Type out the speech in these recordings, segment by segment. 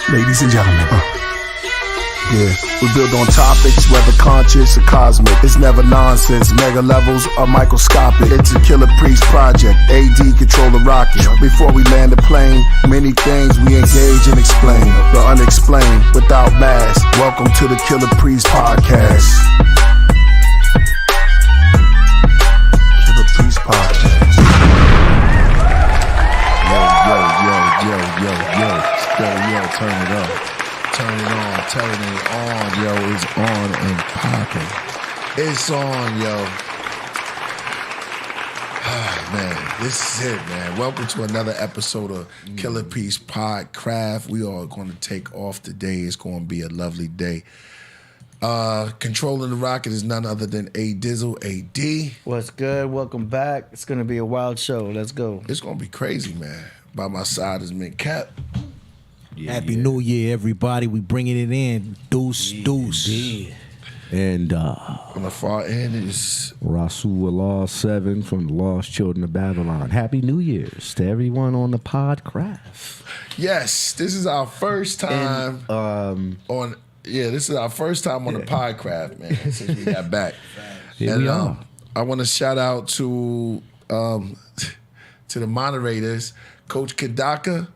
Ladies and gentlemen, yeah, we build on topics, whether conscious or cosmic. It's never nonsense, mega levels are microscopic. It's a Killah Priest project, AD control the rocket. Before we land the plane, many things we engage and explain. The unexplained, without mask. Welcome to the Killah Priest podcast. Killah Priest podcast. Yo, turn it up. Turn it on, yo. It's on and popping. It's on, yo. Man, this is it, man. Welcome to another episode of Killah Priest Podcraft. We are going to take off today. It's going to be a lovely day. Controlling the rocket is none other than A Dizzle, AD. What's good? Welcome back. It's going to be a wild show. Let's go. It's going to be crazy, man. By my side is Mint Cap. Happy New Year, everybody. We bringing it in. Deuce. Yeah. And on the far end is Rasulullah 7 from the Lost Children of Babylon. Happy New Year's to everyone on the Podcraft. Yes, this is our first time this is our first time on the Podcraft, man, since we got back. Here we are. I want to shout out to the moderators, Coach Kadaka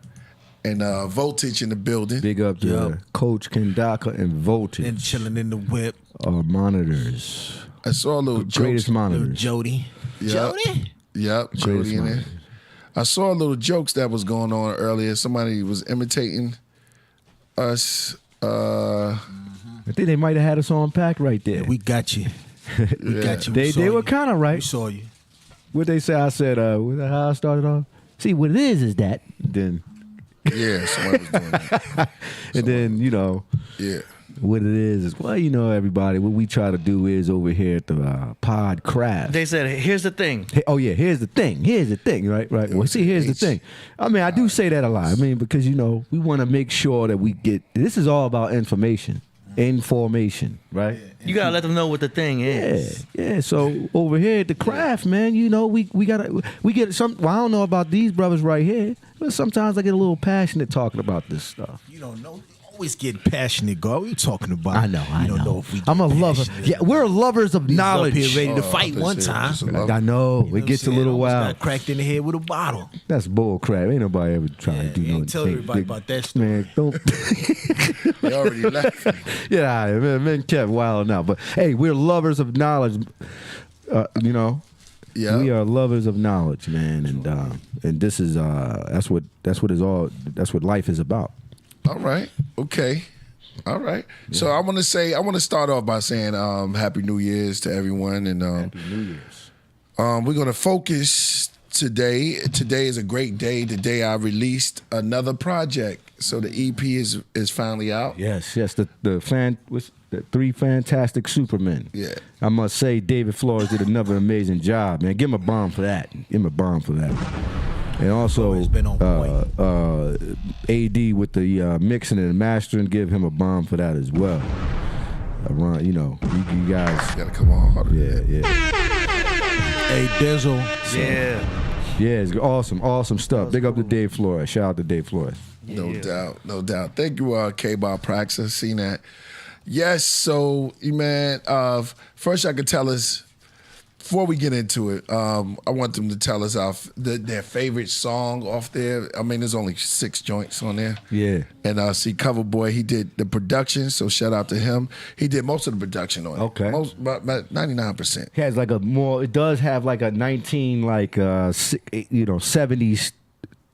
and Voltage in the building. Big up to Coach Kendaka and Voltage. And chilling in the whip. Our monitors. I saw a little greatest jokes. monitors. Jody. Yep. Jody? Yep, Jody in there. I saw a little jokes that was going on earlier. Somebody was imitating us. I think they might have had us on pack right there. Yeah, we got you. We got you. They were kind of right. We saw you. What they say? I said, how I started off? See, what it is that. Then. Yeah, somebody was doing that. And then, yeah. What it is, well, everybody, what we try to do is over here at the Podcraft. They said, here's the thing. Hey, here's the thing, right? Well, see, here's the thing. I mean, I do say that a lot. I mean, because, we want to make sure that we get, this is all about information, right? You got to let them know what the thing is. Yeah. So over here at the craft, man, we get some, well, I don't know about these brothers right here, but sometimes I get a little passionate talking about this stuff. You don't know. Always get passionate, girl. What are you talking about? I know. You don't know if we I'm a lover. Yeah, we're lovers of knowledge. Up here ready to fight one time. I know. It gets a little wild. Got cracked in the head with a bottle. That's bull crap. Ain't nobody ever trying to do nothing. Tell everybody about that story. Man, don't. They already left. Yeah, men kept wild now. But hey, we're lovers of knowledge. Yeah. We are lovers of knowledge, man, and this is that's what life is about. All right. Okay. All right. Yeah. So I want to start off by saying Happy New Year's to everyone, and Happy New Year's. We're gonna focus today. Today is a great day. The day I released another project. So the EP is finally out. Yes. The Three Fantastic Supermen. Yeah. I must say, David Flores did another amazing job, man. Give him a bomb for that. And also, AD with the mixing and mastering, give him a bomb for that as well. Ron, you guys gotta come on harder. Yeah. Hey, Dizzle. Yeah, it's awesome stuff. Big up to Dave Flores. Shout out to Dave Flores. No doubt. Thank you, K-Bob Praxa. Seen that. Yes, so, man, first I could tell us, before we get into it, I want them to tell us their favorite song off there. I mean, there's only 6 joints on there. Yeah. And see, Coverboy, he did the production, so shout out to him. He did most of the production on it. Okay. About 99%. He has it does have like a 70s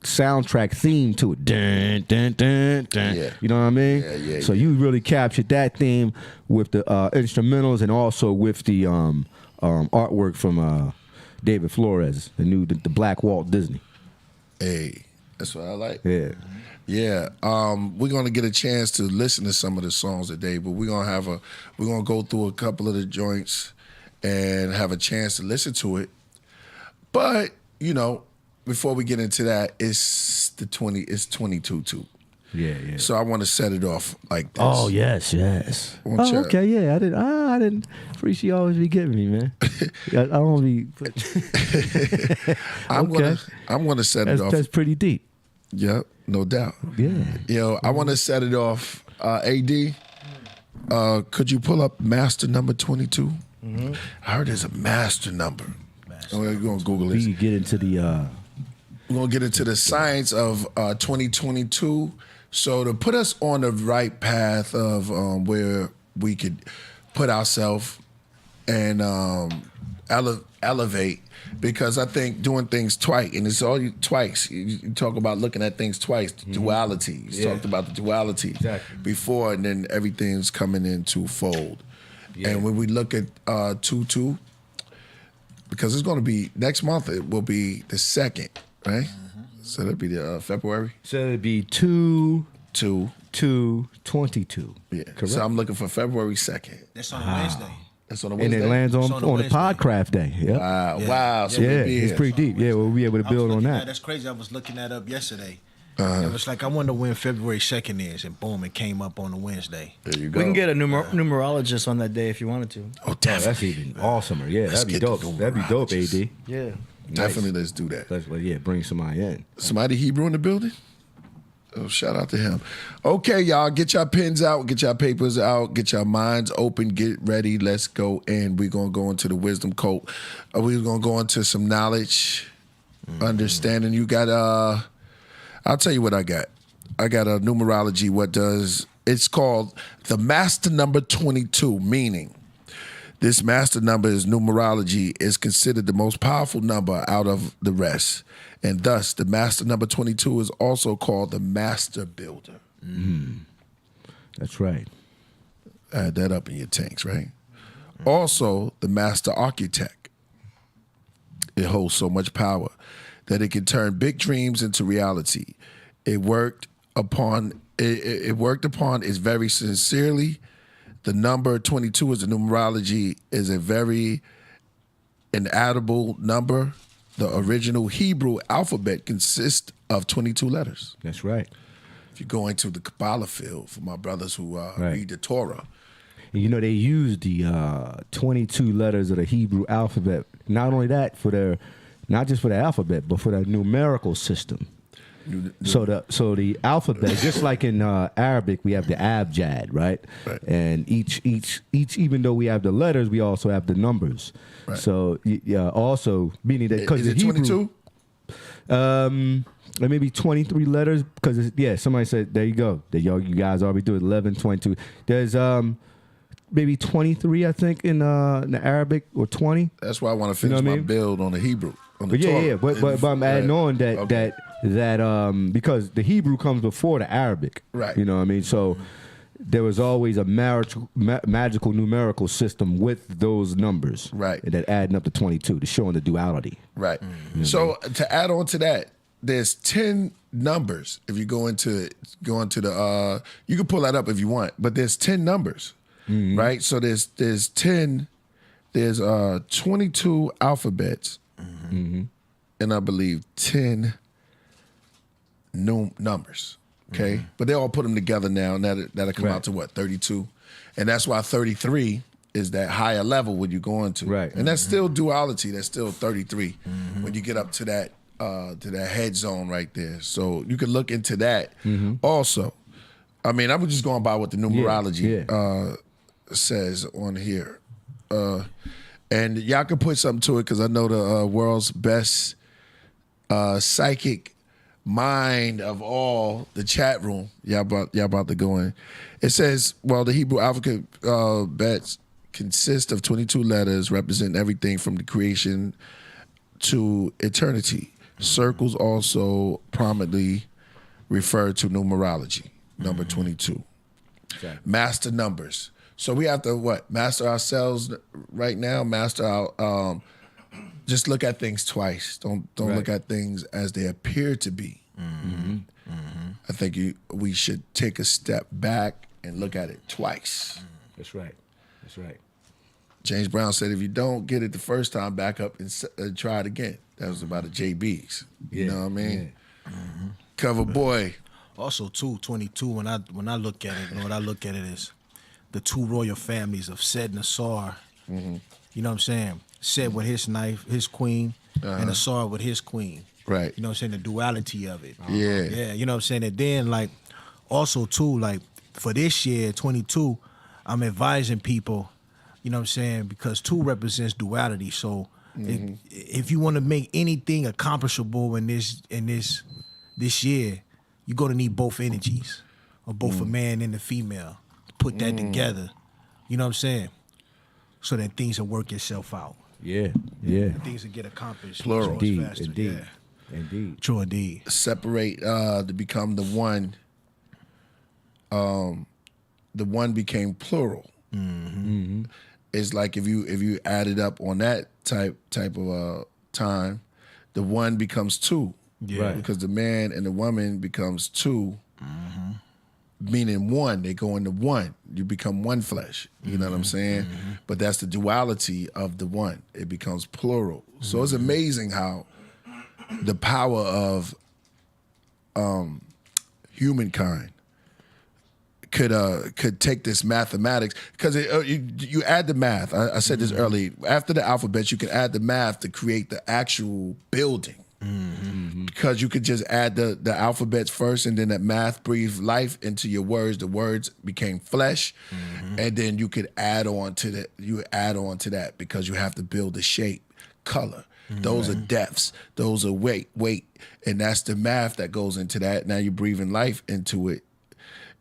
soundtrack theme to it. Dun, dun, dun, dun. Yeah. You know what I mean? Yeah. So you really captured that theme with the instrumentals and also with the artwork from David Flores, the Black Walt Disney. Hey, that's what I like. Yeah. Yeah. We're gonna get a chance to listen to some of the songs today, but we're gonna go through a couple of the joints and have a chance to listen to it. But, before we get into that, it's 22-2. Yeah. So I want to set it off like this. Oh yes. Okay, yeah. I didn't appreciate you always be giving me, man. I don't be. I'm gonna set it off. That's pretty deep. Yep, no doubt. Yeah. Yo, I want to set it off. AD, could you pull up master number 22? I heard there's a master number. We're going to Google We this. get into the We're going to get into the science of 2022. So to put us on the right path of where we could put ourselves and elevate, because I think doing things twice, and it's all twice. You talk about looking at things twice, duality. You talked about the duality before, and then everything's coming into fold. And when we look at 2-2, because it's going to be, next month it will be the 2nd, right? So that'd be the February. so it'd be 2 2. 22. Yeah. Correct. So I'm looking for February 2nd. That's on a Wednesday. That's on a And Wednesday. it lands on It's on a the Wednesday. Podcraft Day. Yep. Wow. So Yeah, we'll be it's here. pretty deep. Yeah, we'll be able to I was build on looking at- that. That's crazy. I was looking that up yesterday. It was like, I wonder when February 2nd is, and boom, it came up on a Wednesday. There you go. We can get a numerologist on that day if you wanted to. Oh, Oh, that's definitely. even awesomer. Yeah, Let's that'd be get the dope. That'd be dope, numerologist. AD. Yeah. Definitely, let's do that. Let's bring somebody in. Somebody Hebrew in the building? Oh, shout out to him. Okay, y'all, get your pens out, get your papers out, get your minds open, get ready. Let's go in. We're going to go into the wisdom code. We're going to go into some knowledge, understanding. You got, I'll tell you what I got. I got a numerology. It's called the master number 22, meaning this master number is numerology is considered the most powerful number out of the rest. And thus, the master number 22 is also called the master builder. That's right. Add that up in your tanks, right? Also, the master architect. It holds so much power that it can turn big dreams into reality. It worked upon is very sincerely. The number 22 is the numerology is a very inaudible number. The original Hebrew alphabet consists of 22 letters. That's right. If you go into the Kabbalah field, for my brothers who read the Torah, And you know, they use the 22 letters of the Hebrew alphabet. Not only that, not just for the alphabet, but for the numerical system. So the alphabet, just like in Arabic, we have the abjad, right? And each, even though we have the letters, we also have the numbers. Right. So also meaning that because is it 22? Maybe 23 letters because somebody said there you go. You guys already do it 11, 22. There's maybe 23 I think in the Arabic or 20. That's why I want to finish my build on the Hebrew. On the But Torah. but I'm adding on that because the Hebrew comes before the Arabic. Right. You know what I mean? So there was always a magical numerical system with those numbers. Right. That adding up to 22 to showing the duality. Right. So to add on to that, there's 10 numbers. If you go into the you can pull that up if you want, but there's 10 numbers. Right? So there's 10 there's 22 alphabets. And I believe 10 numbers. Okay? But they all put them together now, and that'll come out to what, 32? And that's why 33 is that higher level when you go into. Right. And that's still duality. That's still 33 when you get up to that head zone right there. So you can look into that also. I mean, I was just going by what the numerology says on here. And y'all can put something to it because I know the world's best psychic mind of all, the chat room. Y'all about to go in. It says, well, the Hebrew alphabet consists of 22 letters representing everything from the creation to eternity. Circles also prominently refer to numerology, number 22. Okay. Master numbers. So we have to master ourselves right now, master our just look at things twice. Don't look at things as they appear to be. I think we should take a step back and look at it twice. That's right. That's right. James Brown said, if you don't get it the first time, back up and try it again. That was about the JBs. You know what I mean? Yeah. Cover boy. Also, too, 22, when I look at it, what I look at it is the two royal families of Sed and Asar. You know what I'm saying? Sed with his knife, his queen, and Asar with his queen. Right. You know what I'm saying? The duality of it. Yeah. Yeah, you know what I'm saying? And then, like, also, too, like, for this year, 22, I'm advising people, you know what I'm saying? Because 2 represents duality. So if you want to make anything accomplishable in this year, you're going to need both energies, or both a man and a female, to put that together. You know what I'm saying? So that things will work itself out. Yeah. Things will get accomplished. Plural. much Indeed. faster. Indeed. Yeah. Indeed. True indeed. Separate to become the one. The one became plural. It's like if you added up on that type of time, the one becomes 2. Yeah. Right. Because the man and the woman becomes 2. Meaning one, they go into one. You become one flesh. You know what I'm saying? But that's the duality of the one. It becomes plural. So it's amazing how the power of humankind could take this mathematics, because you add the math. I said this early. After the alphabet, you can add the math to create the actual building. Because you could just add the alphabets first, and then that math breathed life into your words. The words became flesh, and then you could add on to that. You add on to that because you have to build the shape, color. Those are depths. Those are weight, and that's the math that goes into that. Now you're breathing life into it.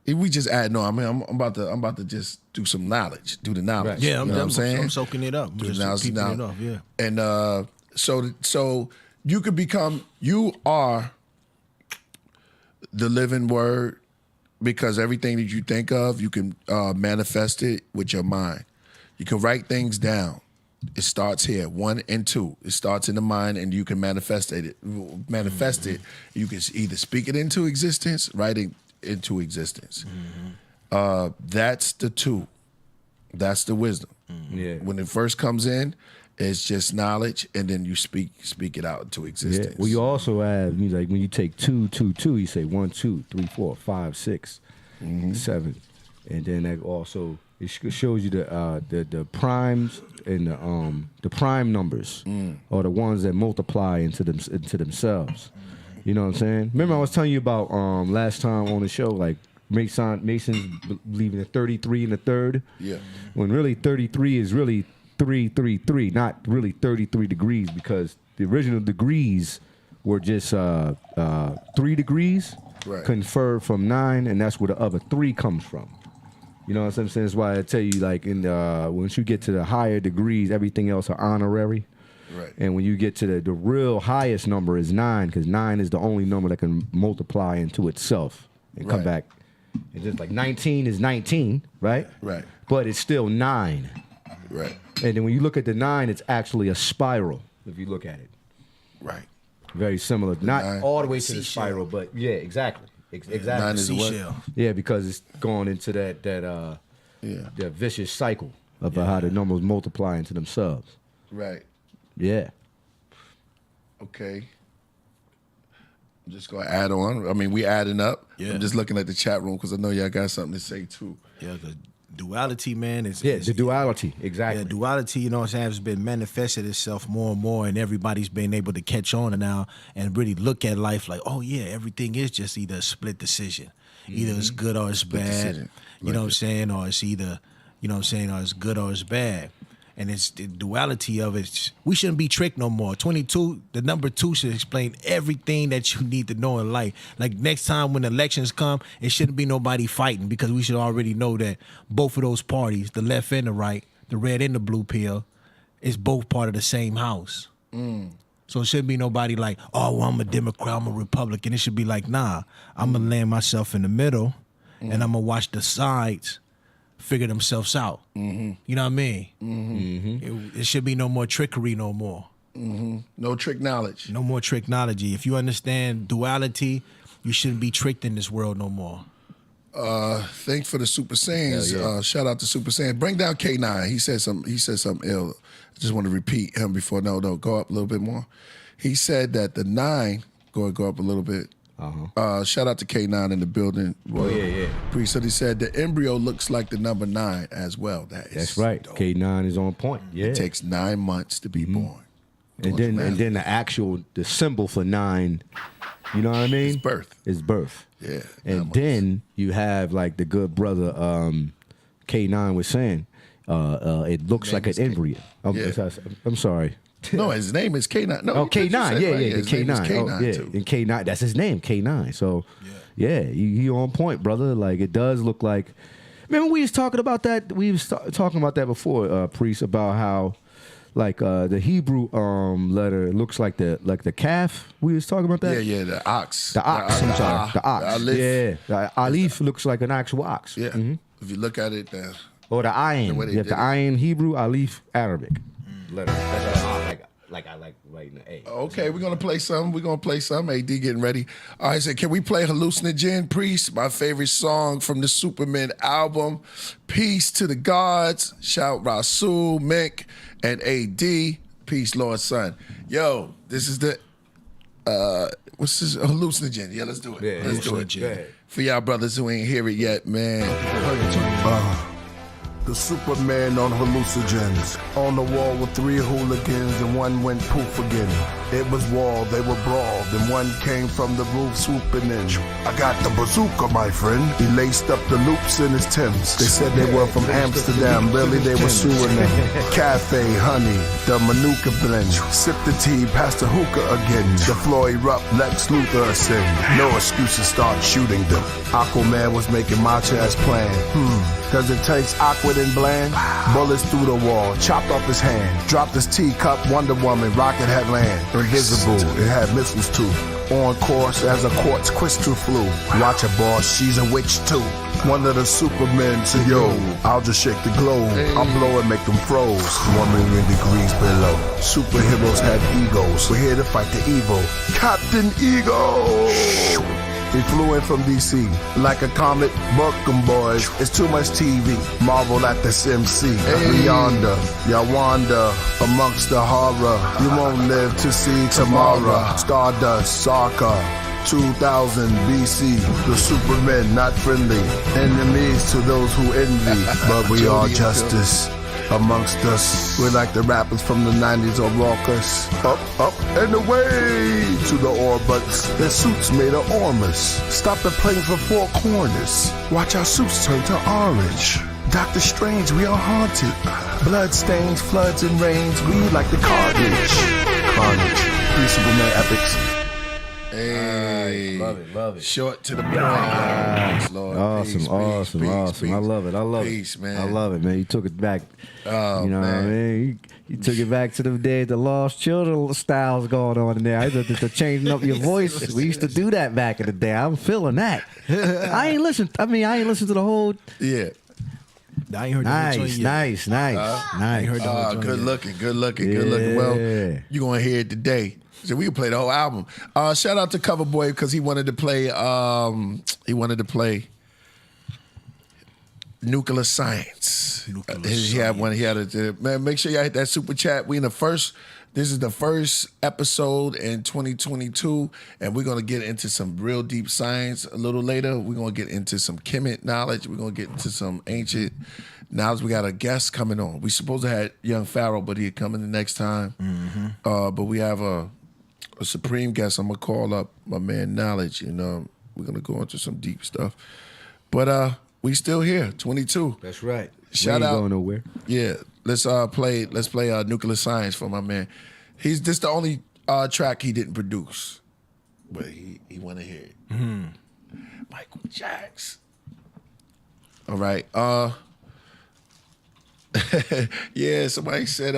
If we just add, I'm about to just do some knowledge, do the knowledge. Right. Yeah, you know what I'm saying? I'm soaking it up. Do Just the knowledge keeping now. it off, yeah. And so you could become, you are the living word, because everything that you think of, you can manifest it with your mind. You can write things down. It starts here, 1 and 2. It starts in the mind, and you can manifest it. You can either speak it into existence, write it into existence. That's the 2. That's the wisdom. Yeah. When it first comes in, it's just knowledge, and then you speak it out into existence. Yeah. Well, you also have, like, when you take 2, 2, 2, you say 1, 2, 3, 4, 5, 6, 7, and then that also it shows you the primes and the prime numbers are the ones that multiply into themselves. You know what I'm saying? Remember I was telling you about last time on the show, like Masons believing in 33 in the third. Yeah. When really 33 is really 333, not really 33 degrees, because the original degrees were just 3 degrees conferred from 9, and that's where the other 3 comes from. You know what I'm saying? That's why I tell you, like, once you get to the higher degrees, everything else are honorary. Right. And when you get to the real highest number is 9, because 9 is the only number that can multiply into itself and come back. It's just like 19 is 19, right? Right. But it's still 9. Right. And then when you look at the 9, it's actually a spiral, if you look at it. Right. Very similar. Not 9. all the way to the Seashell. spiral, but yeah, exactly. Exactly. 9 is what? Seashell. Yeah, because it's going into that vicious cycle of how the numbers multiply into themselves. Right. Yeah. Okay. I'm just gonna add on. I mean, we adding up. Yeah. I'm just looking at the chat room because I know y'all got something to say too. Yeah, the duality, man, is The duality, exactly. Yeah, duality, you know what I'm saying, has been manifested itself more and more, and everybody's been able to catch on now and really look at life like, oh yeah, everything is just either a split decision. Either it's good or it's bad. decision. You know what I'm saying? Or it's either, you know what I'm saying, or it's good or it's bad. And it's the duality of it. We shouldn't be tricked no more. 22, the number 2 should explain everything that you need to know in life. Like next time when elections come, it shouldn't be nobody fighting, because we should already know that both of those parties, the left and the right, the red and the blue pill, is both part of the same house. So it shouldn't be nobody like, oh, well, I'm a Democrat, I'm a Republican. It should be like, nah, I'm going to land myself in the middle, and I'm going to watch the sides figure themselves out. You know what I mean? It should be no more trickery no more. No trick knowledge. No more tricknology. If you understand duality, you shouldn't be tricked in this world no more. Thanks for the Super Saiyans. Shout out to Super Saiyan. Bring down K9. He said something ill. I just want to repeat him before. No, go up a little bit more. He said that the 9, go up a little bit. Shout out to K9 in the building. Priesthood. He said the embryo looks like the number 9 as well. That's right. dope. K9 is on point. Yeah. It takes 9 months to be born. And then the symbol for 9, you know what I mean? It's birth. It's birth. Yeah. And then you have like the good brother K9 was saying, it looks like an embryo. I'm sorry. No, his name is K9. No, K9. Yeah, right. His name is K9. K9 too. And K9, that's his name, K9. So, yeah, he on point, brother. Like, it does look like. Remember, we was talking about that. We was talking about that before, Priest, about how, like, the Hebrew letter looks like the calf. We was talking about that. Yeah, the ox. The ox. I'm sorry, the ox. Aleph. Yeah, the Aleph looks like an actual ox. Yeah. If you look at it, or the ayin. You have the ayin Hebrew, Aleph Arabic. Letter. That's like I like writing the A. Okay, we're gonna play some. AD getting ready. All right, so can we play Hallucinogen, Priest? My favorite song from the Superman album. Peace to the gods. Shout Rasul, Mick, and AD. Peace, Lord, Son. Yo, this is the what's this? Hallucinogen. Yeah, let's do it. Yeah, let's do it. Yeah. For y'all brothers who ain't hear it yet, man. The Superman on hallucinogens. On the wall with 3 hooligans and one went poof again. It was wall, they were brawled, and one came from the roof swooping in. I got the bazooka, my friend. He laced up the loops in his Timbs. They said they were from Amsterdam, really they were Suriname. Cafe, honey, the Manuka blend. Sip the tea, pass the hookah again. The floor erupt, Lex Luthor ascend. No excuses, start shooting them. Aquaman was making my chess plan. Cause it tastes awkward and bland. Bullets through the wall, chopped off his hand. Dropped his teacup, Wonder Woman, rocket headland. Invisible, it had missiles too. On course as a quartz crystal flew. Watch a boss, she's a witch too. One of the Supermen said, yo, I'll just shake the globe. I'll blow and make them froze. 1 million degrees below. Superheroes have egos. We're here to fight the evil. Captain Ego! He flew in from DC like a comet. Book 'em, boys. It's too much TV. Marvel at the SimC. Yonder, Yawanda, amongst the horror. You won't live to see tomorrow. Stardust, Soccer. 2000 BC. The Supermen not friendly. Enemies to those who envy. But we are justice. Amongst us, we're like the rappers from the 90s or rockers. Up, up, and away to the orbits. Their suits made of armors. Stop the planes for 4 corners. Watch our suits turn to orange. Doctor Strange, we are haunted. Blood stains, floods, and rains. We like the carnage. Carnage. 3 Superman epics. Hey, love it. Short to the point. Thanks, Lord. Awesome. I love it. Peace, man. I love it, man. You took it back. Oh, you know man. what I mean? You took it back to the days, the lost children styles going on in there. I thought the changing up your voice. We used to do that back in the day. I'm feeling that. I ain't listened to the whole. Yeah. I ain't heard Nice. I ain't heard the whole joint Good yet. looking. Well, you're gonna hear it today. So we can play the whole album. Shout out to Coverboy because he wanted to play. Nuclear Science. He had one. He had a man. Make sure y'all hit that super chat. This is the first episode in 2022, and we're gonna get into some real deep science a little later. We're gonna get into some Kemet knowledge. We're gonna get into some ancient knowledge. We got a guest coming on. We supposed to have young Pharaoh, but he'd come in the next time. But we have a supreme guest. I'm gonna call up my man Knowledge. You know, we're gonna go into some deep stuff. But we still here, 22. That's right. Shout we ain't out. going nowhere. Yeah, let's play Nuclear Science for my man. This the only track he didn't produce, but he want to hear it. Michael Jackson. All right. Yeah, somebody said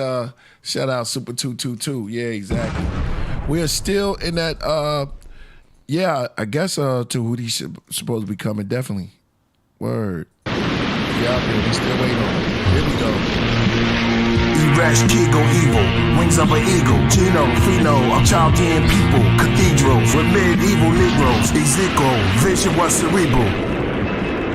shout out Super 222. Yeah, exactly. We are still in that I guess to who he's supposed to be coming, definitely. Word. Yeah, we still waiting on it. Here we go. Erash, Kigo, evil, wings of an eagle. Gino, Fino, of Chaldean people. Cathedrals with medieval Negroes. Ezekiel, vision was cerebral.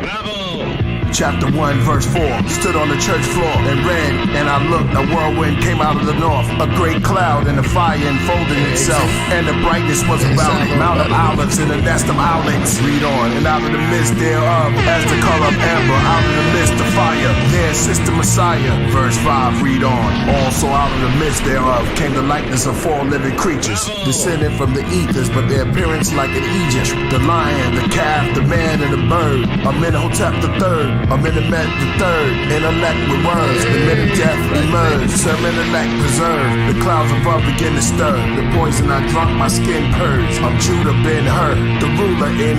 Bravo! chapter 1, verse 4. Stood on the church floor and read, and I looked, a whirlwind came out of the north, a great cloud and a fire enfolding itself, and the brightness was about it, Mount of olives and a nest of owlets. Read on, and out of the midst thereof, as the color of amber, out of the midst of fire, there sits the Messiah. Verse 5, read on. Also out of the midst thereof came the likeness of 4 living creatures, descended from the ethers, but their appearance like an Egypt. The lion, the calf, the man, and the bird. Amenhotep the third, Amenemet the third, intellect with words. The men of death emerge, sermon elect preserved. The clouds above begin to stir. The poison I drunk, my skin purged. I'm Judah ben Hur, the ruler in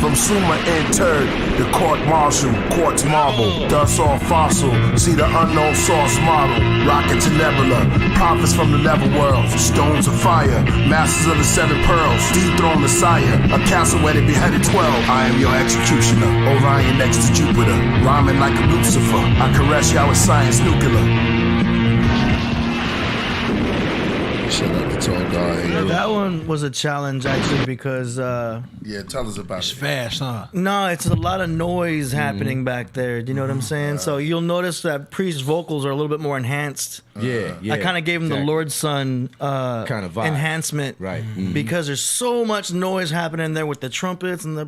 from Sumer interred. The court martial, quartz marble, dust all fossil. See the unknown source model. Rocket to nebula, prophets from the netherworld. Stones of fire, masters of the 7 pearls. Dethroned Messiah, a castle where they beheaded 12. I am your executioner, Orion next to Jupiter. Rhyming like a Lucifer, I caress you with science nuclear. Shout out to Tall Guy. That one was a challenge actually because Yeah, tell us about It's it. fast, huh? no, it's a lot of noise happening back there. Do you know what I'm saying? So you'll notice that Priest's vocals are a little bit more enhanced. Yeah, yeah. I kind of gave him the exactly. Lord's Son Kind of vibe. enhancement, Right. Because there's so much noise happening there with the trumpets and the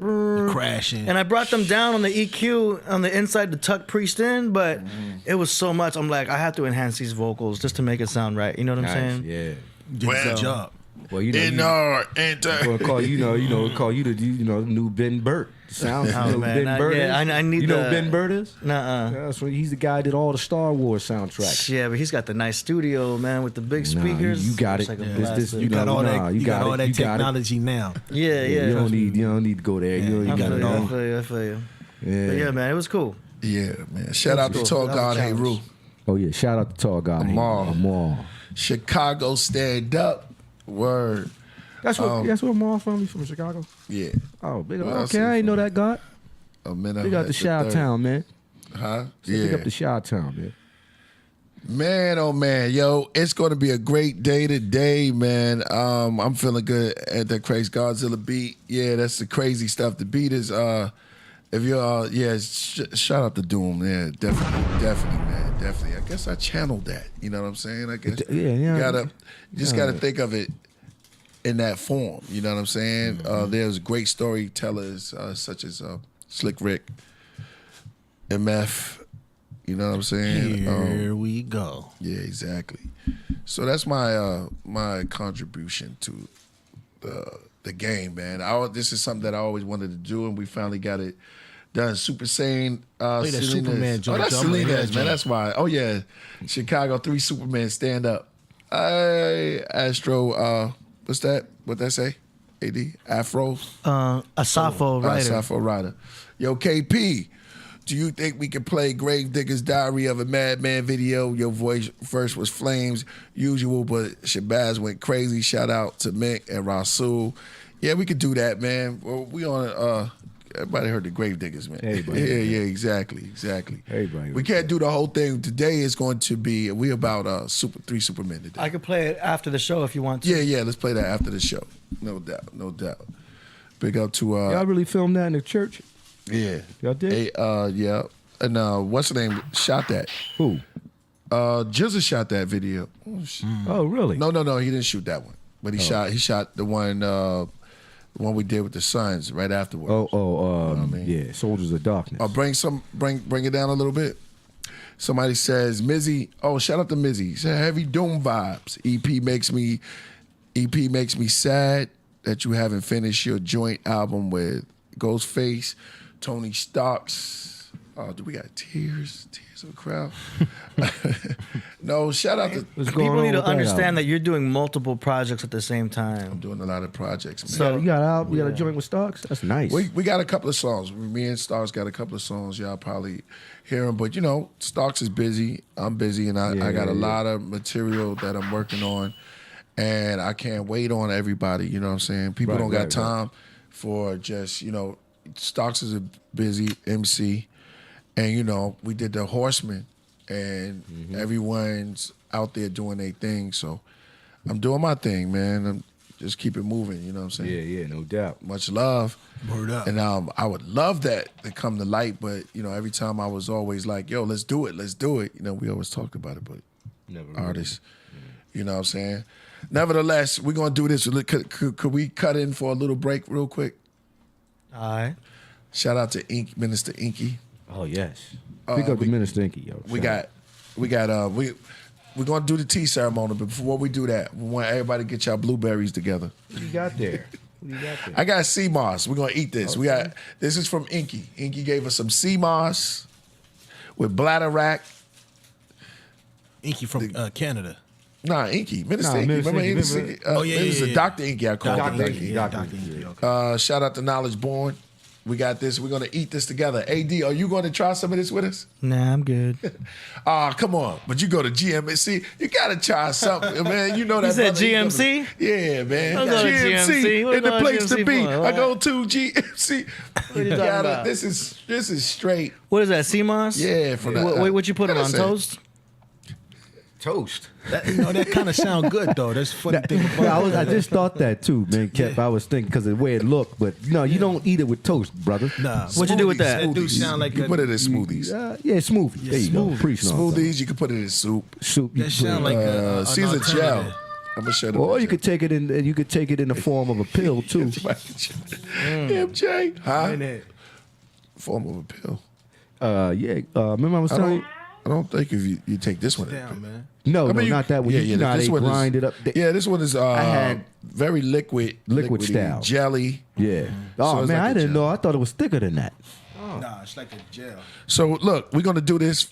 Crashing. And I brought them down on the EQ on the inside to tuck Priest in, but it was so much. I'm like, I have to enhance these vocals just to make it sound right. You know what I'm Nice, saying? yeah. Good job. Well, you know, In you, our gonna call call you the new Ben Burt. Sounds Oh, you know who man, Ben Burt is? I need you know who the- Ben Burt is? Nuh-uh. Yeah, that's what he's the guy that did all the Star Wars soundtracks. Yeah, but he's got the nice studio, man, with the big Nah, speakers. you got It's it. like a This- blast. this- You got all that. you You got got all it. that You got it. technology now. Yeah. You don't need to go there. You Yeah. I got feel it you, I all. feel you, I feel you. Yeah. But yeah, man, it was cool. Yeah, man. Shout out to cool. Tall That was a God, Hey challenge. Roo. Oh yeah, shout out to Tall God. Amal. Amal. Chicago stand up. Word. That's where Amal from. He's from Chicago. Yeah. Oh, big Well, okay. I ain't know that, God. A minute. Big up the Chi-Town, man. Huh? Big up Yeah. the Chi-Town, man. Man, oh man, yo, it's going to be a great day today, man. I'm feeling good at that crazy Godzilla beat. Yeah, that's the crazy stuff. The beat is, if you're, shout out to Doom. Yeah, definitely, man, definitely. I guess I channeled that. You know what I'm saying? I guess Yeah. you just gotta think of it in that form. You know what I'm saying? There's great storytellers such as Slick Rick, MF. You know what I'm saying? Here we go. Yeah, exactly. So that's my my contribution to the game, man. This is something that I always wanted to do, and we finally got it done. Super Saiyan. Play that Selena's- Superman Oh, joint, that's yo. I'm gonna hear Selena's, that man. joint. That's why. Oh yeah, Chicago 3 Superman stand up. Astro. What's that? What that say? AD Afro. Asafo writer. Asafo Rider. Yo, KP, do you think we could play Gravedigger's Diary of a Madman video? Your voice first was flames, usual, but Shabazz went crazy. Shout out to Mick and Rasul. Yeah, we could do that, man. Well, we on everybody heard the Gravediggers, man. Everybody. Yeah, exactly. Everybody. We can't do the whole thing. Today is going to be, we about 3 Supermen today. I could play it after the show if you want to. Yeah, let's play that after the show. No doubt. Big up to Y'all really filmed that in the church? yeah. Y'all did? Hey, yeah. And what's the name? Shot that. Who? Jizza shot that video. Oh, really? No, he didn't shoot that one. But he shot the one we did with the Suns right afterwards. Yeah, Soldiers of Darkness. Bring it down a little bit. Somebody says Mizzy. Oh, shout out to Mizzy. He said heavy doom vibes. EP makes me sad that you haven't finished your joint album with Ghostface, Tony Starks. Oh, do we got tears of a crowd? No, shout out to What's going People on need to with that understand album? that you're doing multiple projects at the same I'm time. doing a lot of projects, man. So- You got a joint with Starks? That's nice. We got a couple of songs. Me and Starks got a couple of songs. Y'all probably hear them. But, Starks is busy. I'm busy. And I got a lot of material that I'm working on. And I can't wait on everybody. You know what I'm saying? People don't got time for just, Starks is a busy MC. And, we did the Horsemen. And everyone's out there doing their thing. So I'm doing my thing, man. just keep it moving. You know what I'm saying? Yeah, no doubt. Much love. Word up. And I would love that to come to light, but every time I was always like, yo, let's do it. We always talked about it, but Never really. artists, you know what I'm saying? Nevertheless, we're gonna do this. Could we cut in for a little break real quick? All right. Shout out to Minister Inky. Oh yes. Pick up the Minister Inky, yo. We're gonna do the tea ceremony, but before we do that, we want everybody to get y'all blueberries together. What you got there? I got sea moss. We're gonna eat this. Okay. This is from Inky. Inky gave us some sea moss with bladderwrack. Inky from Canada. Nah, Inky. Minister Inky. Minister Remember Inky, Minister remember? Inky? Oh, yeah, Minister yeah. Dr. Inky, I call him. Dr. Dr. Inky. Inky. Yeah, Dr. Dr. Inky. Inky. Okay. Shout out to Knowledge Born. We got this. We're gonna eat this together. AD, are you gonna try some of this with us? Nah, I'm good. Come on. But you go to GMC, you gotta try something, man. You know that. You said brother, GMC? Yeah, man. I'll go to GMC. What in the about place to GMC be. for? I go to GMC. What are you talking about? This is straight. What is that, sea moss? Yeah, from that. What you put it on listen. toast? Toast. That kind of sound good though. That's funny thing about Yeah, I just thought that too, man. I was thinking because of the way it looked, but no, you don't eat it with toast, brother. Nah. What'd you do with that? That do sound like You put it in smoothies. Yeah, smoothie. There you go. Preach on. Smoothies, you can put it in soup. Soup. That sound like an Caesar gel. alternative. I'm gonna show them. Or you could take it in. You could take it in the form of a pill too. MJ, huh? And that- Form of a pill. Remember I was telling you. I don't think if you take this one. Down, man. No, I mean, not that one. Yeah, you know how this they one grind is, it up. this one is had very liquid liquid liquidy, style. jelly. Yeah. Oh So it's man, like I a didn't gel. know. I thought it was thicker than that. Nah, it's like a gel. So look, we're gonna do this.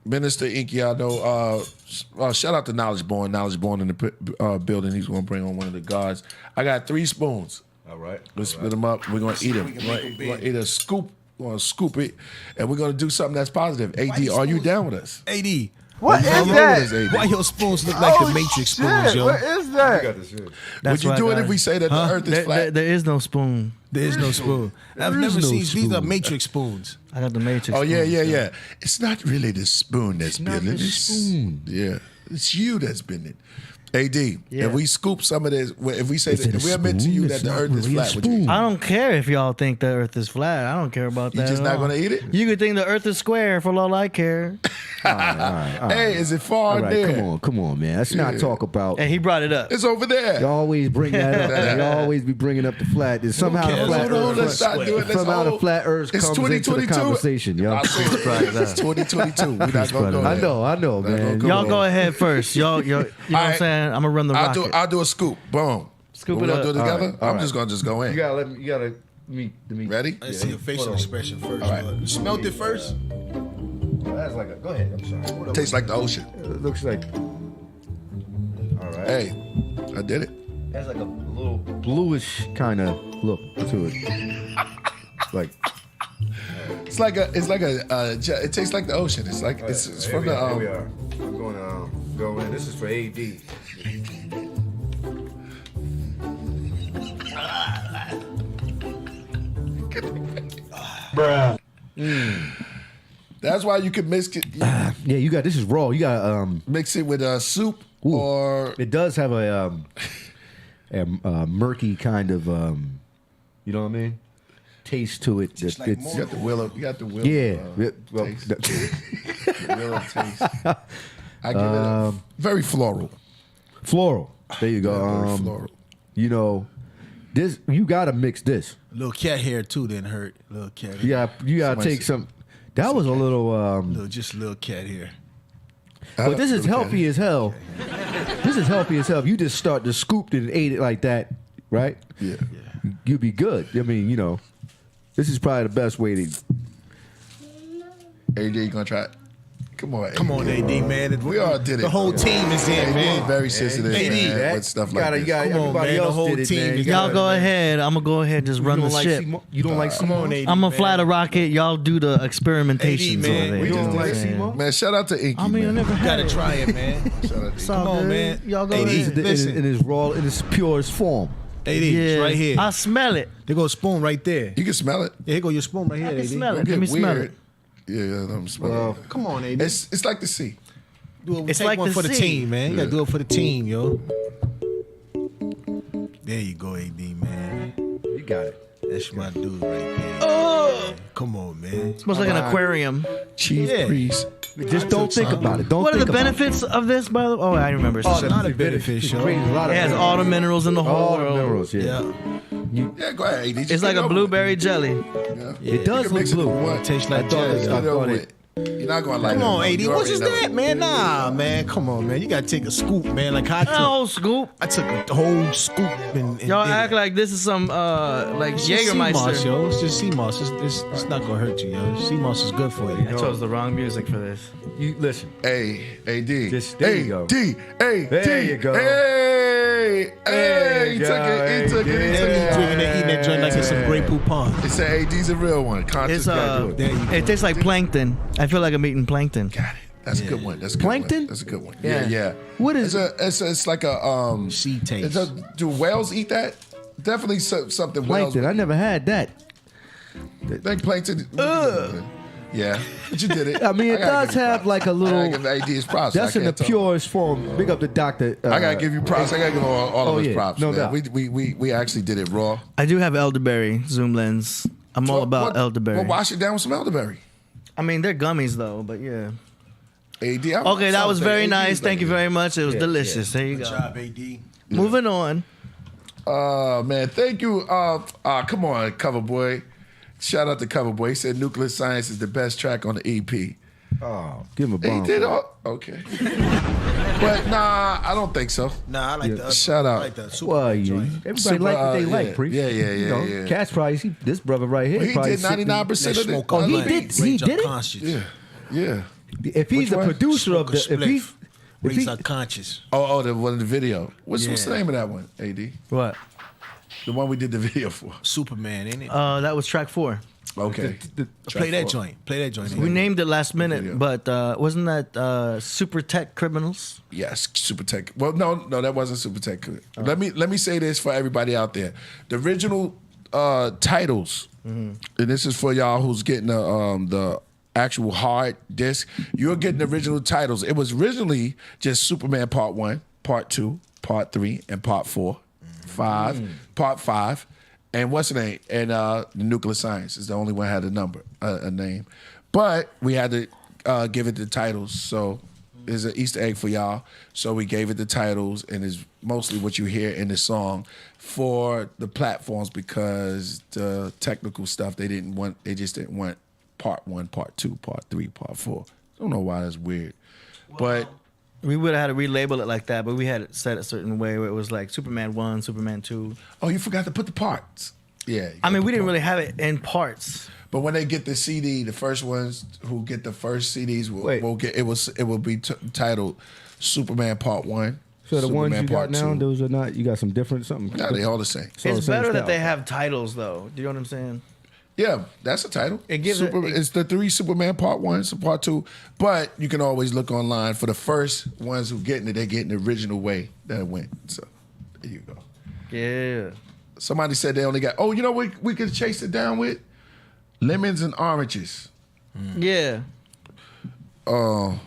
Minister Inky, I know. Shout out to Knowledge Born. Knowledge Born in the building. He's gonna bring on one of the guards. I got 3 spoons. All right. Let's split them up. We're gonna eat them. We're gonna eat a scoop. We're gonna scoop it, and we're gonna do something that's positive. AD, are you down with us? AD. What is What's wrong that? with us, AD? Why your spoons look like the Matrix spoons, yo? What is that? Would you do it if we say that the Earth is flat? There is no spoon. There is no spoon. I've There is never no seen. These are spoon. Matrix spoons. I got the Matrix. Oh yeah, spoon, yeah, so- yeah. It's not really the spoon that's not bending. the spoon. Yeah, it's you that's bending. AD, Yeah. if we scoop some of this, if we say Is that, it a if we admit to spoon? you It's that the not Earth is really a flat, would you eat? spoon. I don't care if y'all think the Earth is flat. I don't care about You that. just at not all. gonna eat it? You could think the Earth is square for all I care. Hey, is it far All right, there? come on, man. Let's not talk about. Hey, he brought it up. It's over there. You always bring that up. You always be bringing up the flat. There's somehow the cares? flat Hold on, Earth. let's not do it. Let's Somehow the hold- flat Earth It's comes into the 2022. conversation, yo. It's 2022. We're not gonna go there. I know, Not gonna man. go Y'all there. go ahead first. Y'all, you know what I'm right. saying? I'm gonna run the rocket. I'll do a scoop. Boom. Scoop We're it gonna up. do it together. All right, all I'm right. just gonna go in. You gotta meet the meat. Ready? Let's see your facial expression first. All right. bud. You smelled it first? That's like a. Go ahead. I'm sorry. Tastes like the ocean. It looks like. All right. Hey, I did it. Has like a little bluish kind of look to it. Like It's like a. It tastes like the ocean. It's like it's from the. Here we are. I'm going to go in. This is for AD. That's why you could mix it. Yeah, you got this is raw. You got Mix it with soup ooh, or it does have a murky kind of you know what I mean? Taste to it. Tastes like It's more. you got the will of. You got the will. yeah. Well, taste. The will of taste. I give it a very floral. floral. There you Very go. floral. You know, this you gotta mix this. Little cat hair too didn't hurt. Little cat hair. You gotta Somebody take said- some. That was a little. Just little cat hair. But this is healthy as hell. This is healthy as hell. You just start to scoop it and ate it like that, right? Yeah. You'll be good. I mean, you know, this is probably the best way to. AJ, you gonna try it? Come on, Come on, AD, man. We all did it. The whole team is in, AD man. is very sensitive AD, man, with stuff like this. Come on, everybody man, the else whole did it, team man. is You Y'all gotta- go ahead. I'm gonna go ahead and just run the ship. You don't like Come on, Simo? AD. I'm gonna man. fly the rocket. Y'all do the experimentations AD, man. over there. We You know just what I'm did saying? Simo. Man, shout out to Inky. I mean, I man. never You had gotta it. try it, man. Shout out to It's Inky. all Come on, good. man. Y'all go AD. ahead. Listen. In his raw, in its purest form. AD, it's right here. I smell it. There go a spoon right there. You can smell it. Yeah, here go your spoon right here, I can AD. smell Don't it. Let get me smell weird. it. Yeah, I'm smelling it. Come on, AD. It's like the sea. Do it. It's Take like one the for the sea. team, man. You gotta do it for the team, yo. There you go, AD, man. You got it. That's my dude right there. Oh, come on, man. Smells like an aquarium. Chief priest. Just don't think about it. Don't What are think the benefits of this, by the way? Oh, I remember. It's a lot of benefits, yo. It It has all the minerals in the whole all the world. minerals, Yeah. Yeah, go ahead. AD. It's like a blueberry jelly. It does look blue. It tastes like thought jelly. I thought it. You're not gonna like Come that. on, AD. You What already is know that, it. man? Nah, man. Come on, man. You gotta take a scoop, man. Like I A took. whole scoop. I took a whole scoop and Y'all did act it. like this is some like It's just sea moss, Jägermeister. yo. It's just sea moss. It's not gonna hurt you, yo. Sea moss is good for you. I chose the wrong music for this. You listen. Hey, AD. Just- there you go. AD. There you go. Hey, hey. He you took go, it. He took it. He Yeah, took you it. drinking and eating that joint like it's some Grey Poupon. It said AD's a real one. Conscious It's guy do it. There you go. it tastes like plankton. I feel like I'm eating plankton. Got it. That's a good one. That's a good Plankton? one. That's a good one. Yeah, Yeah. yeah. What is it's like a Sea taste. do whales eat that? Definitely something whales. plankton? I never had that. Think plankton. Yeah, but you did it. I mean, it gotta does give you have props. like a I little. gotta give AD his props. That's I in the can't tell. purest form. Big up the doctor. I gotta give you props. I gotta give all Oh, of his yeah, props. no man. doubt. We actually did it raw. I do have elderberry zoom lens. I'm all about elderberry. Well, wash it down with some elderberry. I mean, they're gummies though, but yeah. AD. Okay, that was very nice. Thank you very much. It was delicious. There you Good go. job, AD. Moving on. Man, thank you. Come on, Cover Boy. Shout out to Cover Boy. He said Nuclear Science is the best track on the EP. Oh, give him a He bomb. did all okay. But nah, I don't think so. Nah, I like the other. Shout out. I like the super Well, yeah. joint. Everybody Super, like what they yeah. like, Priest. Yeah, yeah, You know, yeah. Cat's probably this brother right here. He probably did sitting- 99% They of it. smoke Oh, he like did- he raise our did it? conscious. Yeah, yeah. If he's Which the one? producer of Smoke a the, if he's, spliff. if Raise he, our conscious. Oh, the one in the video. What's the Yeah. name of that one? AD, What? the one we did the video for. Superman, ain't it? That was track 4. Okay. Play that joint. Play that joint. We named it last minute, Video. but wasn't that Super Tech Criminals? Yes, Super Tech. Well, no, that wasn't Super Tech. Oh. Let me say this for everybody out there: the original titles, and this is for y'all who's getting the actual hard disc. You're getting the original titles. It was originally just Superman Part 1, Part 2, Part 3, and Part 4, 5, Part 5. And what's the name? And the Nuclear Science is the only one that had a number, a name. But we had to give it the titles. So there's an Easter egg for y'all. So we gave it the titles, and it's mostly what you hear in the song for the platforms because the technical stuff they just didn't want Part 1, Part 2, Part 3, Part 4. I don't know why that's weird, but. We would have had to relabel it like that, but we had it set a certain way where it was like Superman 1, Superman 2. Oh, you forgot to put the parts. Yeah. I mean, we didn't really have it in parts. But when they get the CD, the first ones who get the first CDs will get it. Will be titled Superman Part 1. so the Superman ones you got Part now, 2. those are not. You got some different something. No, they all the same. So the It's same better that style. they have titles, though. Do you know what I'm saying? Yeah, that's the title. It gives it's the 3 Superman Part 1, so Part 2. But you can always look online for the first ones who getting it. They getting the original way that it went. So there you go. Yeah. Somebody said they only got. Oh, you know what we could chase it down with? Lemons and oranges. Yeah. Oh,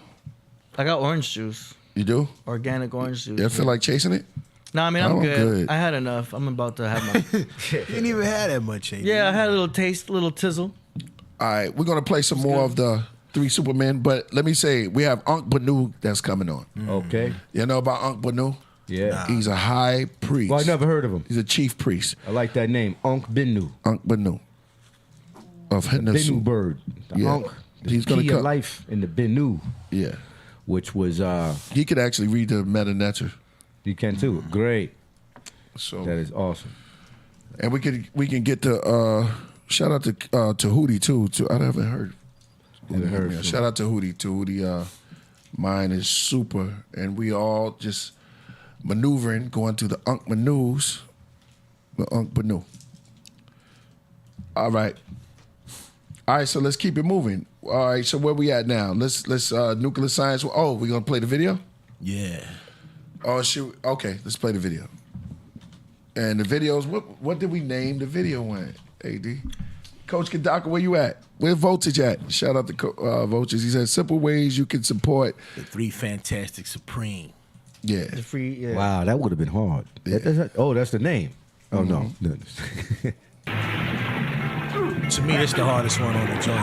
I got orange juice, you do? organic orange juice. You ever feel like chasing it? No, I mean, I'm Oh, good. good. I had enough. I'm about to have my. You didn't even have that much, AD. Yeah, I had a little taste, a little tizzle. All right, we're gonna play some more of the 3 Supermen, but let me say we have Aankh Benu that's coming on. Okay. You know about Aankh Benu? Yeah. He's a high priest. Well, I never heard of him. He's a chief priest. I like that name, Aankh Benu. Aankh Benu of Benu Hennessu. bird. The Yeah. Ankh, the He's gonna key of come. life in the Benu, Yeah, which was he could actually read the Meta Netter. you can too. Great. So That is awesome. and we can get the shout out to Hootie too. I haven't heard. from- Shout out to Hootie. Hootie, mine is super, and we all just maneuvering, going to the Aankh Benus, the Aankh Benu. All right. So let's keep it moving. All right, so where we at now? Let's Nuclear Science. Oh, we gonna play the video? Yeah. Oh shoot. Okay, let's play the video. And the videos, what did we name the video one, AD? Coach Kadaka, where you at? Where Voltage at? Shout out to Voltage. He said simple ways you can support. The 3 Fantastic Supreme. Yeah. The free. Yeah. Wow, that would have been hard. Yeah. That's the name. Oh no. To me, it's the hardest one on the joint.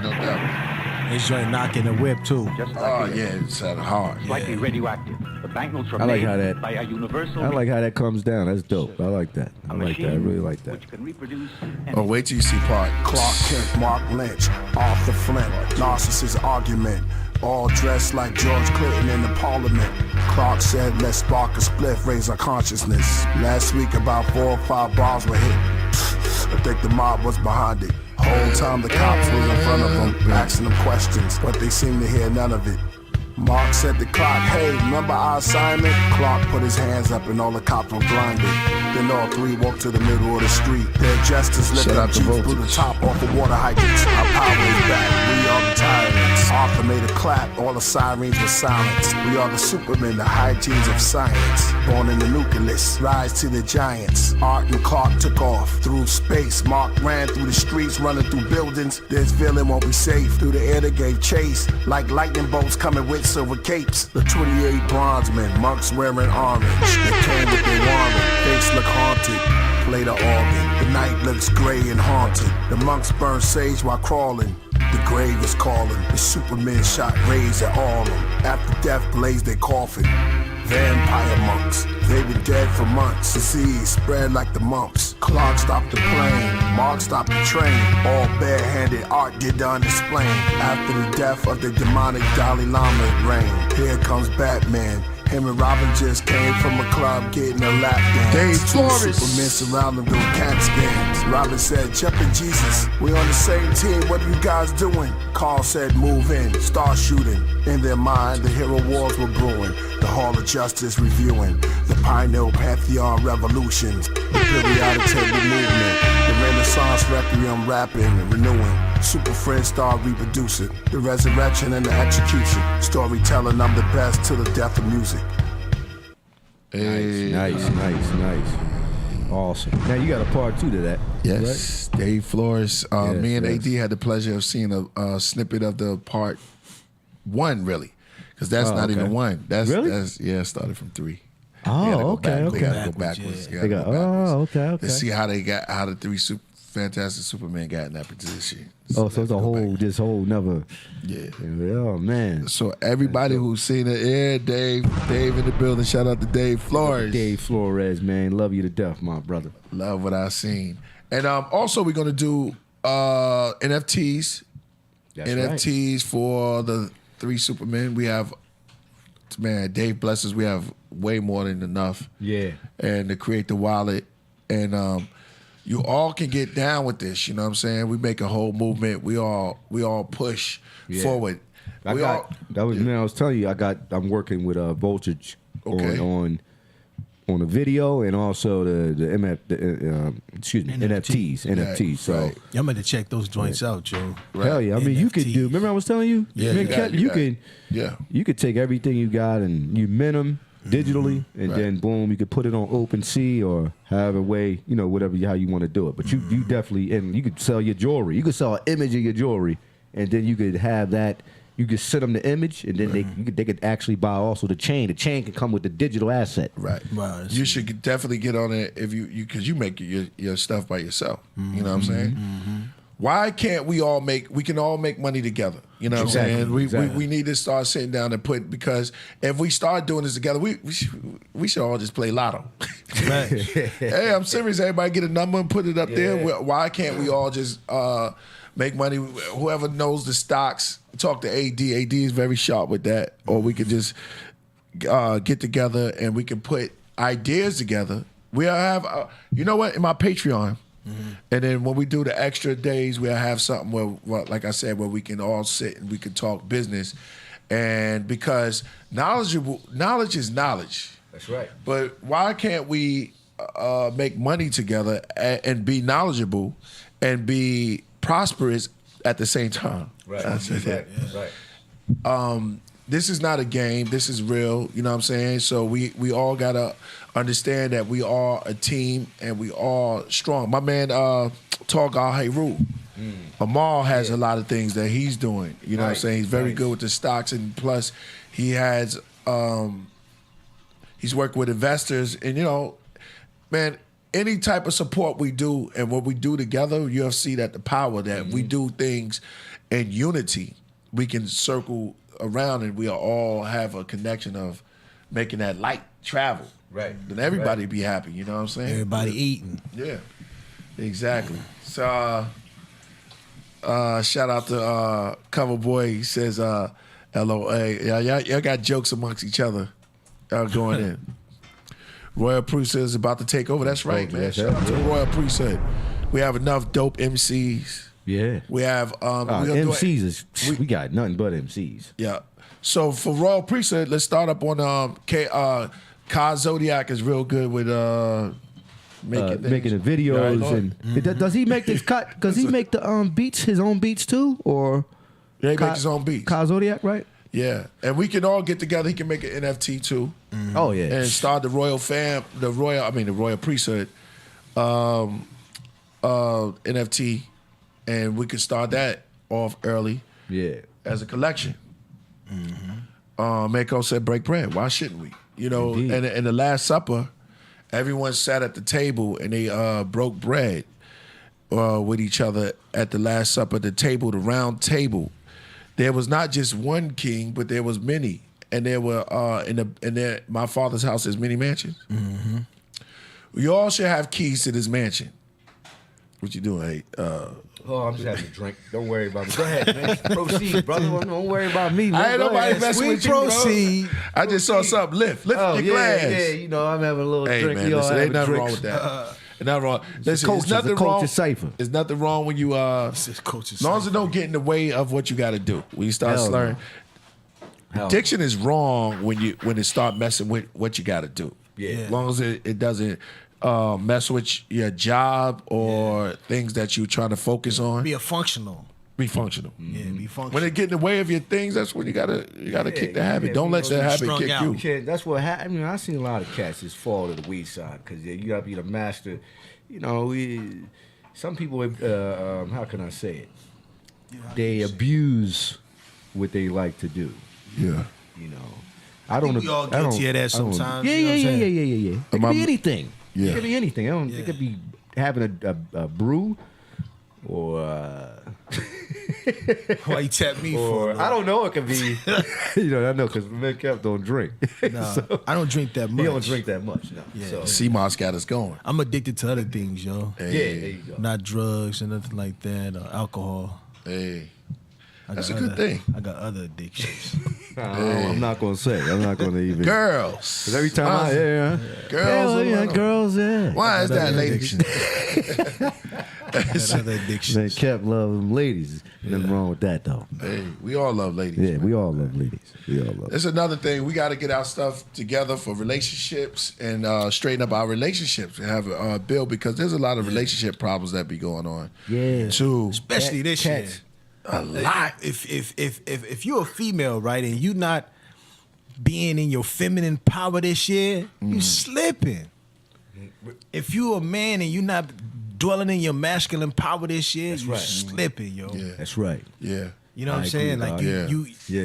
No doubt. This joint knocking the whip too. Oh yeah, it sounded hard. Slightly radioactive. The banknotes were I like made how that- by a universal. I like how that comes down. That's dope. I like that. I like that. I really like that. Which can reproduce. Oh, wait till you see part. Clark Kent, Mark Lynch, Arthur Flint, narcissist argument. All dressed like George Clinton in the parliament. Clark said, let's spark a spliff, raise our consciousness. Last week about 4 or 5 bars were hit. I think the mob was behind it. Whole time the cops was in front of them, asking them questions, but they seemed to hear none of it. Mark said to Clark, hey, remember our assignment? Clark put his hands up and all the cops were blinded. Then all three walked to the middle of the street. Their jesters lit Shout up out to jeeps, blew the Voltage. top off the water hydrants. Our power is back, we are the tyrants. Arthur made a clap, all the sirens were silenced. We are the supermen, the hygienes of science. Born in the nucleus, rise to the giants. Art and Clark took off through space. Mark ran through the streets, running through buildings. This villain won't be safe. Through the air they gave chase, like lightning bolts coming with silver capes. The 28 bronze men, monks wearing orange. They came with their warrant, face look haunted. Play the organ, the night looks gray and haunted. The monks burn sage while crawling. The grave is calling. The supermen shot rays at all them. After death blazed their coffin. Vampire monks, they been dead for months. Disease spread like the mumps. Clark stopped the plane, Mark stopped the train. All barehanded art did the undisplain. After the death of the demonic Dalai Lama reign. Here comes Batman. Him and Robin just came from a club getting a lap dance. Dave Two Flores. Supermen surround them doing cat scans. Robin said, Jeff and Jesus, we on the same team, what are you guys doing? Carl said, move in, start shooting. In their mind, the hero wars were brewing. The Hall of Justice reviewing. The Pioneer Pantheon revolutions. The periodic table movement. The Renaissance Requiem rapping and renewing. Super Friends start reproducing. The resurrection and the execution. Storytelling, I'm the best till the death of music. Nice. Awesome. Now you got a part 2 to that. Yes, Dave Flores. Me and AD had the pleasure of seeing a snippet of the part 1, really, because that's not even 1. That's it started from 3. Oh, okay. They gotta go backwards. They got. Oh, okay. To see how the 3 Fantastic Superman got in that position. Oh, so it's this whole never. Yeah. Oh man. So everybody who's seen it, Dave in the building. Shout out to Dave Flores. Dave Flores, man, love you to death, my brother. Love what I seen. And also we're gonna do NFTs. That's NFTs for the 3 Supermen. We have, man, Dave bless us. We have way more than enough. Yeah. And to create the wallet, and you all can get down with this. You know what I'm saying? We make a whole movement. We all push forward. I was telling you, I'm working with Voltage on the video and also the NFTs. So right. Y'all better check those joints out, Joe. hell yeah! I mean, you could do. Remember, I was telling you, Yeah, you could take everything you got and you mint them digitally, and then boom, you could put it on OpenSea or however way, whatever how you want to do it. But you definitely, and you could sell your jewelry. You could sell an image of your jewelry, and then you could have that. You could send them the image, and then they could actually buy also the chain. The chain can come with the digital asset. Right. Wow, You should definitely get on it if because you make your stuff by yourself. You know what I'm saying? Why can't we can all make money together? You know what I'm saying? We need to start sitting down and because if we start doing this together, we should all just play lotto. Right. Hey, I'm serious. Everybody get a number and put it up there. Why can't we all just make money? Whoever knows the stocks, talk to AD. AD is very sharp with that. Or we could just get together and we can put ideas together. We'll have, you know what, in my Patreon, and then when we do the extra days, we'll have something where, like I said, where we can all sit and we can talk business. And because knowledge is knowledge. That's right. But why can't we make money together and be knowledgeable and be prosperous at the same time? Right. Right. This is not a game. This is real. You know what I'm saying? So we all gotta understand that we are a team and we are strong. My man Targal Heru, Amal has a lot of things that he's doing. You know what I'm saying? He's very good with the stocks, and plus he has he's worked with investors, and man, any type of support we do and what we do together, you'll see that the power that we do things in unity, we can circle around and we all have a connection of making that light travel. Right. Then everybody be happy, you know what I'm saying? Everybody eating. Yeah, exactly. So shout out to Cover Boy. He says LOA. Y'all got jokes amongst each other. Y'all going in. Royal Priesthood is about to take over. That's right, man. Shout out to the Royal Priesthood. We have enough dope MCs. Yeah. We have MCs we got nothing but MCs. Yeah. So for Royal Priesthood, let's start up on Kaz Zodiac is real good with making the videos and does he make this cut? Does he make the beats, his own beats too, or yeah, he makes his own beats? Kaz Zodiac, right? Yeah, and we can all get together. He can make an NFT too. Oh yeah, and start the Royal Priesthood NFT, and we could start that off early. Yeah, as a collection. Mako said, "Break bread. Why shouldn't we?" You know, and in the Last Supper, everyone sat at the table and they broke bread with each other at the Last Supper. The table, the round table. There was not just one king, but there was many, and there were my father's house is many mansions. We all should have keys to this mansion. What you doing, hey? I'm just having a drink. Don't worry about me. Go ahead, man. Proceed, brother. Don't worry about me, man. I ain't nobody messing with you, proceed. bro. I just saw something. Lift your glass. Yeah, you know, I'm having a little hey, drink. Man, listen, ain't nothing wrong with that. Ain't nothing wrong. Listen, there's nothing wrong. Cipher. There's nothing wrong when you as long as it don't get in the way of what you got to do. When you start slurring, diction is wrong when it start messing with what you got to do. Yeah. As long as it doesn't mess with your job or things that you're trying to focus on. Be functional. Be functional. Yeah, be functional. When it get in the way of your things, that's when you gotta kick the habit. Don't let that habit kick you. Yeah, that's what happened. I mean, I've seen a lot of cats just fall to the weed side because you gotta be the master. You know, some people, how can I say it? They abuse what they like to do. Yeah. You know, I think we all guilty of that sometimes. Yeah. It could be anything. Yeah. It could be anything. It could be having a brew or why you tap me or for? I don't know. It could be I know because men kept don't drink. Nah, so, I don't drink that much. He don't drink that much. No. Yeah. So. CMOS got us going. I'm addicted to other things, yo. Hey. Yeah, there you go. Not drugs and nothing like that, or alcohol. Hey. That's a good thing. I got other addictions. I'm not gonna say. I'm not gonna even. Girls. Because every time I hear girls, girls, yeah. Why is that, ladies? Other addictions. They kept loving ladies. Nothing wrong with that though. Hey, we all love ladies. Yeah, man. we all love ladies. We all love. That's another thing. We got to get our stuff together for relationships and straighten up our relationships and have a build because there's a lot of relationship problems that be going on. Yeah. Too. Especially this year. A lot. If you're a female, right, and you not being in your feminine power this year, you slipping. If you a man and you not dwelling in your masculine power this year, you slipping, yo. Yeah. That's right. Yeah. You know what I'm saying? Like there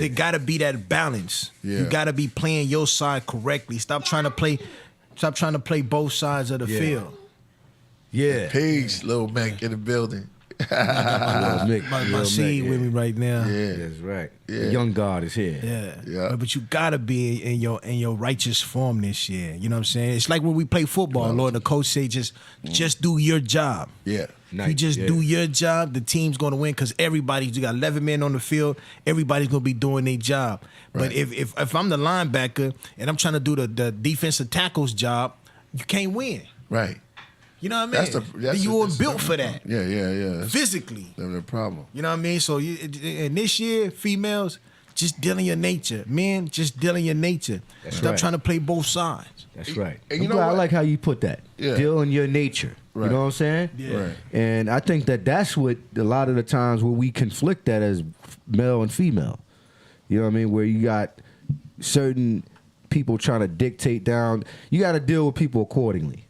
gotta be that balance. Yeah. You gotta be playing your side correctly. Stop trying to play both sides of the field. Yeah. Peace, little Mac in the building. My seed with me right now. Yeah. That's right. Yeah. The young God is here. Yeah. But you gotta be in your righteous form this year. You know what I'm saying? It's like when we play football, Lord, the coach say just do your job. Yeah. You just do your job, the team's gonna win because you got 11 men on the field, everybody's gonna be doing their job. But if I'm the linebacker and I'm trying to do the defensive tackle's job, you can't win. Right. You know what I mean? You weren't built for that. Yeah. That's physically. the problem. You know what I mean? So and this year, females, just deal in your nature. Men, just deal in your nature. Stop trying to play both sides. That's right. And you know I what? like how you put that. Yeah. Deal in your nature. Right. You know what I'm saying? Yeah. Right. And I think that's what a lot of the times where we conflict that as male and female. You know what I mean? Where you got certain people trying to dictate down. You got to deal with people accordingly.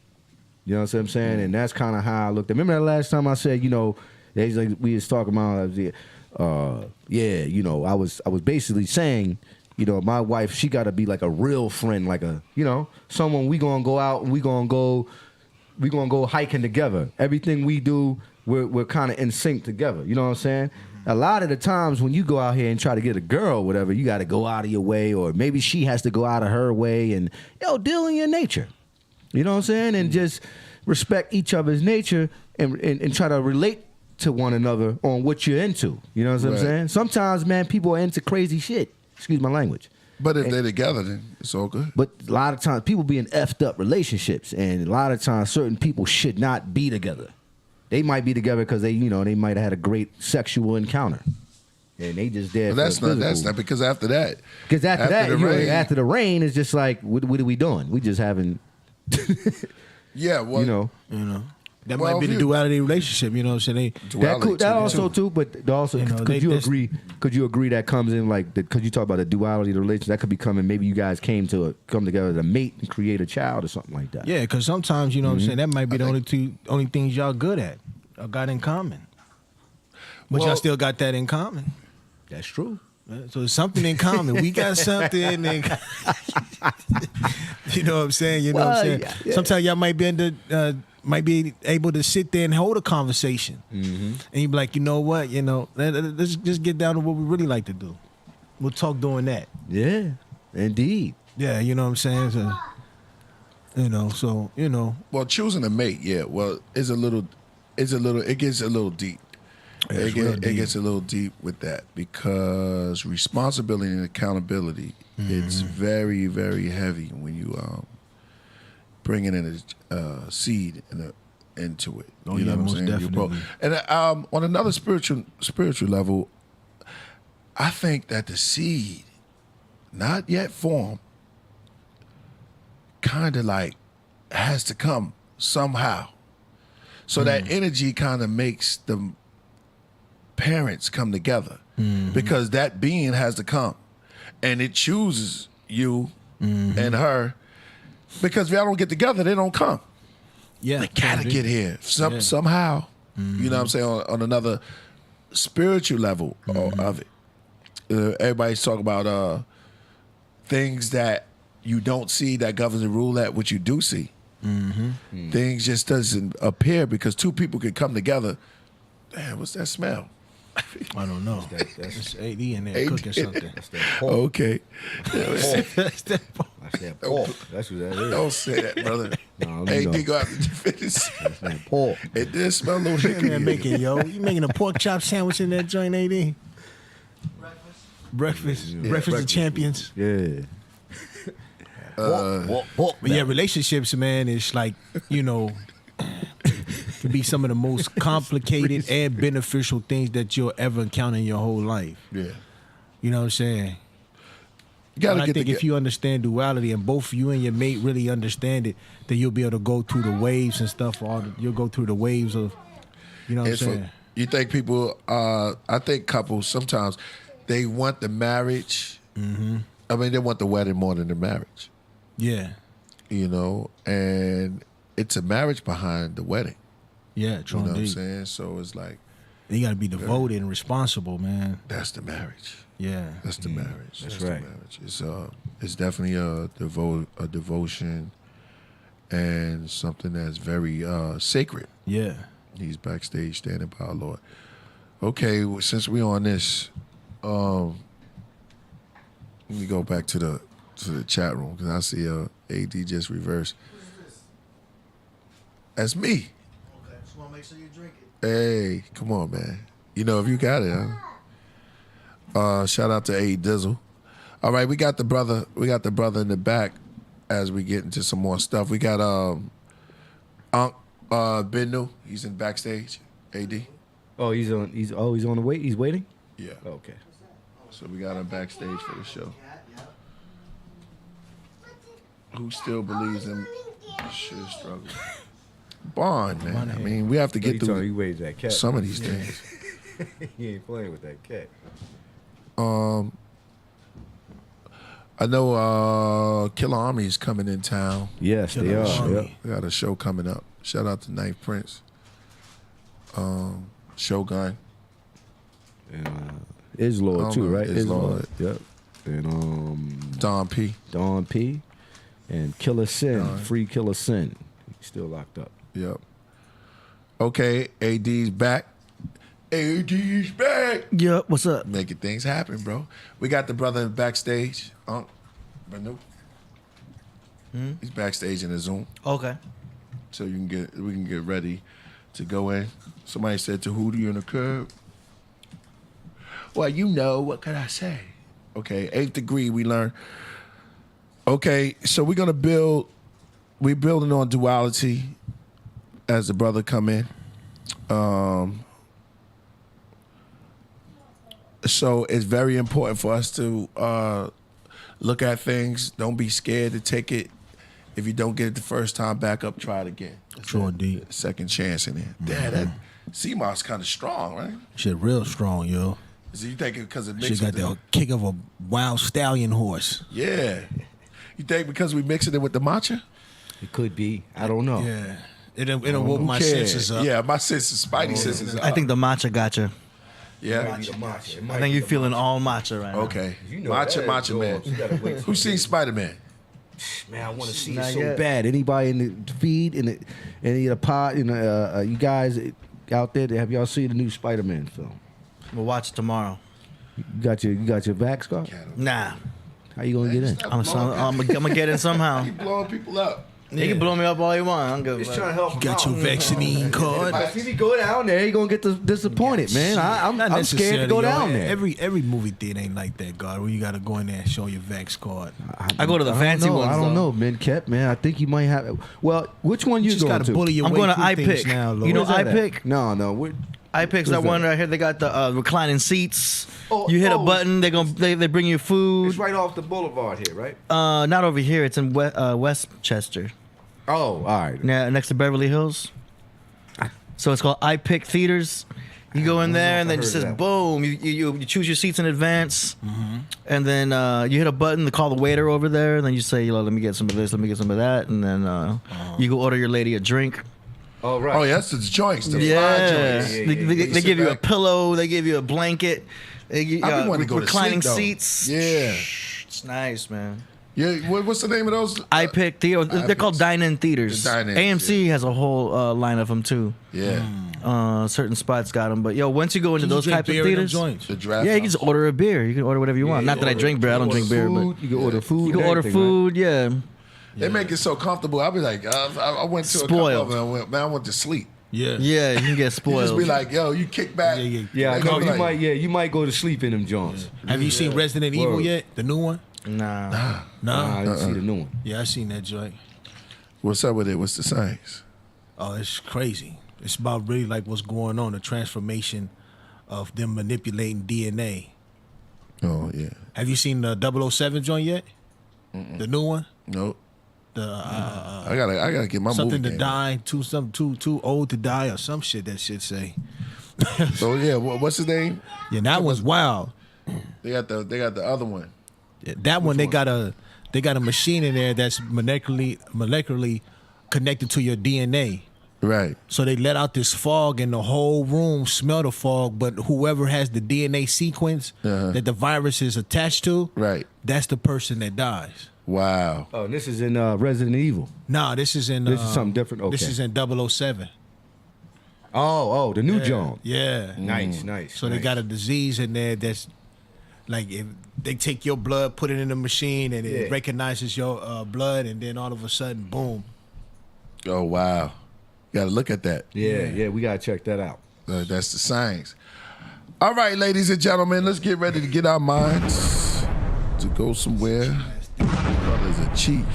You know what I'm saying? And that's kind of how I looked at it. Remember that last time I said, we was talking about, I was basically saying, my wife, she got to be like a real friend, like someone we gonna go out and we gonna go we gonna go hiking together. Everything we do, we're kind of in sync together. You know what I'm saying? A lot of the times when you go out here and try to get a girl, whatever, you got to go out of your way, or maybe she has to go out of her way, and deal in your nature. You know what I'm saying? And just respect each other's nature and try to relate to one another on what you're into. You know what I'm saying? Sometimes, man, people are into crazy shit. Excuse my language. But if they're together, then it's all good. But a lot of times, people be in effed up relationships, and a lot of times, certain people should not be together. They might be together because they might have had a great sexual encounter, and they just there. But that's not because after that. Because after the the rain, it's just like, what are we doing? We just having. Yeah, well, You know. That might be the duality relationship, you know what I'm saying? That also too, but also could you agree? Could you agree that comes in like because you talk about the duality of the relationship that could be coming? Maybe you guys come together to mate and create a child or something like that. Yeah, because sometimes you know what I'm saying that might be the only things y'all good at or got in common. But y'all still got that in common. That's true. So it's something in common. We got something in you know what I'm saying? You know what I'm saying? Yeah. Sometimes y'all might be able to sit there and hold a conversation. And you be like, you know what? Let's just get down to what we really like to do. We'll talk doing that. Yeah, indeed. Yeah, you know what I'm saying? So, Well, choosing a mate, well, it gets a little deep. It gets a little deep with that because responsibility and accountability, it's very, very heavy when you bringing in a seed into it. Oh, you know what I'm saying? Definitely. And on another spiritual level, I think that the seed, not yet formed, kind of like has to come somehow. So that energy kind of makes the parents come together because that being has to come and it chooses you and her because if y'all don't get together, they don't come. Yeah, they gotta get here somehow. You know what I'm saying? On another spiritual level of it. Everybody's talking about things that you don't see that governs the rule that what you do see. Things just doesn't appear because two people can come together. Damn, what's that smell? I don't know. That's AD in there cooking something. That's that pork. Okay. That's that pork. That's that pork. That's what that is. Don't say that, brother. No, Hey, no. dig out the finish. That's that pork. It did smell a little What hickory. you making, yo? You making a pork chop sandwich in that joint, AD? Breakfast of champions. Yeah. But yeah, relationships, man, it's like, can be some of the most complicated and beneficial things that you'll ever encounter in your whole life. Yeah. You know what I'm saying? You gotta And I get think if you understand duality and both you and your mate really understand it, then you'll be able to go through the waves and stuff. You'll go through the waves of, you know what I'm saying? You think people, I think couples, sometimes they want the marriage. I mean, they want the wedding more than the marriage. Yeah. And it's a marriage behind the wedding. Yeah, true. You know what I'm indeed. saying? So it's like, You got to be devoted and responsible, man. that's the marriage. Yeah. That's the marriage. That's the right. marriage. It's definitely a devotion and something that's very sacred. Yeah. He's backstage standing by our Lord. Okay, well, since we on this, let me go back to the chat room because I see AD just reversed. That's me. Okay, just want to make sure you drink it. Hey, come on, man. If you got it, huh? Shout out to A Dizzle. All right, we got the brother in the back as we get into some more stuff. We got Aankh Benu. He's in backstage. AD. Oh, he's on the wait. He's waiting. Yeah. Okay. So we got him backstage for the show. Who still believes in shit struggle? Bond, man. I mean, we have to get He through waits that cat. some of these things. He ain't playing with that cat. I know Killah Army is coming in town. Yes, they are. Yep. We got a show coming up. Shout out to Knife Prince. Shogun. And Islord too, right? Islord. Yep. And Don P. Don P. And Killer Sin, free Killer Sin. He's still locked up. Yep. Okay, AD's back. AD's back. Yeah, what's up? Making things happen, bro. We got the brother backstage, Aankh Benu. He's backstage in the Zoom, Okay. so we can get ready to go in. Somebody said to Hootie on the curb. Well, you know, what could I say? Okay, 8th degree, we learn. Okay, so we're building on duality as the brother come in. So it's very important for us to look at things. Don't be scared to take it. If you don't get it the first time, back up, try it again. Sure, indeed. Second chance in there. Damn, that CMOS kind of strong, right? Shit real strong, yo. So you think because it She mixed got with the kick of a wild stallion horse. yeah. You think because we mixing it with the matcha? It could be. I don't know. Yeah. It'll woke Who my cares? senses up. Yeah, my senses, Spidey senses. I think the matcha got you. Yeah. I think you're feeling all matcha right now. Okay. You know Matcha, that, matcha man. dogs. You gotta wait Who seen Spider Man? Man, I want to see Not it so yet. bad. Anybody in the feed, in the any of the pod, you guys out there, have y'all seen the new Spider-Man film? We'll watch it tomorrow. You got your Vax card? Nah. How you gonna get in? I'm gonna get in somehow. Keep blowing people up. You can blow me up all you want. I'm good. Just trying to help him Got out. your vaccine card. If you go down there, you're gonna get disappointed, man. I'm scared to go down there. Every movie theater ain't like that, God. Where you got to go in there and show your Vax card. I go to the fancy ones. I don't though. know, man. Kept, man. I think you might have. Well, which one you just going got to to? bully your I'm way going to through things iPick. now, Lord. You know Where's that at? iPick? No. iPick's that that? one right here. They got the reclining seats. Oh, you hit a oh, button. They bring you food. It's right off the boulevard here, right? Not over here. It's in Westchester. Oh, all right. Next to Beverly Hills. So it's called iPick Theaters. You go in there and then it heard of says that. boom. You choose your seats in advance, and then you hit a button to call the waiter over there. And then you say, let me get some of this, let me get some of that, and then you go order your lady a drink. Oh, right. Oh, yeah, that's the joints, the Yeah, fried joints. they give you a pillow, they give you a blanket, they give, I be wanting to go to reclining sleep, though. seats. Yeah. It's nice, man. Yeah, what's the name of those? iPick Theater. They're called dine-in theaters. The dine-in, AMC has a whole line of them too. Yeah. Certain spots got them, but once you go into You those drink types of beer in them theaters, joints. The draft yeah, you can house. just order a beer. You can order whatever you want. Not that I drink beer. I don't drink beer, but You can order food. you can order everything, right? food. Yeah. They make it so comfortable. I'll be like, I went to a Spoiled. couple of them. Man, I went to sleep. Yeah. Yeah, you can get You spoiled. just be like, yo, you kick back. Yeah, I They know. gonna be You like, might. You might go to sleep in them joints. Have you seen Resident Evil Word. yet? The new one? nah. No. I didn't see the new one. Yeah, I seen that joint. What's up with it? What's the science? Oh, it's crazy. It's about really like what's going on, the transformation of them manipulating DNA. Oh, yeah. Have you seen the 007 joint yet? The new one? Nope. The I gotta get my something movie to game. die, too old to die, or some shit that shit say. So yeah, what's his name? Yeah, that one's wild. They got the other one. Yeah, that one they got a machine in there that's molecularly connected to your DNA. Right. So they let out this fog and the whole room smell the fog, but whoever has the DNA sequence that the virus is attached to, Right. that's the person that dies. Wow. Oh, and this is in Resident Evil. Nah, this is in This is something different? This Okay. is in 007. Oh, the new John. Yeah. Nice. So they got a disease in there that's like if they take your blood, put it in the machine, and it recognizes your blood, and then all of a sudden, boom. Oh wow. You gotta look at that. Yeah, we gotta check that out. That's the science. All right, ladies and gentlemen, let's get ready to get our minds to go somewhere. Brother's a chief.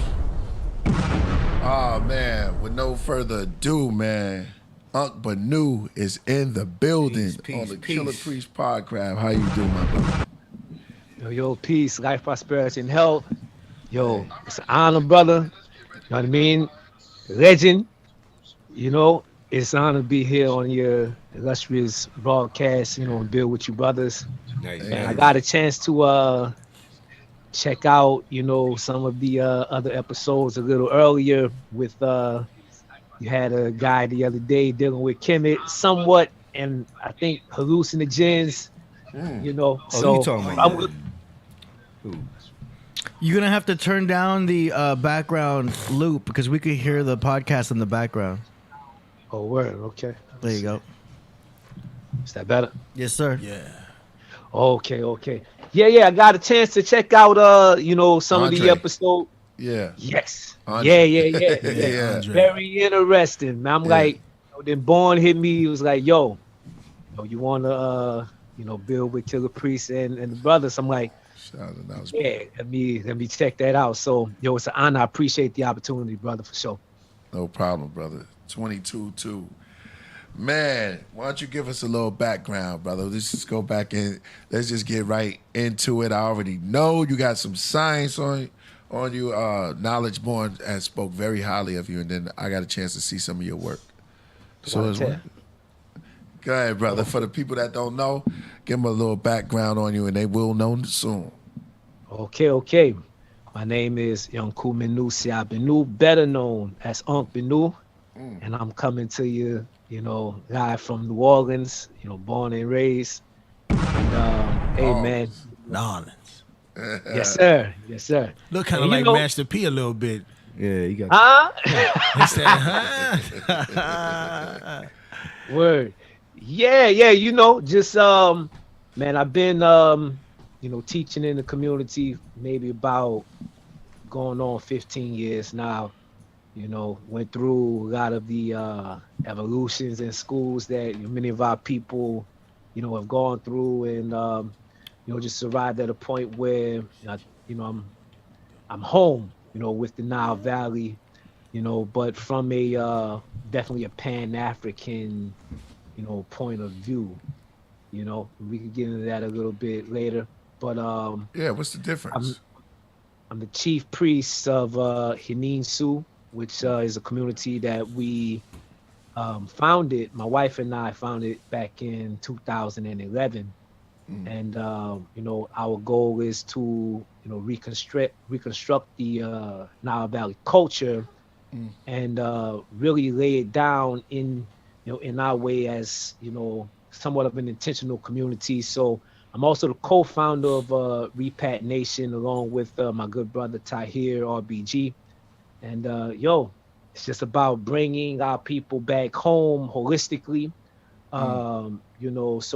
Oh man, with no further ado, man, Aankh Benu is in the building on the Killer Priest podcast. How you doing, my brother? Yo, peace, life, prosperity, and health. Yo, it's an honor, brother. You know what I mean? Legend. You know, it's an honor to be here on your illustrious broadcast, and build with you brothers. Nice. And I got a chance to check out, some of the other episodes a little earlier with, you had a guy the other day dealing with Kemet somewhat, and I think hallucinogens, Oh, so you talking about I'm, You're gonna have to turn down the background loop because we could hear the podcast in the background. Oh, word. Okay. There you go. Is that better? Yes, sir. Yeah. Okay. Okay. Yeah. Yeah. I got a chance to check out, some of the Andre. episode. Yeah. Yes. Andre. Yeah. Yeah. Andre. Very interesting. I'm Yeah. like, then Born hit me. He was like, yo, you want to, build with Killer Priest and the brothers. I'm like, Shout out to Nile. yeah, let me check that out. So, it's an honor. I appreciate the opportunity, brother, for sure. No problem, brother. 22-2. Man, why don't you give us a little background, brother? Let's just go back and let's just get right into it. I already know you got some science on you. Knowledge Born and spoke very highly of you, and then I got a chance to see some of your work. So it's Okay. go ahead, brother. For the people that don't know, give them a little background on you, and they will know soon. Okay. My name is Aankh Benu, better known as Aankh Benu, and I'm coming to you, live from New Orleans, born and raised. And, hey, man. Nolans. Yes, sir. Look kind of And like you know- Master P a little bit. Yeah, you got. Huh? He said, huh? Word. Yeah, just man, I've been teaching in the community maybe about going on 15 years now. Went through a lot of the evolutions in schools that many of our people, have gone through, and just arrived at a point where I'm home, with the Nile Valley, but from a definitely a Pan-African, point of view. We could get into that a little bit later, but Yeah, what's the difference? I'm the chief priest of Hinin Su, which is a community that we founded. My wife and I founded back in 2011, and our goal is to reconstruct the Nile Valley culture, and really lay it down in our way as somewhat of an intentional community. So I'm also the co-founder of Repat Nation, along with my good brother Tahir RBG. And it's just about bringing our people back home holistically, so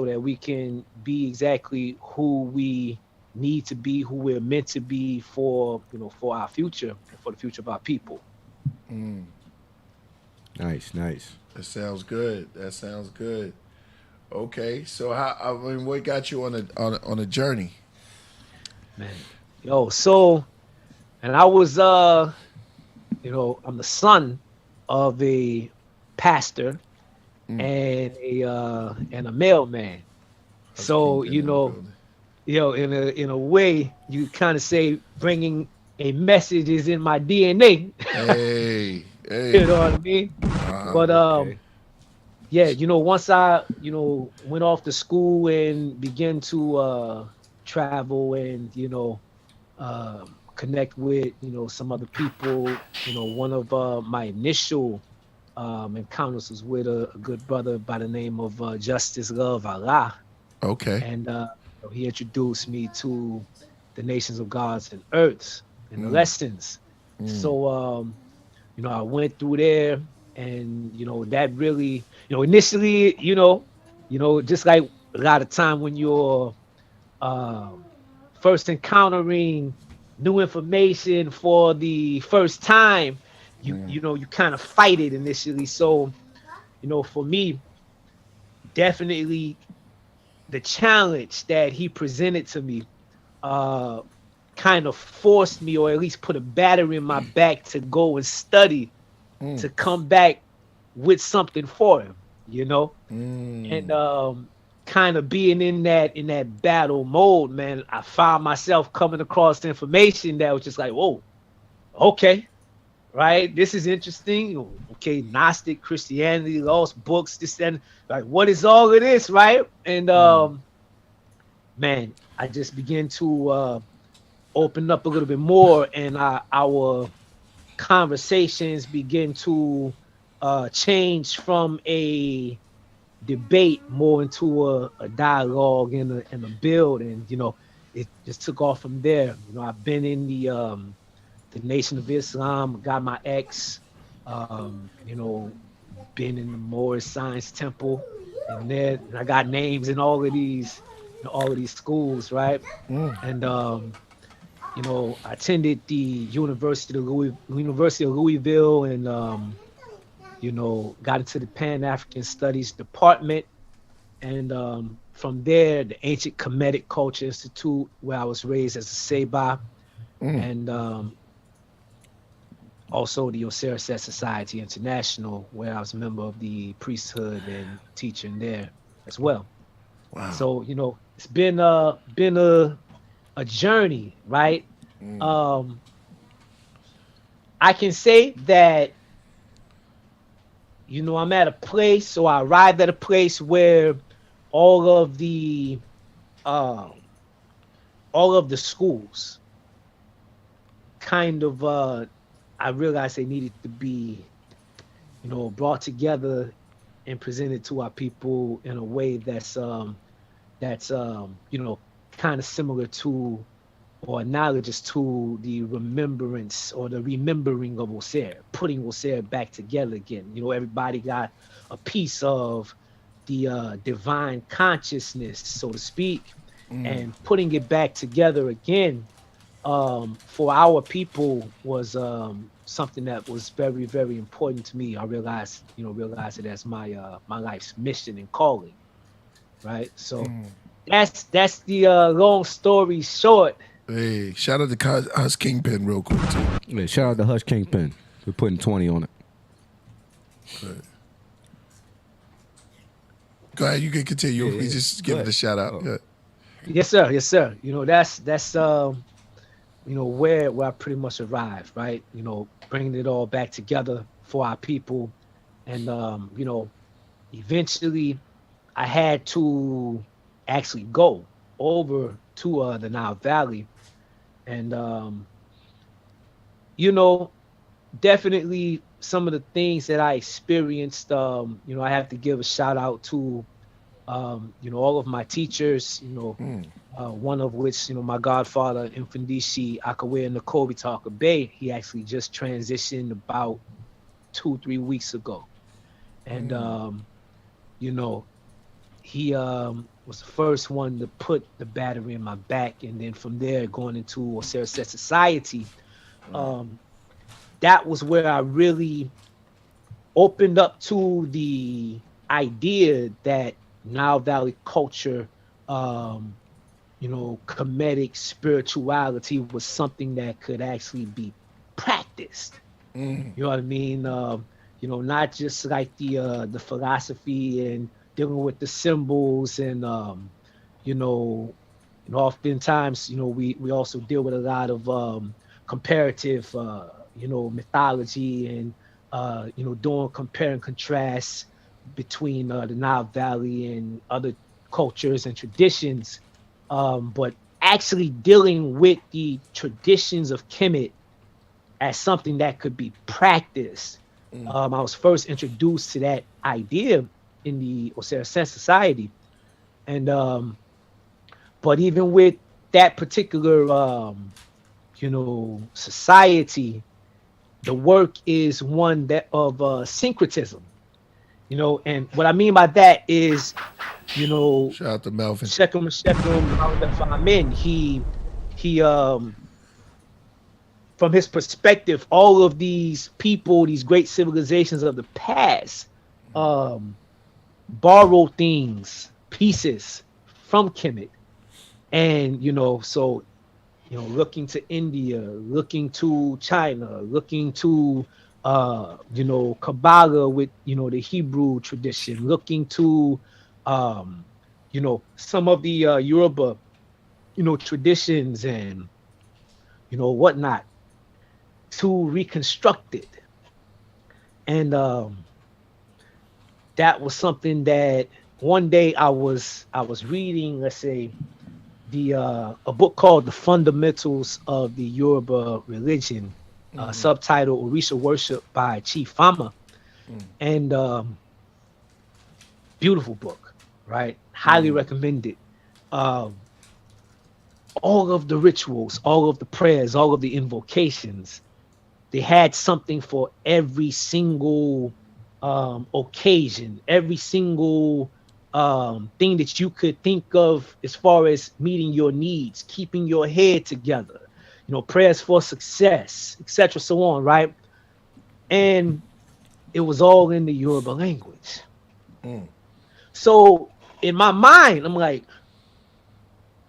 that we can be exactly who we need to be, who we're meant to be for our future, for the future of our people. Nice. That sounds good. Okay, so what got you on a journey? Man, so, and I was, I'm the son of a pastor and a mailman. So, in a way, you kind of say bringing a message is in my DNA. Hey. You know what I mean? But okay. yeah, once I went off to school and began to travel and connect with some other people, one of my initial encounters was with a good brother by the name of Justice Love Allah, Okay. and he introduced me to the nations of gods and earths and the lessons. So I went through there, and that really, initially, just like a lot of time when you're first encountering new information for the first time, you kind of fight it initially. So for me, definitely the challenge that he presented to me kind of forced me, or at least put a battery in my back to go and study, to come back with something for him, and kind of being in that battle mode, man. I found myself coming across the information that was just like, whoa, okay, right, this is interesting. Okay, Gnostic Christianity, lost books, this and like, what is all of this, right? And man, I just began to open up a little bit more, and our conversations begin to change from a debate more into a dialogue and a build, and it just took off from there. I've been in the Nation of Islam, got my ex, been in the Moorish Science Temple, and there and I got names in all of these schools, right? And I attended the University of Louisville, and got into the Pan African Studies department, and from there, the Ancient Kemetic Culture Institute, where I was raised as a Seba, and also the Osiris Society International, where I was a member of the priesthood and teaching there as well. Wow. So it's been a journey, right? I can say that I'm at a place, or I arrived at a place where all of the schools kind of I realized they needed to be brought together and presented to our people in a way that's kind of similar to, or analogous to, the remembrance or the remembering of Osir, putting Osir back together again. Everybody got a piece of the divine consciousness, so to speak, and putting it back together again for our people was something that was very, very important to me. I realized it as my life's mission and calling, right? So that's the long story short. Hey, shout out to Hush Kingpin real quick too. Yeah, shout out to Hush Kingpin. We're putting 20 on it. Good. Go ahead, you can continue. We just give it a shout out. Good. Yes, sir. Yes, sir. That's where I pretty much arrived, right? Bringing it all back together for our people, and eventually I had to actually go over to the Nile Valley, and definitely some of the things that I experienced, I have to give a shout out to all of my teachers, one of which, my godfather, Mfundishi Akawe Nakobi Talker Bay, he actually just transitioned about 2-3 weeks ago. And, he was the first one to put the battery in my back. And then from there, going into Osiris Society, that was where I really opened up to the idea that Nile Valley culture, Kemetic spirituality was something that could actually be practiced. You know what I mean? Not just like the philosophy and dealing with the symbols, and oftentimes we also deal with a lot of comparative mythology, and doing compare and contrast between the Nile Valley and other cultures and traditions, but actually dealing with the traditions of Kemet as something that could be practiced. I was first introduced to that idea in the Osiris Society, and but even with that particular society, the work is one that of syncretism. And what I mean by that is, Shout out to Melvin. Shechem Famin, he from his perspective, all of these people, these great civilizations of the past, borrow things, pieces from Kemet. And, looking to India, looking to China, looking to Kabbalah with the Hebrew tradition, looking to some of the Yoruba traditions and whatnot, to reconstruct it. And that was something that one day I was reading, let's say, a book called The Fundamentals of the Yoruba Religion, subtitled Orisha Worship by Chief Fama. And beautiful book, right? Highly recommended. All of the rituals, all of the prayers, all of the invocations, they had something for every single occasion, every single thing that you could think of as far as meeting your needs, keeping your head together, prayers for success, etc., so on, right? And it was all in the Yoruba language. So in my mind, I'm like,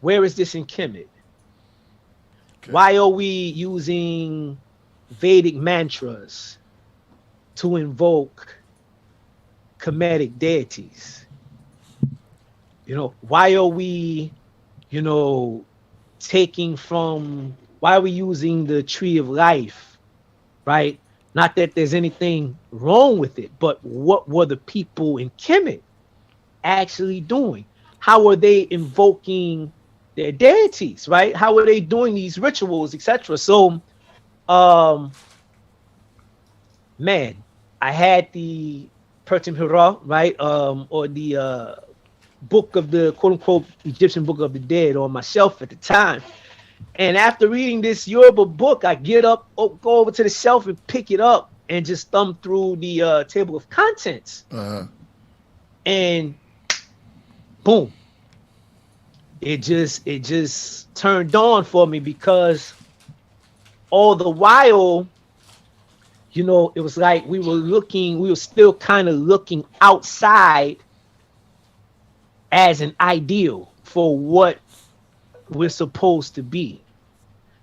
where is this in Kemet? Okay. Why are we using Vedic mantras to invoke Kemetic deities? Why are we, why are we using the tree of life, right? Not that there's anything wrong with it, but what were the people in Kemet actually doing? How are they invoking their deities, right? How are they doing these rituals, etc.? So, man, I had the Pertim Hira, right? Or the book of the quote-unquote Egyptian Book of the Dead on my shelf at the time. And after reading this Yoruba book, I get up, go over to the shelf and pick it up and just thumb through the table of contents. And boom, it just turned on for me, because all the while, it was like we were still kind of looking outside as an ideal for what we're supposed to be.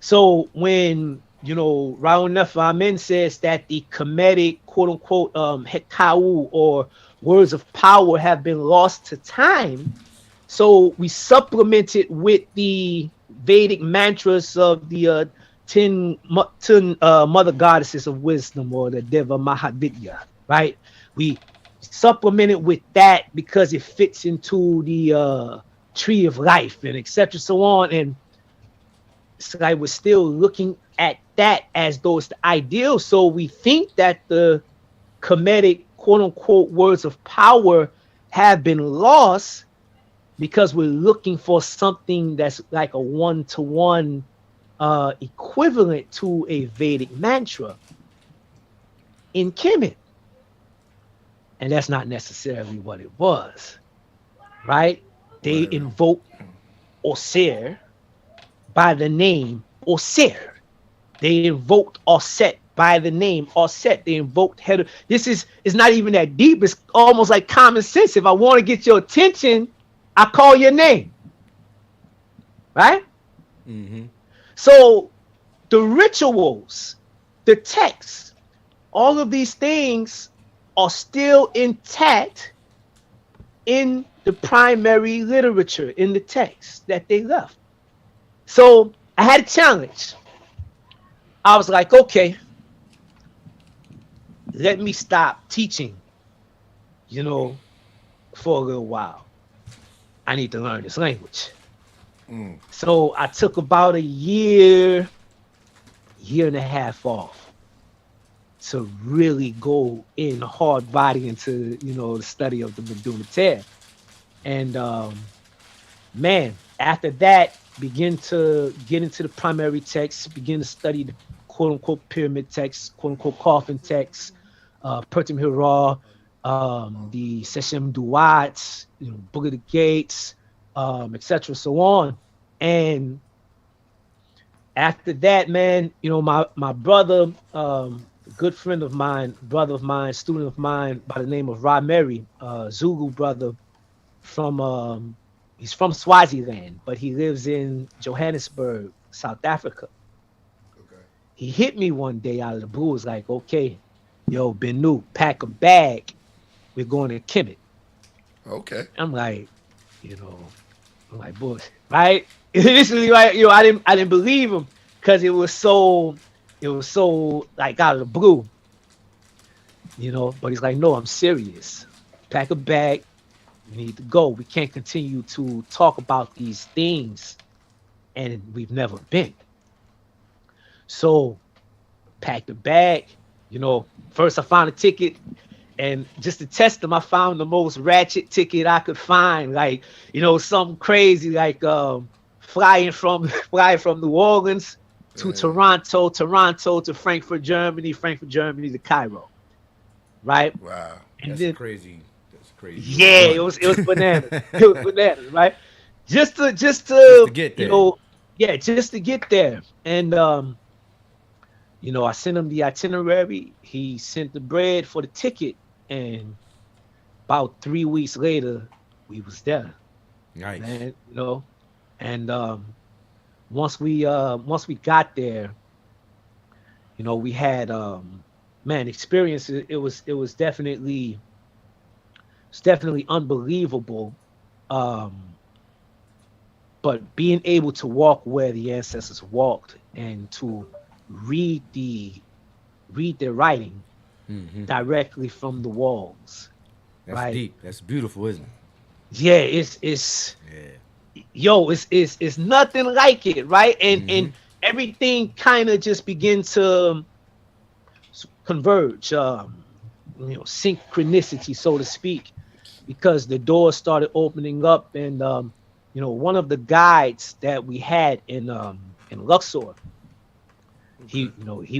So when Raul Nefamin says that the Kemetic quote unquote Hekau or words of power have been lost to time, so we supplement it with the Vedic mantras of the 10 mother goddesses of wisdom, or the Deva Mahavidya, right? We supplement it with that because it fits into the tree of life and etc. so on. And it's like we're still looking at that as though it's the ideal. So we think that the Kemetic quote unquote words of power have been lost because we're looking for something that's like a one-to-one equivalent to a Vedic mantra in Kemet. And that's not necessarily what it was, right? They invoked Osir by the name Osir. They invoked Osset by the name Osset. They invoked Heter. This is not even that deep. It's almost like common sense. If I want to get your attention, I call your name, right? Mm-hmm. So the rituals, the texts, all of these things are still intact in the primary literature, in the text that they left. So I had a challenge. I was like, okay, let me stop teaching, for a little while. I need to learn this language. So I took about a year and a half off to really go in hard body into, the study of the Medunate. And man, after that, begin to get into the primary text, begin to study the quote unquote pyramid text, quote unquote coffin text, Pertim Hira, the Seshem Duat, Book of the Gates, etc. so on. And after that, man, my brother, good friend of mine, brother of mine, student of mine by the name of Ra Mary, Zulu brother from he's from Swaziland, but he lives in Johannesburg, South Africa. Okay. He hit me one day out of the blue. Was like, okay, yo, Benu, pack a bag. We're going to Kemet. Okay. I'm like, boy, right? Initially, right, I didn't believe him because it was so like out of the blue, But he's like, no, I'm serious. Pack a bag. We need to go. We can't continue to talk about these things, and we've never been. So, packed the bag. First I found a ticket, and just to test them, I found the most ratchet ticket I could find. Like, something crazy, like flying from New Orleans to Toronto to Frankfurt, Germany to Cairo. right? Wow. And That's then crazy. That's crazy. yeah, it was bananas. It was bananas, right? Just Just to to get you there. know, yeah, just to get there. And you know, I sent him the itinerary. He sent the bread for the ticket, and about 3 weeks later, we was there, Nice. man. You know, and once we got there, you know, we had man experience. It was definitely unbelievable. Um, but being able to walk where the ancestors walked and to read their writing Hmm. directly from the walls, That's right? deep. That's beautiful, isn't it? Yeah, it's Yeah. yo, it's nothing like it, right? And Hmm. everything kind of just begins to converge, you know, synchronicity, so to speak, because the doors started opening up, and you know, one of the guides that we had in Luxor, he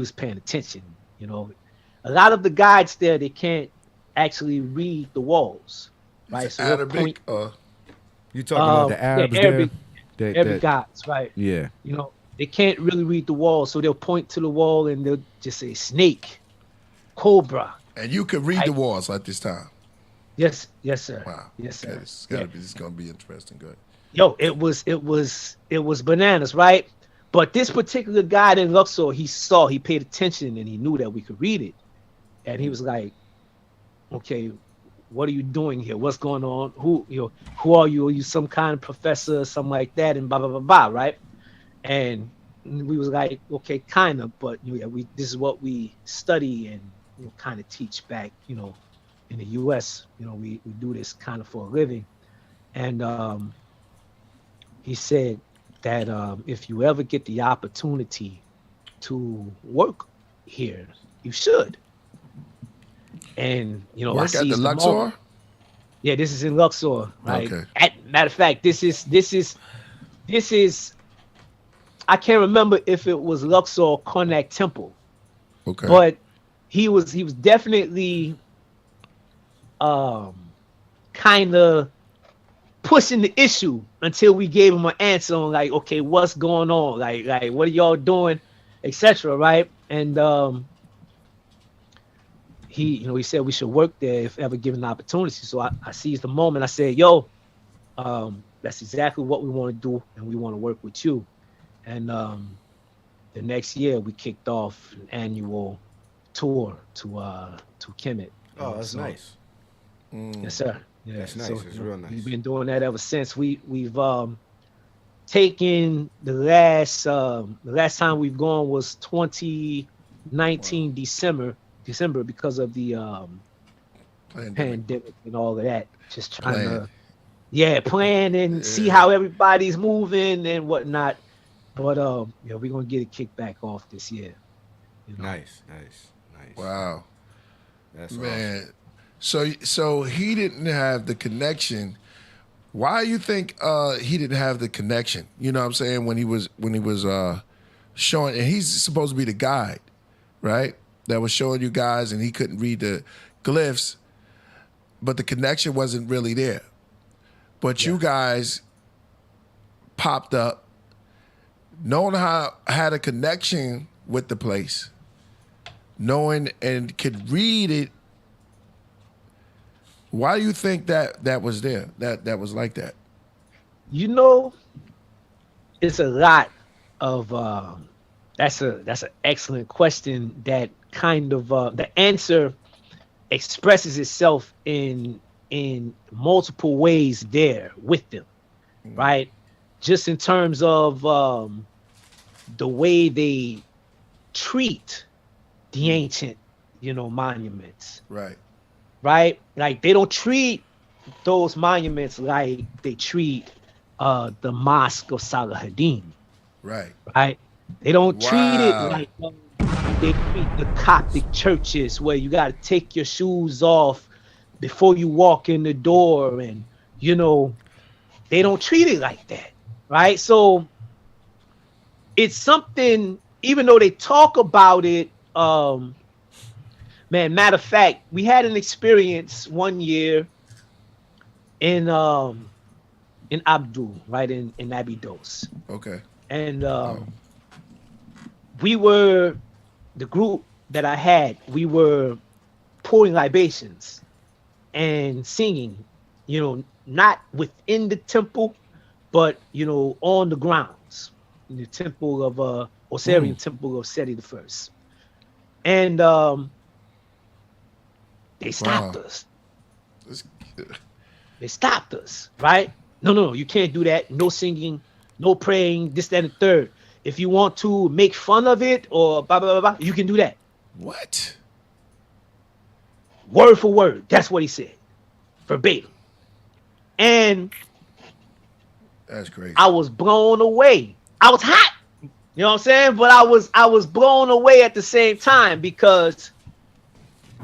was paying attention. You know, a lot of the guides there, they can't actually read the walls, Is right? it So they'll point. Arabic or You talking about the Yeah, Arabs there? Arabic guides, right? Yeah. You know, they can't really read the wall, so they'll point to the wall and they'll just say snake, cobra. and you could read Right. the walls at this time? Yes, yes, sir. Wow. Yes, Okay, sir. this is Yeah. gonna be interesting. Good. Yo, it was bananas, right? But this particular guy in Luxor, he paid attention, and he knew that we could read it, and he was like, "Okay, what are you doing here? What's going on? Who are you? Are you some kind of professor, or something like that?" And blah blah blah blah, right? And we was like, "Okay, kind of, but yeah, this is what we study and kind of teach back, in the U.S. We do this kind of for a living." And he said that if you ever get the opportunity to work here, you should. And I Work at the seized the Luxor? moment. Yeah, this is in Luxor, right? Okay. Matter of fact, this is I can't remember if it was Luxor or Karnak Temple, Okay. but he was definitely kind of pushing the issue until we gave him an answer on like, okay, what's going on? Like what are y'all doing, etc. Right? And he said we should work there if ever given the opportunity. So I seized the moment. I said, yo, that's exactly what we want to do, and we want to work with you. And the next year we kicked off an annual tour to Kemet. Oh, that's nice. Yes, sir. Yeah, That's nice. It's real nice. We've been doing that ever since. We've taken the last time we've gone was 2019 December because of the pandemic and all of that. Just trying to plan and see how everybody's moving and whatnot. But we're gonna get it kicked back off this year. Nice. Wow. That's Man. So he didn't have the connection. Why you think he didn't have the connection? You know what I'm saying? When he was showing, and he's supposed to be the guide, right? That was showing you guys, and he couldn't read the glyphs, but the connection wasn't really there. But you guys popped up, knowing how had a connection with the place, knowing and could read it. Why do you think that was there? That was like that? It's a lot of that's an excellent question that kind of the answer expresses itself in multiple ways there with them, right? Just in terms of the way they treat the ancient, monuments. Right? Like they don't treat those monuments like they treat the Mosque of Salahuddin. Right. They don't treat it Wow. like they treat the Coptic churches where you got to take your shoes off before you walk in the door, and they don't treat it like that, right? So it's something, even though they talk about it Man, matter of fact, we had an experience one year in Abdul, right in Abydos. Okay. And we were the group that I had, we were pouring libations and singing, not within the temple, but on the grounds in the temple of Osirian temple of Seti the First. And they stopped us. They stopped us, right? No, you can't do that. No singing, no praying, this, that, and the third. If you want to make fun of it or blah, blah, blah, blah, you can do that. What? Word for word. That's what he said. Verbatim. And that's crazy. I was blown away. I was hot. You know what I'm saying? But I was blown away at the same time because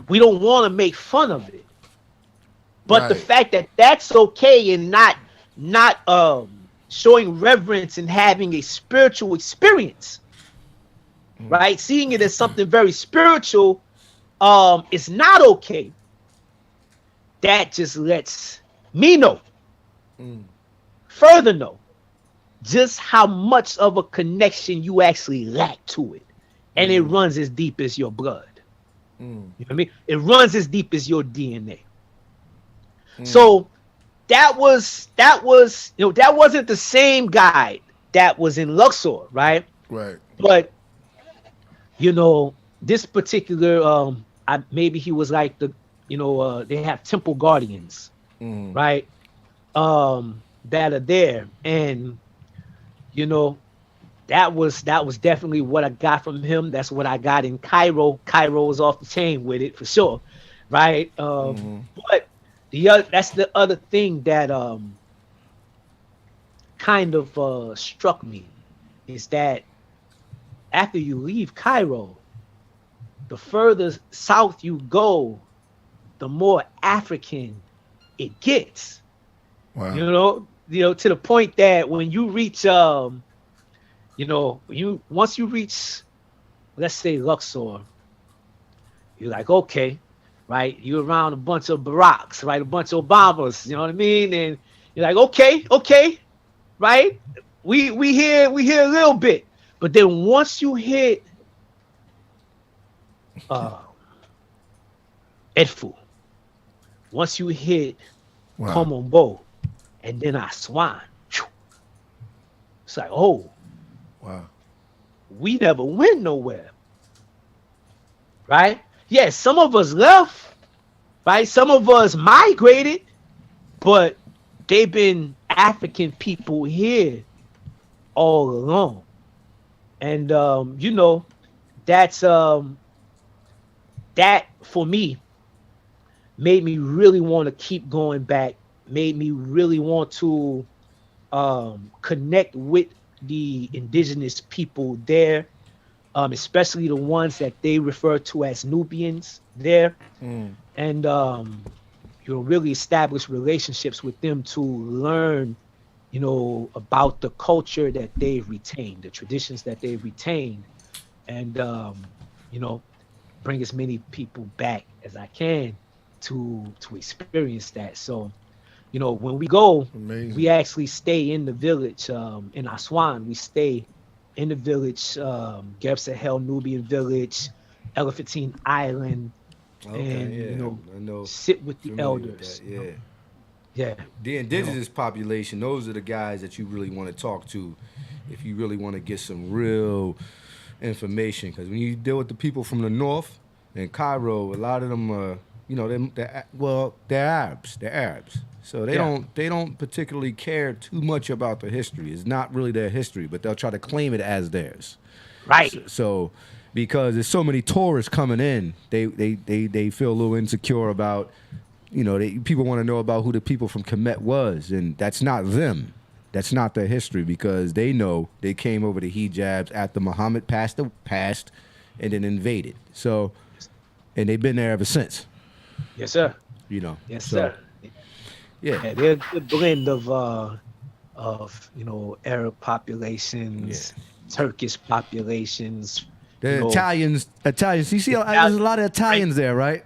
we don't want to make fun of it. But the fact that that's okay and not showing reverence and having a spiritual experience, right? Seeing it as something very spiritual, is not okay. That just lets me know, further know, just how much of a connection you actually lack to it. And it runs as deep as your blood. You know what I mean? It runs as deep as your DNA. So that wasn't the same guy that was in Luxor, right? Right. But this particular maybe he was like the they have temple guardians, right? That are there, and that was definitely what I got from him. That's what I got in Cairo. Cairo was off the chain with it for sure, right? But that's the other thing that kind of struck me is that after you leave Cairo, the further south you go, the more African it gets. Wow. To the point that when you reach once you reach, let's say, Luxor, you're like, okay, right? You're around a bunch of Baracks, right? A bunch of Obamas, you know what I mean? And you're like, okay, right? We hear a little bit. But then once you hit Edfu, once you hit Komombo, and then Aswan, it's like, oh, wow, we never went nowhere, right? Yeah, some of us left, right? Some of us migrated, but they've been African people here all along. And that's that for me made me really want to keep going back, made me really want to connect with the indigenous people there, especially the ones that they refer to as Nubians there, and really establish relationships with them to learn, about the culture that they've retained, the traditions that they've retained, and bring as many people back as I can to experience that. So, when we go, we actually stay in the village in Aswan. We stay in the village, Gerb Sahel Nubian village, Elephantine Island, and sit with the elders. Yeah. The indigenous population, those are the guys that you really want to talk to if you really want to get some real information. Because when you deal with the people from the north in Cairo, a lot of them are, they're Arabs. They're Arabs. So they don't particularly care too much about the history. It's not really their history, but they'll try to claim it as theirs. Right. So because there's so many tourists coming in, they feel a little insecure about, people want to know about who the people from Kemet was, and that's not them. That's not their history, because they know they came over the hijabs after Muhammad passed and then invaded. So, and they've been there ever since. Yes, sir. Yes, sir. Yeah, they're a good blend of Arab populations, Turkish populations, The you know, Italians. You see, there's a lot of Italians there, right?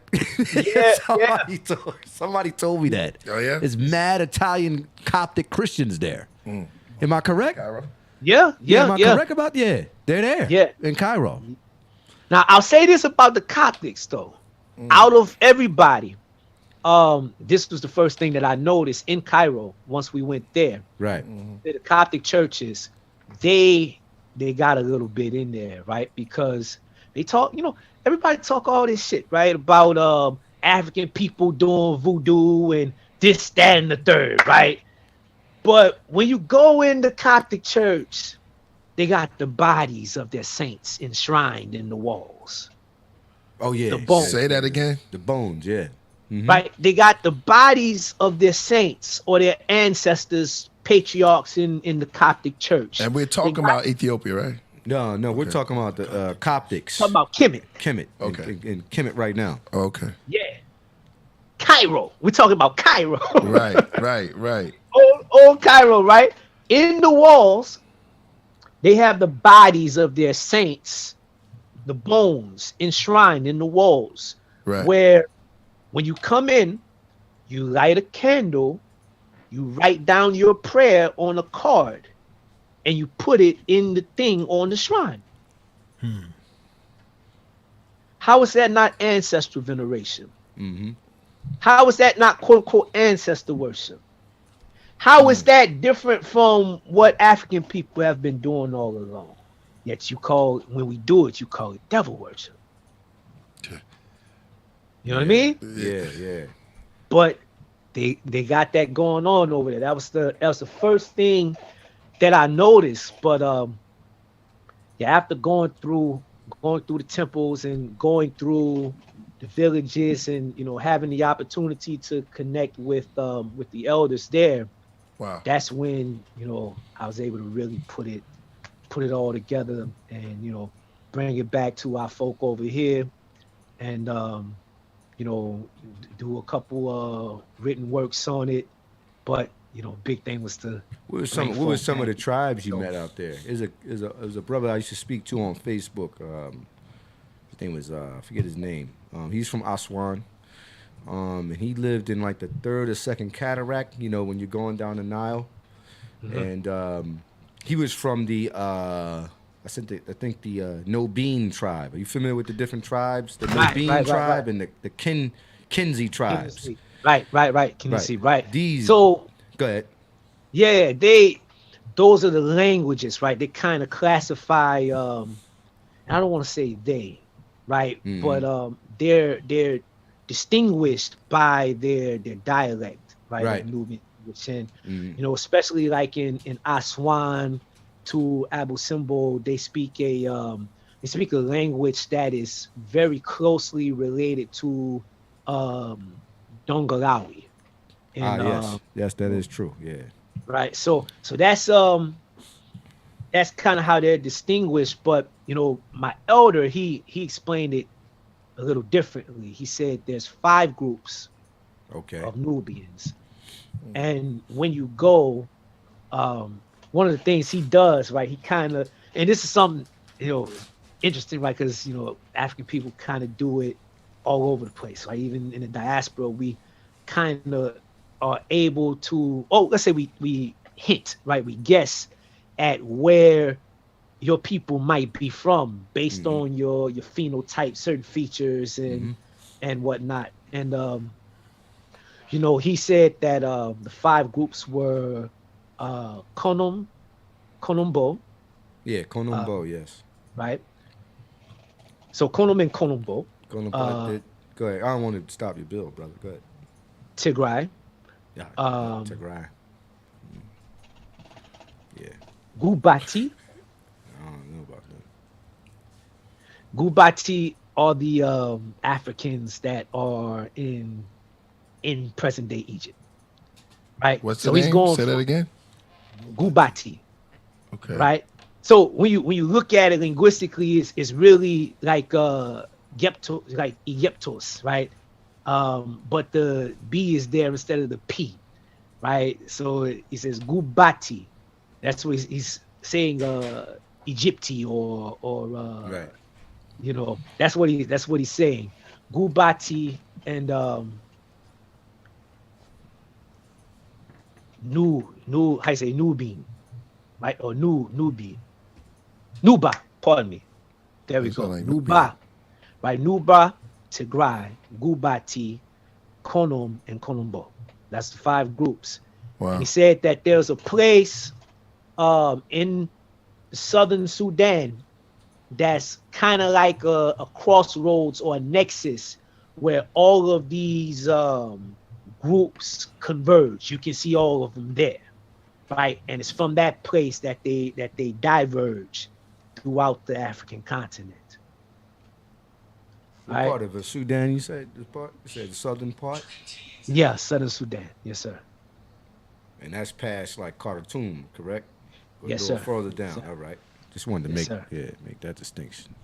Yeah, somebody told me that. Oh, yeah? There's mad Italian Coptic Christians there. Am I correct? Cairo. yeah. Am I correct about? Yeah, they're there. Yeah. In Cairo. Now I'll say this about the Coptics though. Out of everybody, this was the first thing that I noticed in Cairo once we went there. Right. The Coptic churches, they got a little bit in there, right? Because they talk, everybody talk all this shit, right? About African people doing voodoo and this, that, and the third, right? But when you go in the Coptic church, they got the bodies of their saints enshrined in the walls. Oh yeah. The bones. Say that again. The bones. Yeah. Right? They got the bodies of their saints or their ancestors, patriarchs in the Coptic church. And we're talking about Ethiopia, right? No, we're talking about the Coptics. Talking about Kemet. Kemet. Okay. In Kemet right now. Okay. Yeah. Cairo. We're talking about Cairo. Right. Old Cairo, right? In the walls, they have the bodies of their saints, the bones enshrined in the walls. Right. Where when you come in, you light a candle, you write down your prayer on a card, and you put it in the thing on the shrine. How is that not ancestral veneration? How is that not quote unquote ancestor worship? How is that different from what African people have been doing all along? Yet when we do it, you call it devil worship. You know what I mean? Yeah. But they got that going on over there. That was the first thing that I noticed. But after going through the temples and going through the villages and having the opportunity to connect with the elders there, Wow. that's when I was able to really put it all together and bring it back to our folk over here and do a couple written works on it. But big thing was to What was some of the tribes you met out there? Is a brother I used to speak to on Facebook. His name was I forget his name. He's from Aswan. And he lived in like the third or second cataract, when you're going down the Nile. And he was from the I think the Nobeen tribe. Are you familiar with the different tribes? The Nobeen tribe and the Kinzi tribes. Right. Kinsey, right. These. So go ahead. Yeah, those are the languages, right? They kind of classify. I don't want to say they, right? But they're distinguished by their dialect, right? Right. Nubian, and especially like in Aswan to Abu Simbel, they speak a language that is very closely related to Dongolawi. And, yes, that is true. Yeah. Right. So that's kind of how they're distinguished. But my elder he explained it a little differently. He said there's 5 groups of Nubians, and when you go, one of the things he does, right? He kind of, and this is something interesting, right? Because African people kind of do it all over the place, right? Even in the diaspora, we kind of are able to, let's say we hint, right? We guess at where your people might be from based on your phenotype, certain features and whatnot. And he said that the 5 groups were Konumbo. Yeah, Konumbo, yes. Right. So Konum and Konumbo. Konumbo. Go ahead. I don't want to stop your bill, brother. Go ahead. Tigray. Yeah. Tigray. Yeah. Gubati. I don't know about that. Gubati are the Africans that are in present day Egypt. Right. What's the name? Say that again. Gubati. Okay. Right. So when you look at it linguistically, it's really like Egyptos, right? But the B is there instead of the P, right? So he says Gubati. That's what he's saying, Egypti or right. You know, that's what he's saying. Gubati and how you say Nubin, right? Or Nubi. Nuba, pardon me. There we It go. sound like Nuba. Right, Nuba, Tigray, Gubati, Konom, and Konombo. That's the 5 groups. Wow. And he said that there's a place in southern Sudan that's kind of like a crossroads or a nexus where all of these groups converge. You can see all of them there, right? And it's from that place that they diverge throughout the African continent. What Right? part of it? Sudan, you said the part? You said the southern part? Yeah, southern Sudan. Yes, sir. And that's past like Khartoum, correct? Or Yes, a little sir. further down. Yes, sir. All right. Just wanted to Yes, sir. make that distinction.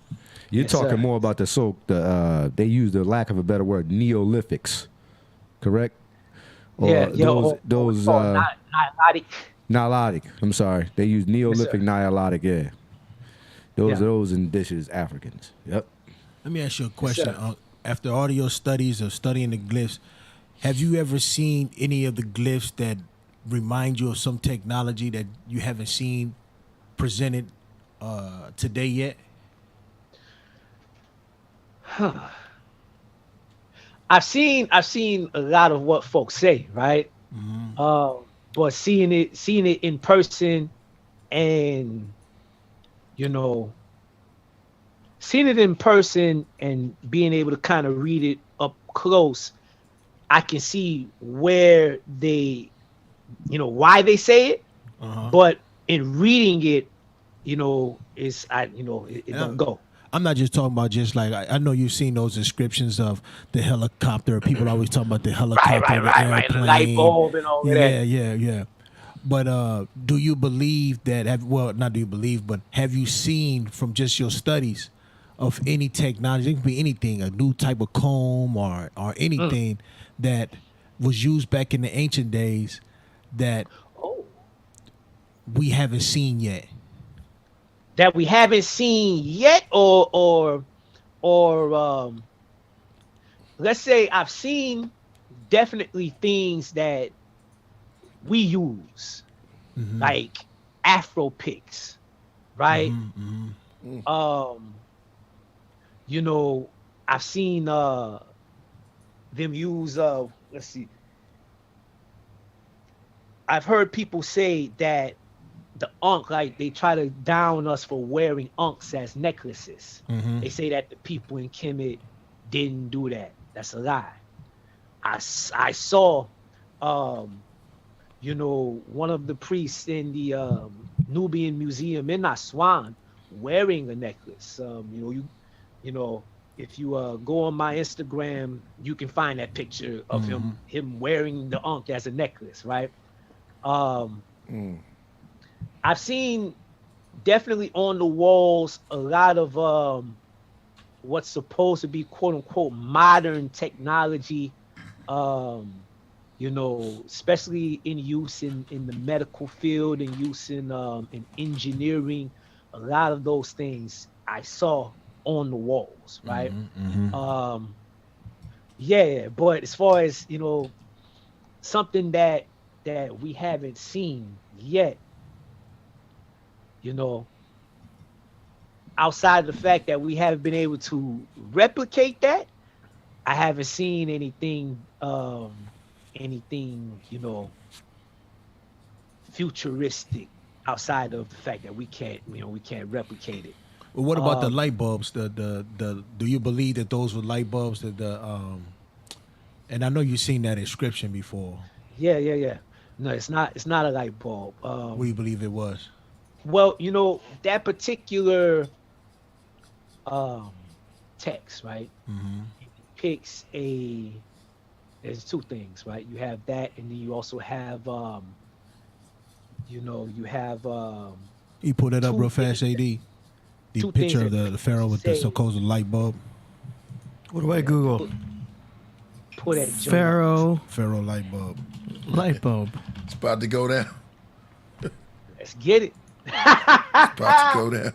You're Yes, talking sir. more about they use the lack of a better word, Neolithics, correct? Or those Nilotic. Nilotic. I'm sorry. They use Neolithic sir. Nilotic, yeah. Those indigenous Africans. Yep. Let me ask you a question. sir. After all of your studies of studying the glyphs, have you ever seen any of the glyphs that remind you of some technology that you haven't seen presented today yet? I've seen a lot of what folks say, right? But seeing it in person, and seeing it in person and being able to kind of read it up close, I can see where they, why they say it. But in reading it, it don't go. I'm not just talking about just like I know you've seen those descriptions of the helicopter. People always talk about the helicopter, the Right. airplane, Light bulb and all of that. Yeah. But do you believe that? Not do you believe, but have you seen from just your studies of any technology? It could be anything, a new type of comb or anything that was used back in the ancient days that we haven't seen yet. That we haven't seen yet, or let's say I've seen definitely things that we use, like Afro picks, right? I've seen them use let's see. I've heard people say that the Ankh, like they try to down us for wearing Ankhs as necklaces. They say that the people in Kemet didn't do that. That's a lie. I saw, one of the priests in the Nubian Museum in Aswan wearing a necklace. If you go on my Instagram, you can find that picture of him wearing the Ankh as a necklace, right? I've seen definitely on the walls a lot of what's supposed to be quote unquote modern technology, especially in use in the medical field and use in engineering. A lot of those things I saw on the walls, right? But as far as something that we haven't seen yet, outside of the fact that we haven't been able to replicate that, I haven't seen anything futuristic outside of the fact that we can't replicate it. Well, what about the light bulbs? The do you believe that those were light bulbs? And I know you've seen that inscription before. Yeah. No, it's not a light bulb. What do you believe it was? Well, that particular text, right? It depicts there's two things, right? You have that, and then you also have You pull that up real fast, AD. The picture of the pharaoh with the supposed light bulb. What do I Google? Pull that Pharaoh light bulb. light bulb. It's about to go down. Let's get it. It's about to go down.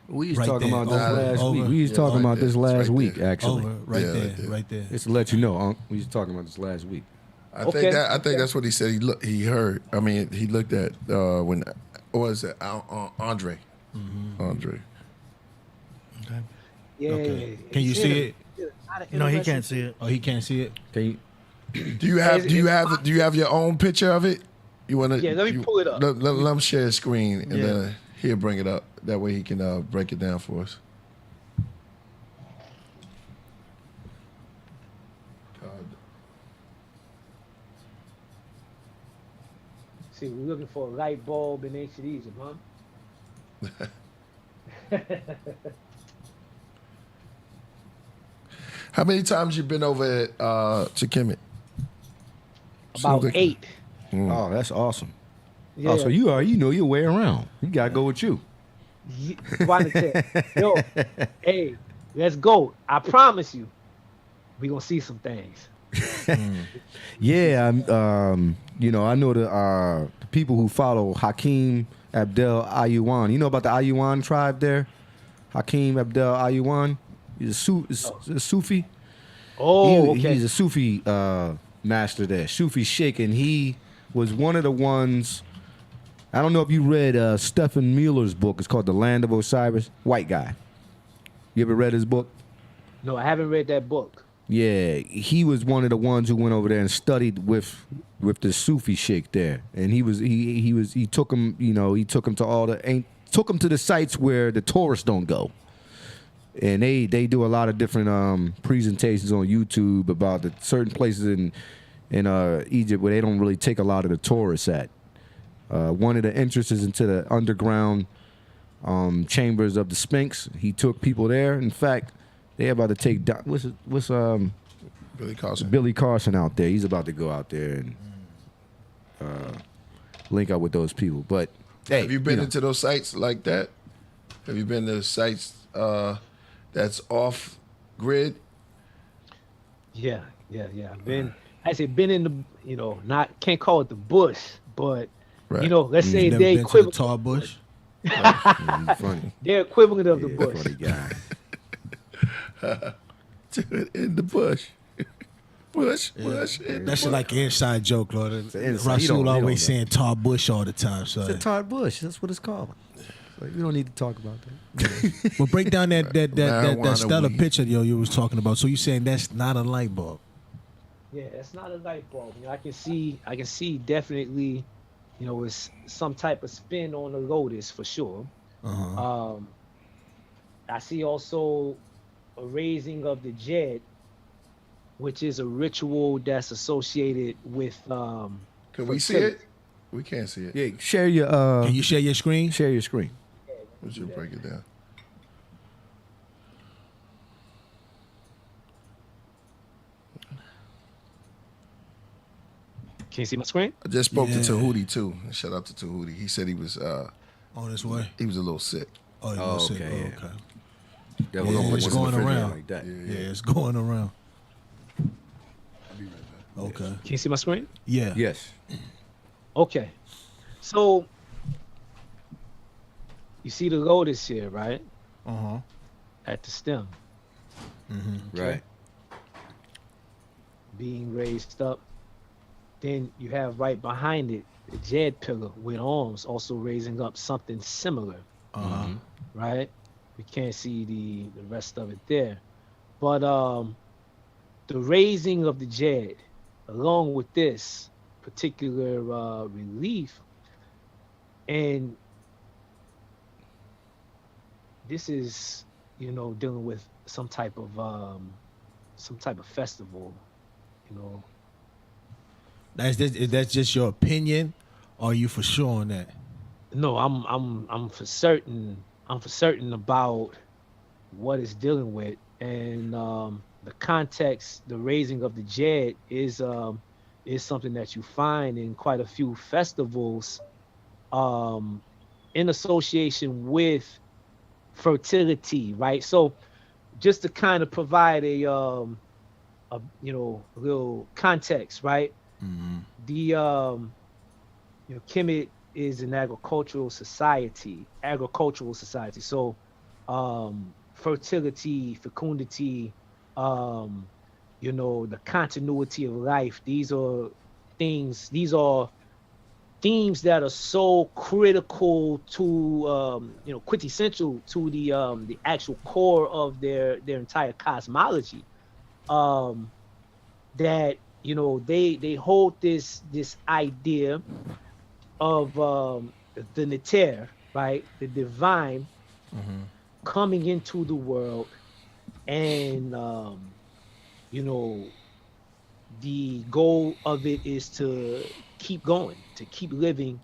We was Right talking there. about this Over, last over. week. We was talking right about there. this It's last right week, there. actually. Over, right Yeah, there, right there. right there. Just to let you know, Unc, we was talking about this last week. I Okay. think that's what he said. He heard. I mean, he looked at when what was it? Andre. Andre. Yeah. Okay. Can you see it? No, he can't see it. Oh, he can't see it. Can you? Do you have your own picture of it? You want to? Yeah, let me pull it up. Let him share his screen, and Yeah. then he'll bring it up. That way he can break it down for us. See, we're looking for a light bulb in ancient Egypt, huh? How many times you been over at to About 8. Oh, that's awesome. Yeah. Oh, so you know your way around. You gotta go with you. Yo, hey, let's go. I promise you, we gonna see some things. Yeah, you know, I know the people who follow Hakeem Abdel Ayuan. You know about the Ayuan tribe there? Hakeem Abdel Ayuan. He's a Sufi. Oh, okay. He's a Sufi master there, Sufi sheikh, and he was one of the ones. I don't know if you read Stephen Mueller's book. It's called The Land of Osiris. White guy. You ever read his book? No, I haven't read that book. Yeah, he was one of the ones who went over there and studied with the Sufi sheikh there, and he took him, you know, he took him to the sites where the tourists don't go, and they do a lot of different presentations on YouTube about the certain places in Egypt where they don't really take a lot of the tourists at. One of the entrances into the underground chambers of the Sphinx, he took people there. In fact, they're about to take down. What's Billy Carson out there? He's about to go out there and link up with those people. But hey, Have you been know. into those sites like that? Have you been to sites that's off grid? Yeah. I've been in the, you know, can't call it the bush, but Right. you know, let's say Never they been to the equivalent. tar bush. Funny. They're equivalent of the Yeah, bush. funny guy. In the bush. Bush. That's like an inside joke, Lord. inside. You Rasul don't always know. saying tar bush all the time. So, It's a tar bush. That's what it's called. So you don't need to talk about that. but break down that Marijuana stellar weed. picture you was talking about. So you saying that's not a light bulb? Yeah, it's not a light bulb. You know, I can see definitely, you know, it's some type of spin on the lotus for sure. I see also a raising of the jet, which is a ritual that's associated with Can we see it? We can't see it. Yeah, share your Can you share your screen? share your screen. We should break it down. Can you see my screen? I just spoke to Yeah. Tahuti too. Shout out to Tahuti. He said he was On this way. a little sick. Oh, you Oh, know, okay, yeah. okay. That Yeah, was it's going around. like that. Yeah, it's going around. Okay. Can you see my screen? Yeah. Yes. Okay. So you see the lotus here, right? Uh-huh. At the stem, Right. being raised up. Then you have right behind it the jade pillar with arms also raising up something similar, Uh-huh. right? We can't see the rest of it there. But the raising of the jade, along with this particular relief, and this is, you know, dealing with some type of festival, you know. That's just your opinion, or are you for sure on that? No, I'm for certain. I'm for certain about what it's dealing with, and the context. The raising of the jade is something that you find in quite a few festivals, in association with fertility, right? So, just to kind of provide a you know, little context, right? The you know, Kemet is an agricultural society. So fertility, fecundity, the continuity of life. These are themes that are so critical to quintessential to the actual core of their entire cosmology. That they hold this idea of the neter, right, the divine coming into the world, and the goal of it is to keep going, to keep living,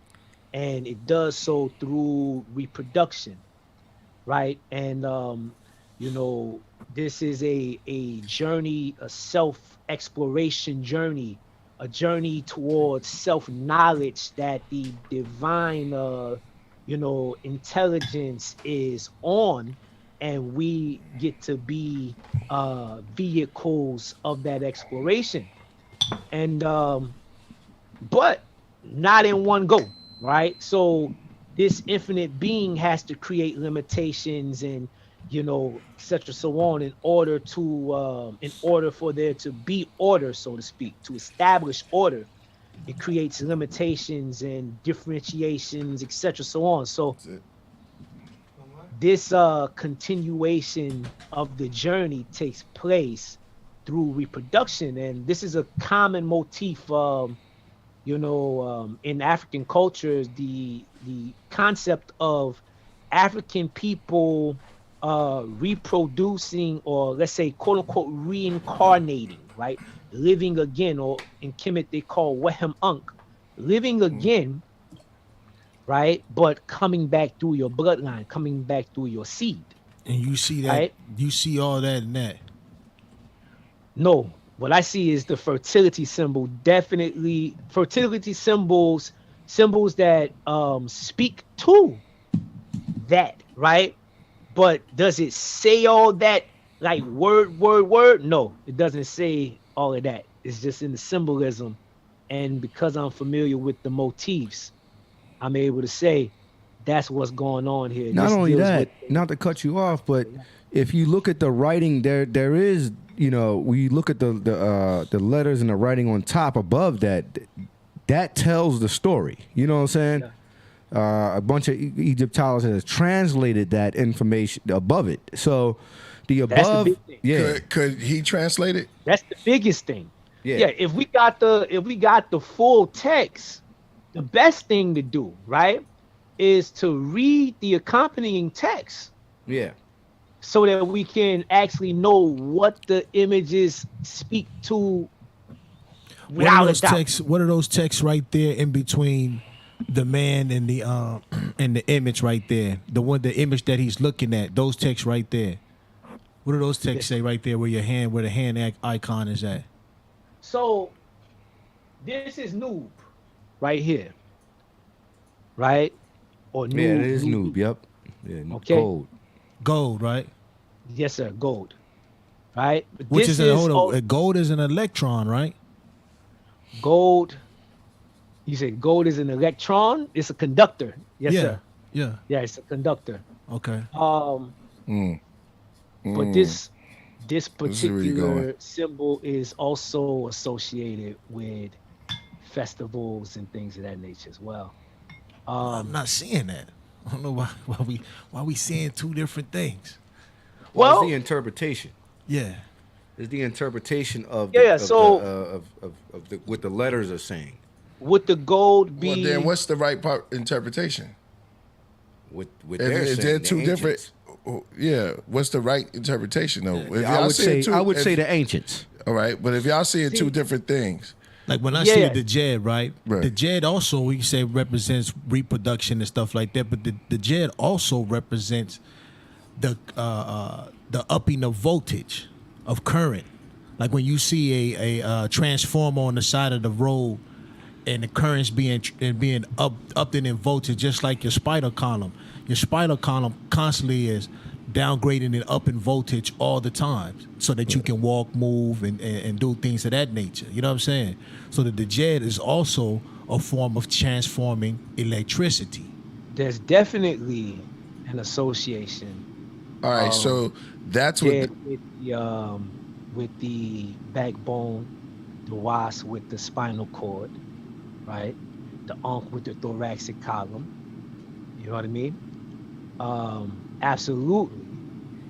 and it does so through reproduction, right? And this is a journey, a self-exploration journey, a journey towards self-knowledge that the divine intelligence is on, and we get to be vehicles of that exploration. And but not in one go, right? So this infinite being has to create limitations and etc. so on in order for there to be order, so to speak, to establish order. It creates limitations and differentiations, etc. so on. So this continuation of the journey takes place through reproduction, and this is a common motif in African cultures, the concept of African people reproducing, or let's say quote unquote reincarnating, right? Living again, or in Kemet they call Wehem Ankh, living again, right? But coming back through your bloodline, coming back through your seed. And you see that, right? You see all that in that. No, what I see is the fertility symbol. Definitely fertility symbols that speak to that, right? But does it say all that, like word? No, it doesn't say all of that. It's just in the symbolism. And because I'm familiar with the motifs, I'm able to say that's what's going on here. Not only that, not to cut you off, but if you look at the writing, there is, we look at the letters and the writing on top above that tells the story. You know what I'm saying? Yeah. A bunch of Egyptologists has translated that information above it. So the above, the big thing. Could he translate it? That's the biggest thing. Yeah. If we got the full text, the best thing to do, right, is to read the accompanying text. Yeah. So that we can actually know what the images speak to. What are those texts right there in between the man and the image right there? The image that he's looking at, those texts right there. What do those texts say right there where the hand icon is at? So this is Noob right here. Right? Or Noob. Yeah, it is Noob. Yep. Yeah, okay. Gold, right? Yes, sir. Gold. Right? But which is gold is an electron, right? Gold. You say gold is an electron? It's a conductor. Yes, sir. Yeah. Yeah, it's a conductor. Okay. But this particular symbol is also associated with festivals and things of that nature as well. I'm not seeing that. I don't know why we seeing two different things. Well, it's the interpretation. Yeah. It's the interpretation of what the letters are saying. Would the gold be? Well, then what's the right interpretation? With if they're two different. Yeah, what's the right interpretation though? If I would say the ancients. All right, but if y'all seeing two different things. Like when I see the Djed, right? The Djed also, we say, represents reproduction and stuff like that. But the Djed also represents the upping of voltage of current. Like when you see a transformer on the side of the road and the current's being upped in voltage, just like your spider column. Your spider column constantly is downgrading and up in voltage all the time so that you can walk, move, and do things of that nature. You know what I'm saying? So the Djed is also a form of transforming electricity. There's definitely an association All right, so that's what. Yeah, with the backbone, the wasp with the spinal cord, right? The Ankh with the thoracic column. You know what I mean? Absolutely.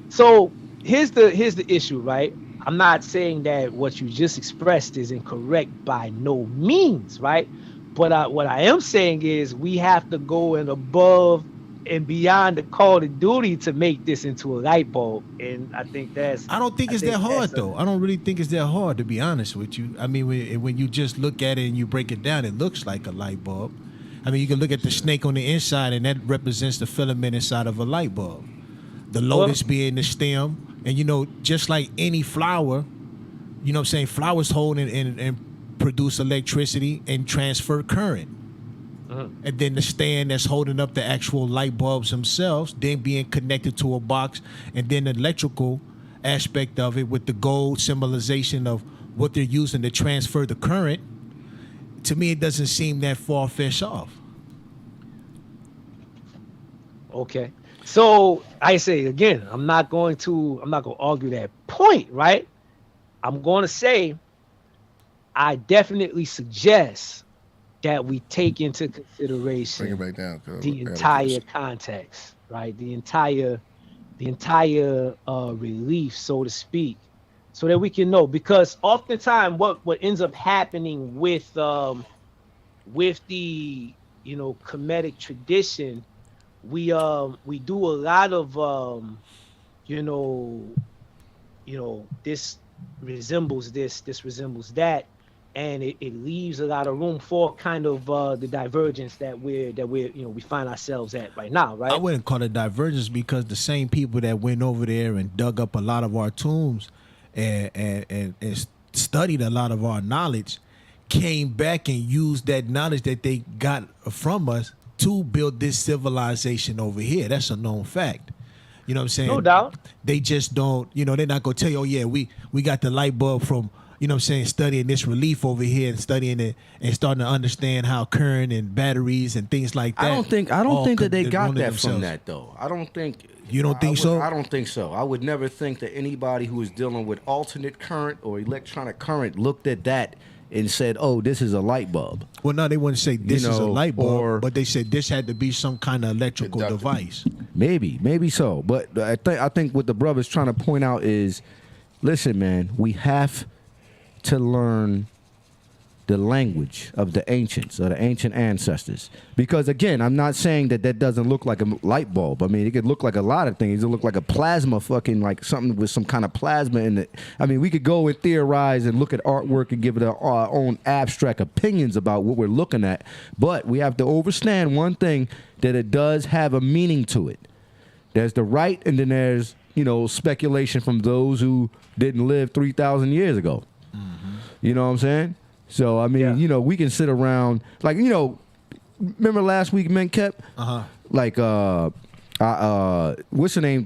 So here's the issue, right? I'm not saying that what you just expressed is incorrect by no means, right? But what I am saying is we have to go and above and beyond the call of duty to make this into a light bulb. And I think that's. I don't think it's that hard, though. I don't really think it's that hard, to be honest with you. I mean, when you just look at it and you break it down, it looks like a light bulb. I mean, you can look at the snake on the inside, and that represents the filament inside of a light bulb. The lotus being the stem. And, you know, just like any flower, you know what I'm saying, flowers hold and produce electricity and transfer current. And then the stand that's holding up the actual light bulbs themselves, then being connected to a box, and then the electrical aspect of it with the gold symbolization of what they're using to transfer the current. To me, it doesn't seem that far-fetched off. Okay. So I say again, I'm not going to argue that point, right? I'm going to say I definitely suggest that we take into consideration Bring it back down, the entire context, right? The entire relief, so to speak, so that we can know. Because oftentimes what ends up happening with the Kemetic tradition, we do a lot of this resembles this resembles that, and it leaves a lot of room for kind of the divergence that we find ourselves at right now, right? I wouldn't call it divergence, because the same people that went over there and dug up a lot of our tombs and studied a lot of our knowledge came back and used that knowledge that they got from us to build this civilization over here. That's a known fact. You know what I'm saying? No doubt. They just don't, they're not going to tell you, oh, yeah, we got the light bulb from, you know what I'm saying, studying this relief over here and studying it and starting to understand how current and batteries and things like that. I don't think that they got that from that, though. I don't think. You don't think so? I don't think so. I would never think that anybody who is dealing with alternate current or electronic current looked at that and said, oh, this is a light bulb. Well, no, they wouldn't say this is a light bulb, but they said this had to be some kind of electrical device. Maybe so. But I think what the brother's trying to point out is, listen, man, we have to learn the language of the ancients or the ancient ancestors. Because, again, I'm not saying that doesn't look like a light bulb. I mean, it could look like a lot of things. It look like a plasma fucking, like something with some kind of plasma in it. I mean, we could go and theorize and look at artwork and give it our own abstract opinions about what we're looking at. But we have to understand one thing, that it does have a meaning to it. There's the right, and then there's, speculation from those who didn't live 3,000 years ago. Mm-hmm. You know what I'm saying? So, I mean, we can sit around, like, remember last week, men kept? Uh-huh. Like, what's the name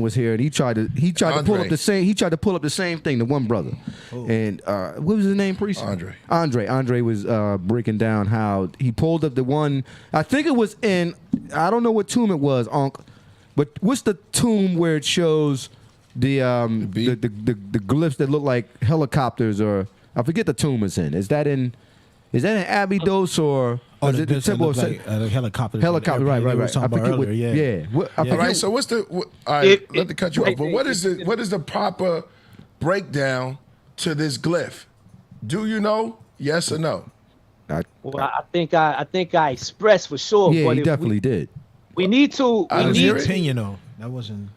was here, and he tried to pull up the same thing, the one brother. Oh. And what was his name, priest? Andre was breaking down how he pulled up the one, I think it was in, I don't know what tomb it was, Aankh, but what's the tomb where it shows the glyphs that look like helicopters, or I forget the tomb it's in. Is that in Abydos or is it the temple of helicopter? Helicopter, right. I forget what. Yeah. All right. So what's the? All right, let me cut you off. But what is the proper breakdown to this glyph? Do you know? Yes or no? Well, I think I expressed for sure. Yeah, but he definitely did. We need to. Opinion, that wasn't.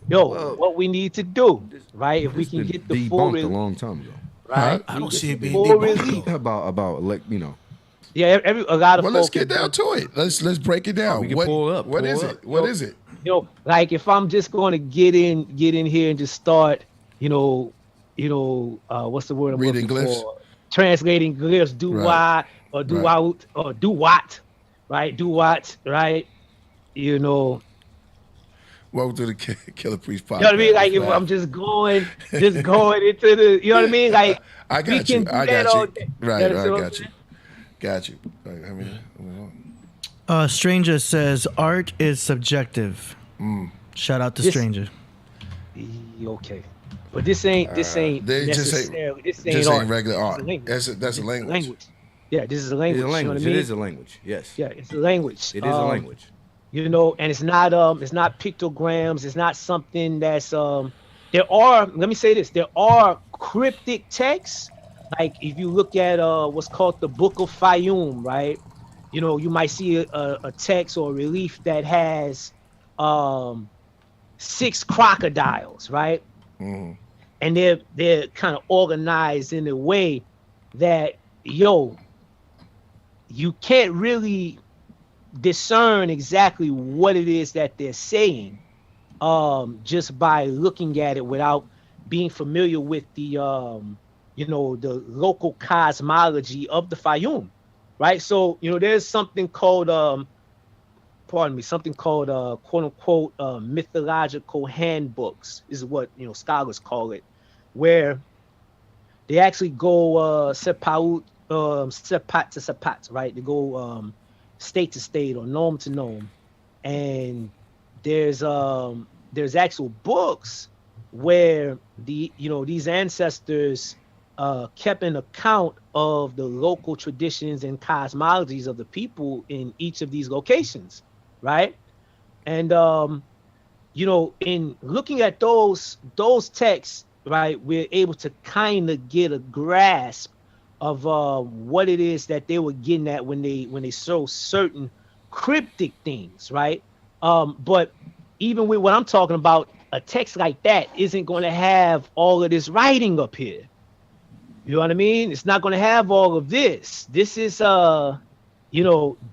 What we need to do, right? If we can get the full debunked a long time ago. Right, I don't see it being debunked. about like Yeah, a lot of. Well, let's get down to it. Let's break it down. We can pull it up. What is it? What is it? Like if I'm just going to get in here and just start, what's the word I'm reading looking glyphs, for? Translating glyphs, do what, right? Welcome to the Killah Priest podcast. You know what I mean? Like if I'm just going into the, you know what I mean? Like I got you. Right. Got you. Stranger says art is subjective. Shout out to This- Stranger. Okay, but this ain't They just ain't necessarily. This ain't just art. ain't regular This is art. a language. That's a This is language. Yeah, this is a language. It's a language. You know what I mean? It is a language. Yes. Yeah, it's a language. It is a language. You know, and it's not pictograms. It's not something that's There are. Let me say this. There are cryptic texts. Like if you look at what's called the Book of Fayum, right? You know, you might see a text or a relief that has 6 crocodiles, right? Mm-hmm. And they're kind of organized in a way that you can't really discern exactly what it is that they're saying just by looking at it without being familiar with the the local cosmology of the Fayum, right? So there's something called quote unquote mythological handbooks is what scholars call it, where they actually go sepat to sepat, right? They go state to state or nome to nome, and there's actual books where these ancestors kept an account of the local traditions and cosmologies of the people in each of these locations, right? And in looking at those texts, right, we're able to kind of get a grasp of what it is that they were getting at when they show certain cryptic things, right? But even with what I'm talking about, a text like that isn't going to have all of this writing up here. You know what I mean? It's not going to have all of this. This is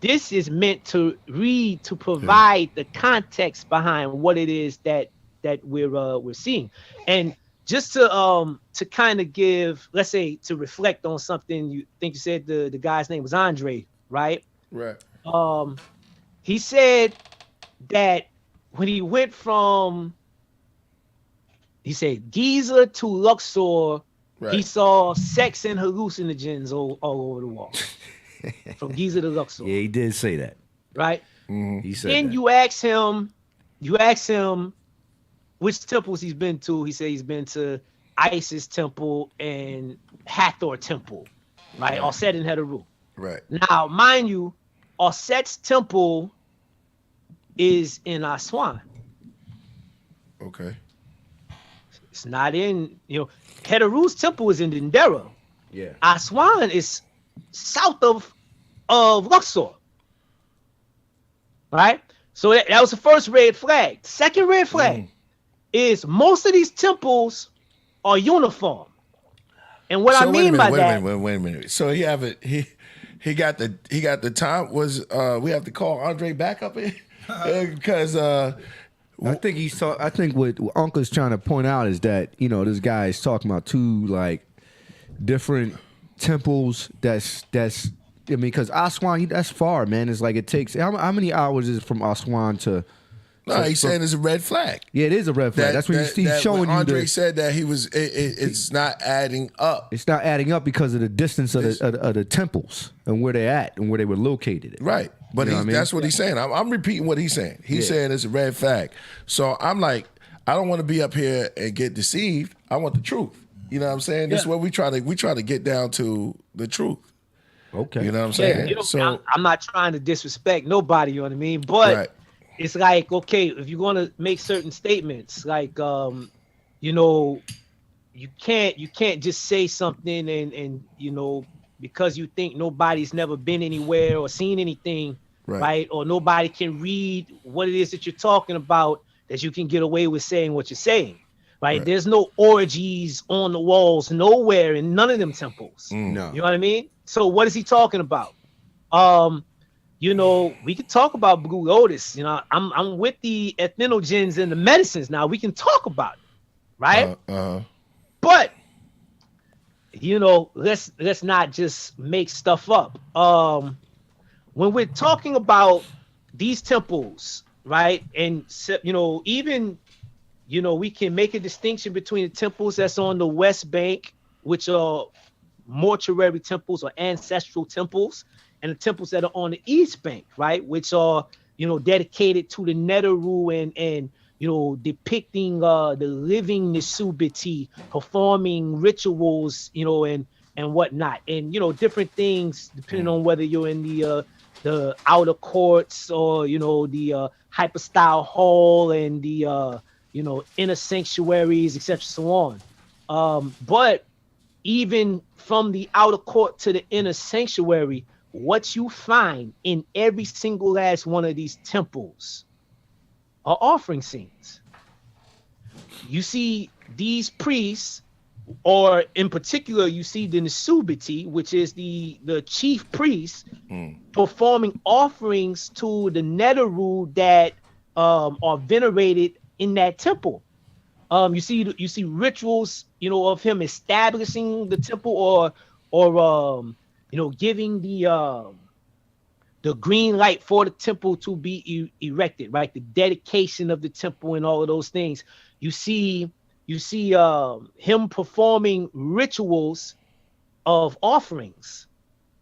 this is meant to read, to provide the context behind what it is that we're seeing. And just to kind of give, let's say, to reflect on something, you said the guy's name was Andre, right? Right. He said that when he went from, he said, Giza to Luxor, Right. he saw sex and hallucinogens all over the wall. From Giza to Luxor. Yeah, he did say that. Right? He said Then that. you ask him which temples he's been to. He said he's been to Isis temple and Hathor temple, right? Aset and Heteru. Right. Now, mind you, Aset's temple is in Aswan. Okay. It's not in, Heteru's temple is in Dendera. Yeah. Aswan is south of Luxor. Right? So that was the first red flag. Second red flag is most of these temples are uniform. And what I mean by that, wait a minute. So he got the time. Was we have to call Andre back up here? Because I think what Uncle's trying to point out is that this guy is talking about two like different temples. That's because Aswan, that's far, man. It's like it takes how many hours is it from Aswan to? no, he's saying it's a red flag. Yeah, it is a red flag. That's what he's showing when you. Andre said that he was. It's not adding up. It's not adding up because of the distance of the temples and where they're at and where they were located. Right. But You know what I mean? that's what he's saying. I'm repeating what he's saying. He's saying it's a red flag. So I'm like, I don't want to be up here and get deceived. I want the truth. You know what I'm saying? This is what we try to get down to the truth. Okay. You know what I'm saying? Yeah, I'm not trying to disrespect nobody, you know what I mean? But it's like, okay, if you're going to make certain statements, like, you can't just say something and because you think nobody's never been anywhere or seen anything, right? Or nobody can read what it is that you're talking about, that you can get away with saying what you're saying, right? There's no orgies on the walls nowhere in none of them temples. No. You know what I mean? So what is he talking about? We can talk about Blue Lotus. I'm with the ethnogens and the medicines now. We can talk about it, right? But let's not just make stuff up. When we're talking about these temples, right? And even we can make a distinction between the temples that's on the West Bank, which are mortuary temples or ancestral temples, and the temples that are on the East Bank, right? Which are dedicated to the Neteru and depicting the living Nisubiti performing rituals, and whatnot, and different things depending on whether you're in the outer courts or the hyperstyle hall and the inner sanctuaries, etc., so on. But even from the outer court to the inner sanctuary, what you find in every single last one of these temples are offering scenes. You see these priests, or in particular, you see the Nisubiti, which is the chief priest, performing offerings to the Neteru that are venerated in that temple. You see rituals, of him establishing the temple, or giving the green light for the temple to be erected, right? The dedication of the temple and all of those things. You see him performing rituals of offerings,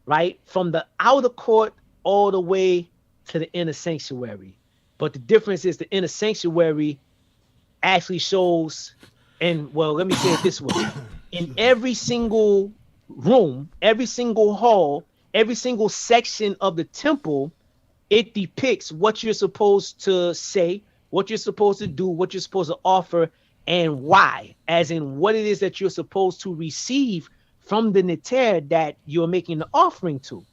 right? From the outer court all the way to the inner sanctuary. But the difference is the inner sanctuary actually shows, and well, let me say it this way. In every single room, every single hall, every single section of the temple, it depicts what you're supposed to say, what you're supposed to do, what you're supposed to offer, and why, as in what it is that you're supposed to receive from the neter that you're making the offering to.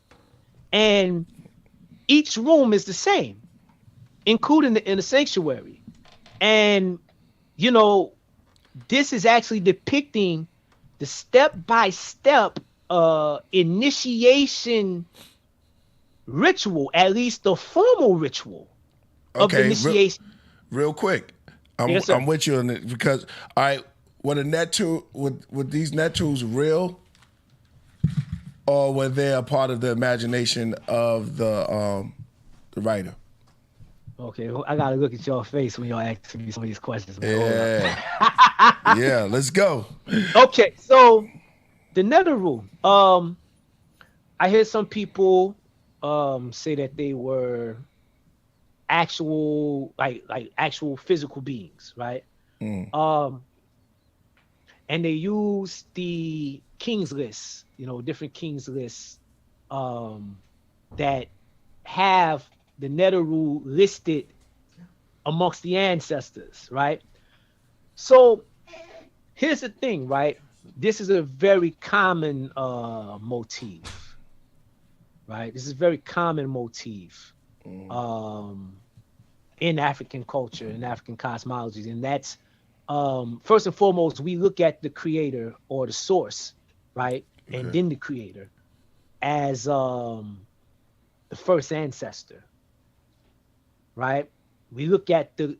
And each room is the same, including the inner sanctuary. And, this is actually depicting the step-by-step initiation ritual, at least the formal ritual of the initiation. Real quick, Yes, I'm with you on it, because when a net tool, with these net tools real, or were they a part of the imagination of the writer? Okay, well, I gotta look at your face when y'all ask me some of these questions. Yeah. Yeah, let's go. Okay, so the Neteru. I hear some people say that they were actual, like actual physical beings, right? And they use the king's list, different king's lists that have the Neteru listed amongst the ancestors, right? So here's the thing, right? This is a very common motif, right? This is a very common motif in African culture, in African cosmologies, and that's first and foremost, we look at the creator or the source, right? Okay. And then the creator as the first ancestor, right? We look at the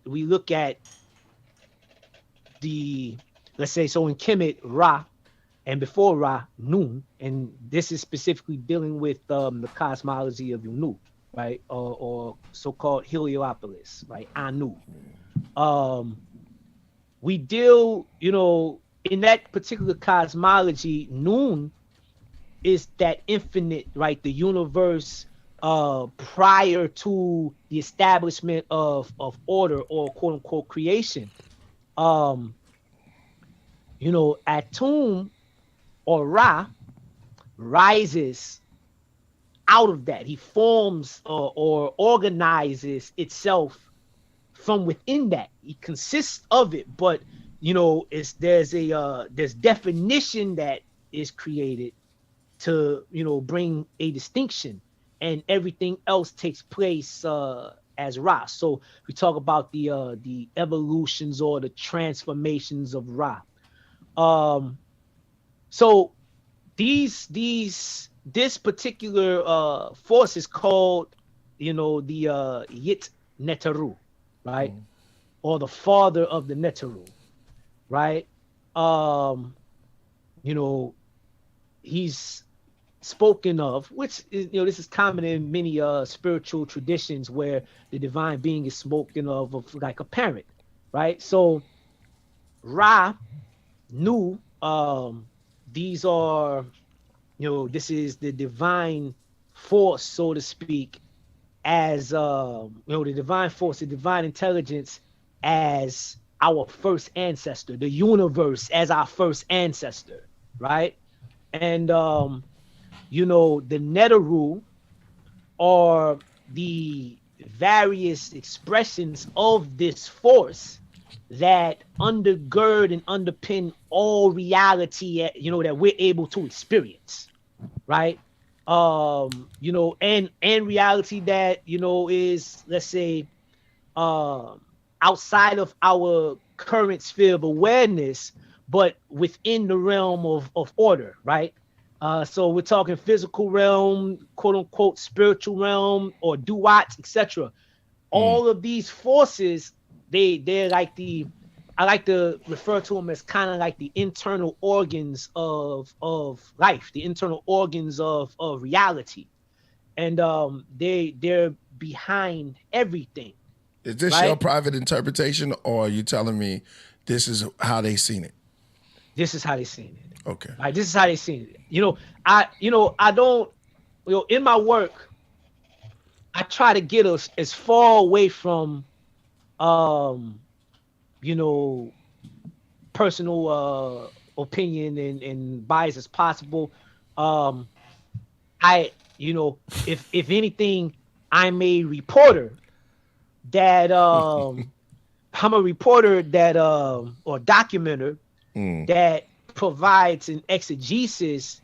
let's say, so in Kemet, Ra, and before Ra, Nun, and this is specifically dealing with the cosmology of Unu, right? Or so-called Heliopolis, right? Anu. We deal, in that particular cosmology, Nun is that infinite, right? The universe prior to the establishment of order, or quote unquote creation. Atum, or Ra, rises out of that. He forms or organizes itself from within that. He consists of it, but there's definition that is created to bring a distinction, and everything else takes place as Ra. So we talk about the evolutions or the transformations of Ra. So this particular force is called the Yit Neteru, right? Or the father of the Neteru, right? He's spoken of, which is, this is common in many spiritual traditions where the divine being is spoken of like a parent, right? So Ra, Nu, these are, this is the divine force, so to speak, as the divine force, the divine intelligence as our first ancestor, the universe as our first ancestor, right? And you know, the Neteru are the various expressions of this force that undergird and underpin all reality, you know, that we're able to experience, right? You know, and reality that, you know, is, let's say, outside of our current sphere of awareness, but within the realm of order, right? So we're talking physical realm, quote unquote, spiritual realm, or duat, etc. All of these forces, they're like I like to refer to them as kind of like the internal organs of life, the internal organs of reality, and they're behind everything. Is this right? your private interpretation, or are you telling me this is how they seen it? This is how they seen it. Okay. Right. This is how they seen it. I don't, in my work, I try to get us as far away from, personal opinion and bias as possible. If anything, I'm a reporter that I'm a reporter that or documenter that provides an exegesis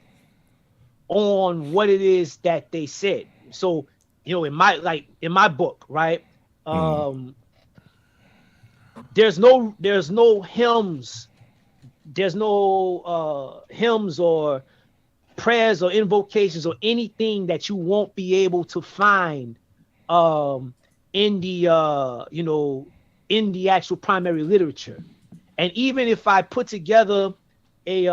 on what it is that they said. So, in my book, right? There's no hymns, hymns or prayers or invocations or anything that you won't be able to find in the actual primary literature. And even if I put together a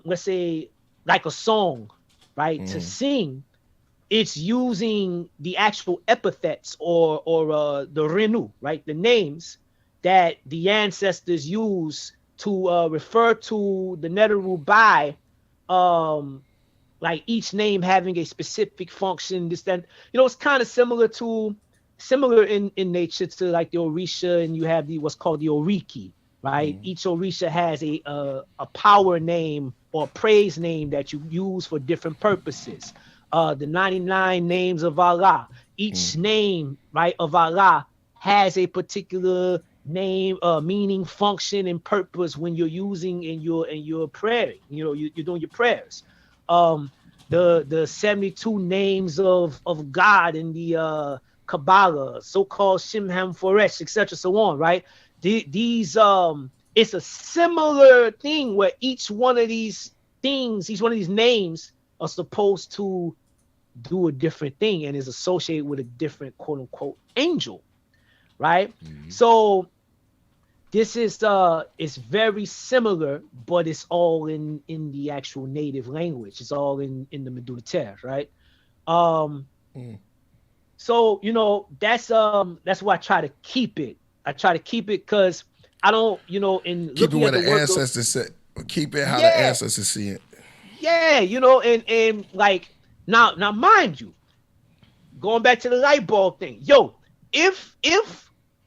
let's say like a song, right, to sing, it's using the actual epithets or the renu, right, the names that the ancestors use to refer to the Neteru by, like each name having a specific function. This, that, it's kind of similar in nature to like the Orisha, and you have what's called the Oriki, right? Each Orisha has a power name or praise name that you use for different purposes. The 99 names of Allah, each name, right, of Allah has a particular name, meaning, function, and purpose when you're using in your prayer. You're doing your prayers. The 72 names of God in the Kabbalah, so-called Shimham Foresh, etc., so on, right? These it's a similar thing where each one of these things, each one of these names are supposed to do a different thing and is associated with a different quote unquote angel, right? So this is it's very similar, but it's all in the actual native language. It's all in the Medulla Terra, right? So that's why I try to keep it. I try to keep it because I don't, in keep it looking where at the ancestors said. Keep it how the ancestors see it. Yeah, and like now mind you, going back to the light bulb thing, if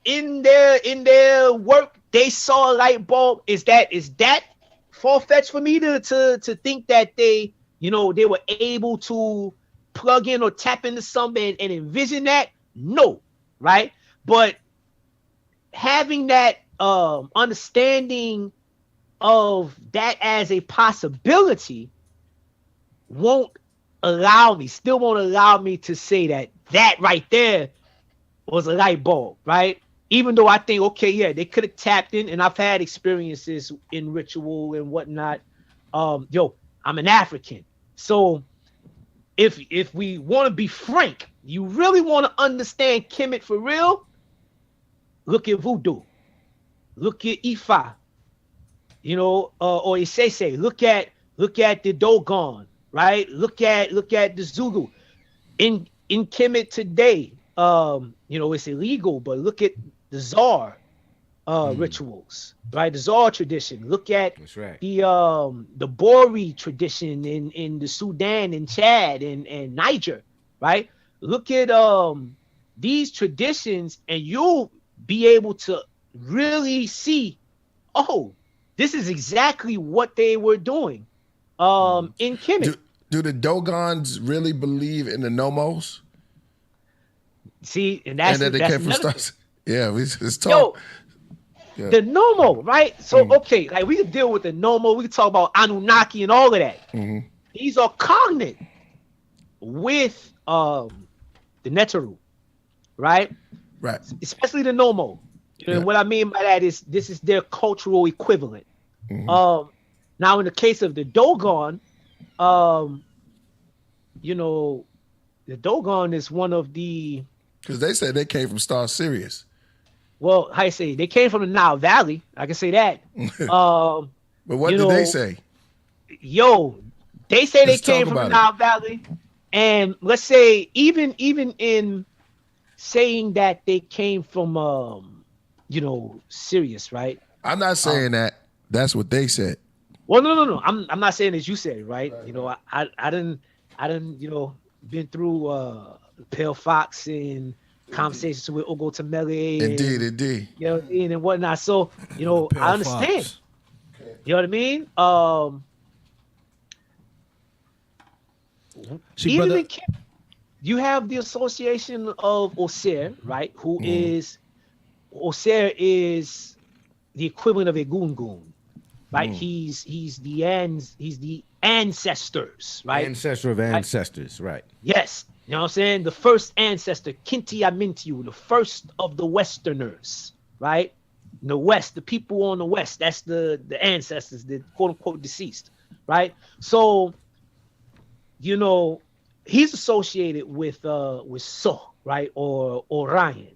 in their work they saw a light bulb, is that far-fetched for me to think that they were able to plug in or tap into something and envision that? No, right? But having that understanding of that as a possibility won't allow me to say that right there was a light bulb, right? Even though I think, okay, yeah, they could have tapped in, and I've had experiences in ritual and whatnot. I'm an African. So if we want to be frank, you really want to understand Kemet for real, look at voodoo, look at Ifa, or Isese, look at the Dogon, right? Look at the Zulu. In Kemet today, it's illegal, but look at the Tsar rituals, right? The Tsar tradition. Look at the Bori tradition in the Sudan and Chad and Niger, right? Look at these traditions, and you'll be able to really see, oh, this is exactly what they were doing in Kemet. Do the Dogons really believe in the Nomos? See, and that's that they that's came from another thing. stars? Yeah, we just Yo, talk. Yeah. the Nomo, right? So okay, like we can deal with the Nomo, we can talk about Anunnaki and all of that. These are cognate with the Neteru, right? Right. Especially the Nomo. And what I mean by that is this is their cultural equivalent. Now in the case of the Dogon, you know, the Dogon is one of the, Because they said they came from Star Sirius. well, how you say, they came from the Nile Valley. I can say that. But what did they say? Yo, they say Let's they came talk from the about Nile Valley, and let's say even in saying that they came from you know, Sirius, right? I'm not saying that. That's what they said. Well, no. I'm not saying as you said, right? You know, I didn't, you know, been through Pale Fox and conversations with Ogo Tamele. Indeed. You know, and whatnot. So, you know, Pale I understand. Fox. You know what I mean? See, Even brother, in Kim, you have the association of Osir, right? Who is Osir is the equivalent of a Gungun, right? He's the ancestors, right? Ancestor of ancestors, right? Yes. You know what I'm saying? The first ancestor, Kinti Amintiu, the first of the Westerners, right? The West, the people on the West, that's the ancestors, the quote unquote deceased, right? So, you know, he's associated with So, right? Or Orion,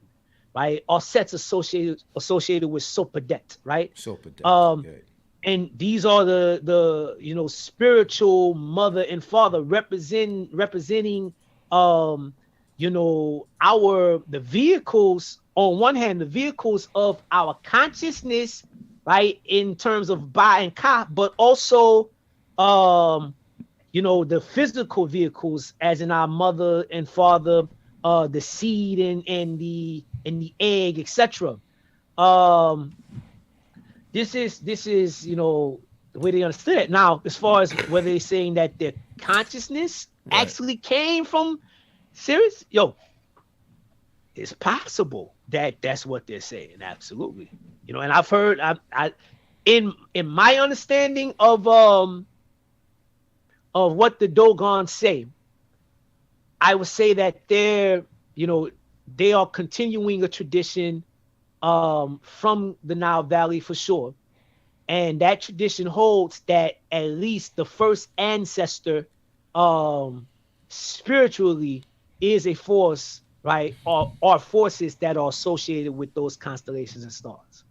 right? Osset's associated with Sopadet, right? Sopadet. And these are the you know, spiritual mother and father representing you know, the vehicles, on one hand, the vehicles of our consciousness, right, in terms of Ba and Ka, but also you know, the physical vehicles, as in our mother and father, the seed and the egg, etc. This is, you know, the way they understood it. Now, as far as whether they're saying that their consciousness actually came from Sirius, yo, it's possible that that's what they're saying. Absolutely. You know, and I've heard, in my understanding of what the Dogons say, I would say that they're, you know, they are continuing a tradition from the Nile Valley for sure. And that tradition holds that at least the first ancestor spiritually is a force, right? Or forces that are associated with those constellations and stars.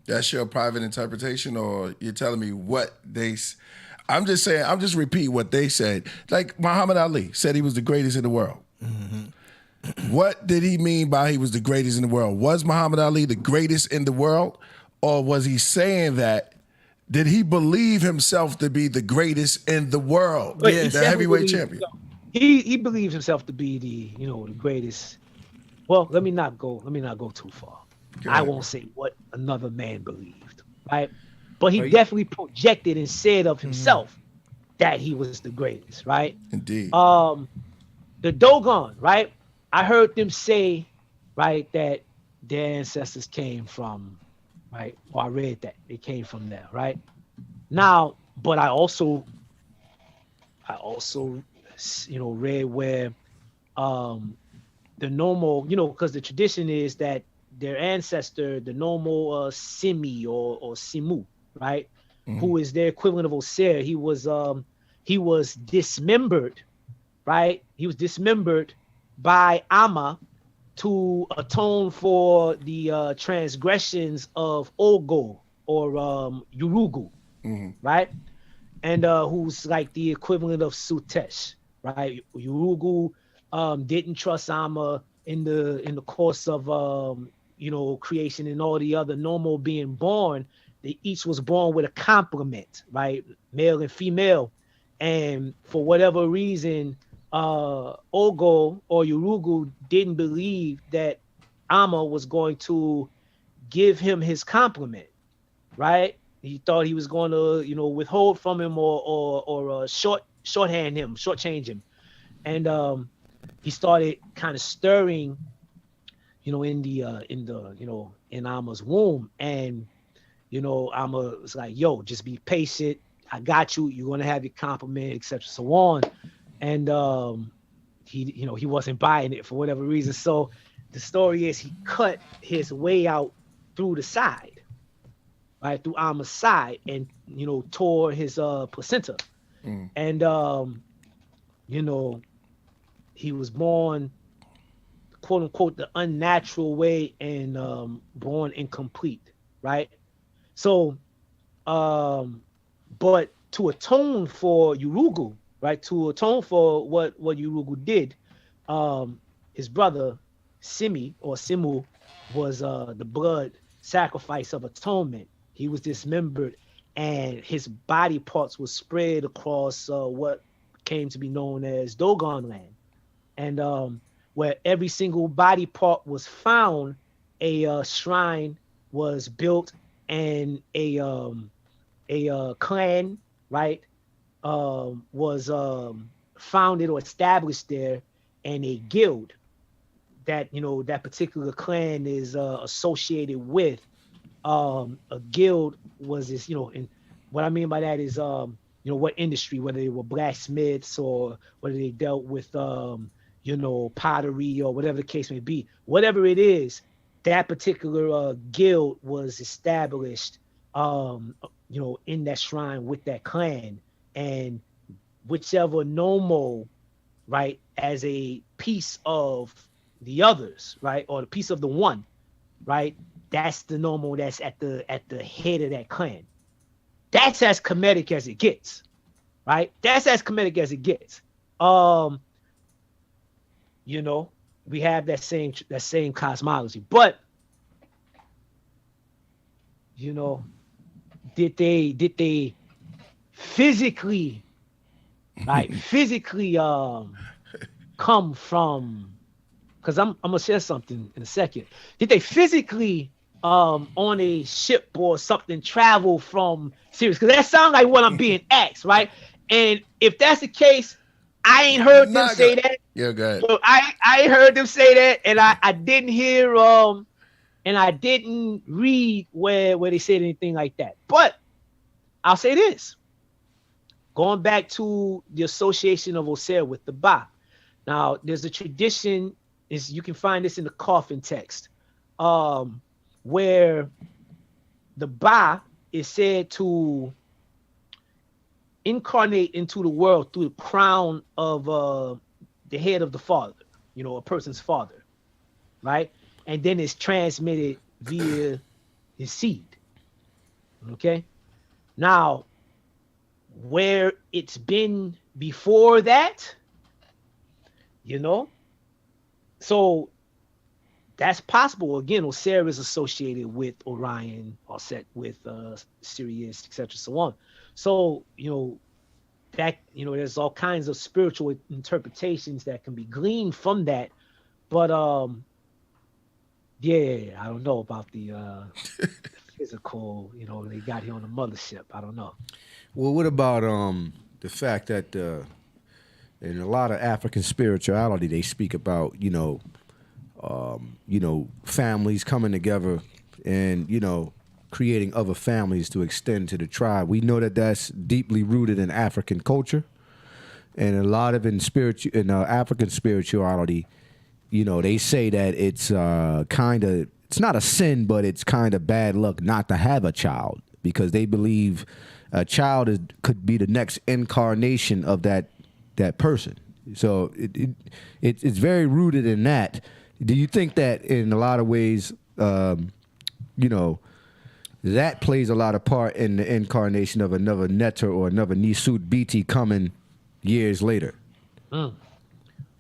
That's your private interpretation, or you're telling me what they... I'm just saying, I'm just repeating what they said. Like Muhammad Ali said he was the greatest in the world. What did he mean by he was the greatest in the world? Was Muhammad Ali the greatest in the world? Or was he saying that, did he believe himself to be the greatest in the world? Yeah, the heavyweight champion. He believes himself to be the, you know, the greatest. Well, let me not go too far. I won't say what another man believed, right? But he definitely projected and said of himself that he was the greatest, right? Indeed. The Dogon, right? I heard them say, right, that their ancestors came from, right? Or I read that they came from there, right? Now, but I also, you know, read where the normal, you know, because the tradition is that their ancestor, the normal Simi or Simu, right, who is their equivalent of Osir, he was dismembered, right? He was dismembered by Amma to atone for the transgressions of Ogo or Urugu, right? And who's like the equivalent of Sutesh, right? Urugu didn't trust Amma in the course of you know, creation and all the other normal being born. They each was born with a complement, right? Male and female. And for whatever reason, Ogo or Urugu didn't believe that Amma was going to give him his compliment, right? He thought he was going to, withhold from him or shorthand him, shortchange him, and he started kind of stirring, in Amma's womb, and Amma was like, "Yo, just be patient. I got you. You're gonna have your compliment, etc." So on, and he wasn't buying it for whatever reason. So the story is he cut his way out through the side, right, through Amma's side, and tore his placenta, and he was born, quote unquote, the unnatural way, and born incomplete, right? So, but to atone for Urugu, right, to atone for what Urugu did, his brother Simi or Simu was the blood sacrifice of atonement. He was dismembered, and his body parts were spread across what came to be known as Dogon land, and where every single body part was found, a shrine was built, and a clan, right, was founded or established there, and a guild that that particular clan is associated with. A guild was this, and what I mean by that is what industry, whether they were blacksmiths or whether they dealt with pottery or whatever the case may be, whatever it is, that particular guild was established in that shrine with that clan, and whichever Nomo, right, as a piece of the others, right, or the piece of the one, right, that's the Nomo that's at the head of that clan. That's as Kemetic as it gets, right? That's as Kemetic as it gets. We have that same cosmology, but did they physically, right? physically come from? Because I'm gonna share something in a second. Did they physically on a ship or something travel from Sirius? Because that sounds like what I'm being asked, right? And if that's the case, I ain't heard them say that. Yeah, go ahead. So I ain't heard them say that, and I didn't hear and I didn't read where they said anything like that. But I'll say this. Going back to the association of Osir with the Ba. Now, there's a tradition, you can find this in the coffin text, where the Ba is said to incarnate into the world through the crown of the head of the father, a person's father, right? And then it's transmitted via his seed. Okay? Now, where it's been before that, so that's possible. Again, Osir is associated with Orion, or set with Sirius, etc., so on. So, that, there's all kinds of spiritual interpretations that can be gleaned from that. But yeah, I don't know about the physical, they got here on the mothership. I don't know. Well, what about the fact that in a lot of African spirituality, they speak about, families coming together and, creating other families to extend to the tribe. We know that that's deeply rooted in African culture, and a lot of in African spirituality, they say that it's it's not a sin, but it's kind of bad luck not to have a child, because they believe a child could be the next incarnation of that person. So it's very rooted in that. Do you think that in a lot of ways, that plays a lot of part in the incarnation of another Neter or another Nisut BT coming years later?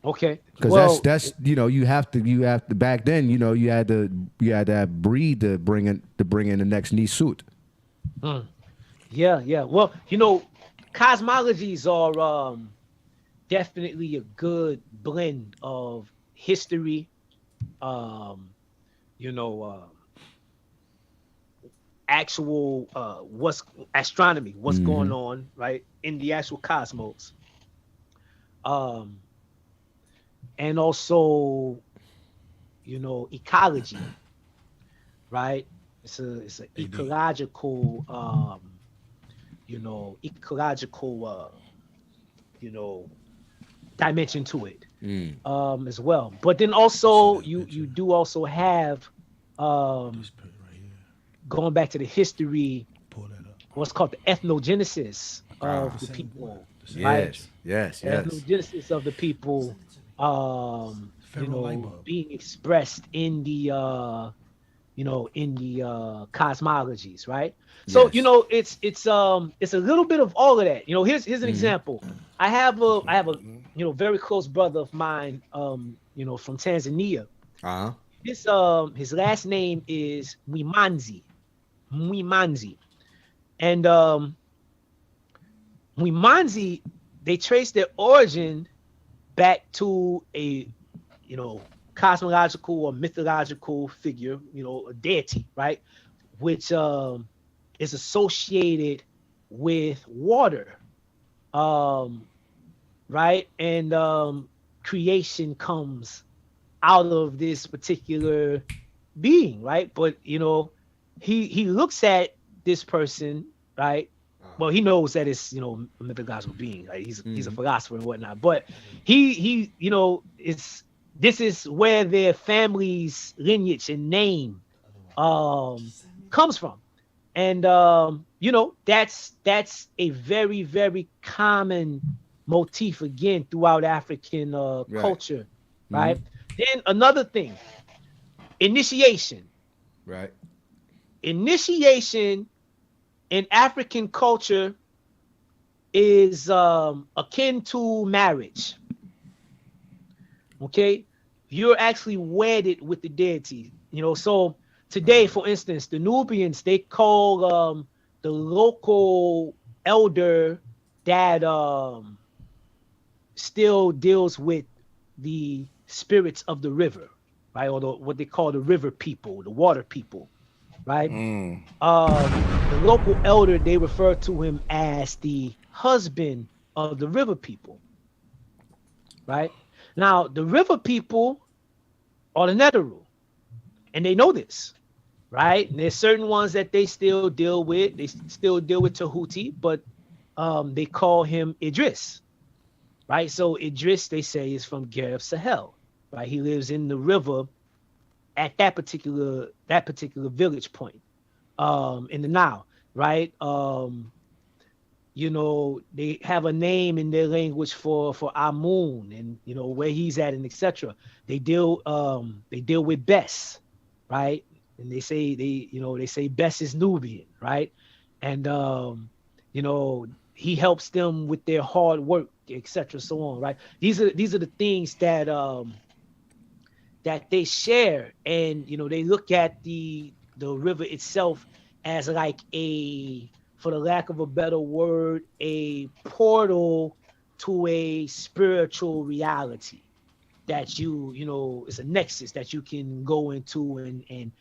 Okay. Because that's you have to back then, you had to have breed to bring in the next Nisut. Yeah. Well, cosmologies are definitely a good blend of history, you know, actual what's astronomy, what's going on, right, in the actual cosmos. And also, you know, ecology, right? It's an ecological, you know, you know, dimension to it, as well. But then also, you do also have, going back to the history, what's called the ethnogenesis of the people, right? Yes. Ethnogenesis of the people, you know, being expressed in the you know, in the cosmologies, right? So, you know, it's a little bit of all of that. You know, here's an example. I have a you know, very close brother of mine, you know, from Tanzania. His last name is Mwimanzi. And Mwimanzi, they trace their origin back to a, you know, cosmological or mythological figure, you know, a deity, right? Which is associated with water, right? And creation comes out of this particular being, right? But, you know, he looks at this person, right? Well, he knows that it's, you know, a mythological being, right? He's a philosopher and whatnot, but he you know, this is where their family's lineage and name comes from. And you know, that's a very, very common motif again throughout African culture, right? Then another thing, initiation. Right. Initiation in African culture is akin to marriage. Okay, you're actually wedded with the deity. You know, so today, for instance, the Nubians, they call the local elder that still deals with the spirits of the river, right? Or what they call the river people, the water people, right? The local elder, they refer to him as the husband of the river people, right? Now, the river people are the Neteru, and they know this, right? And there's certain ones that they still deal with. They still deal with Tahuti, but they call him Idris, right? So Idris, they say, is from Gareb Sahel, right? He lives in the river at that particular village point, in the Nile, right? You know, they have a name in their language for Amun, and you know where he's at, and etc. They deal with Bess, right? And they say Bess is Nubian, right? And you know, he helps them with their hard work, etc. So on, right? These are the things that that they share, and you know, they look at the river itself as like for the lack of a better word, a portal to a spiritual reality that you know, is a nexus that you can go into and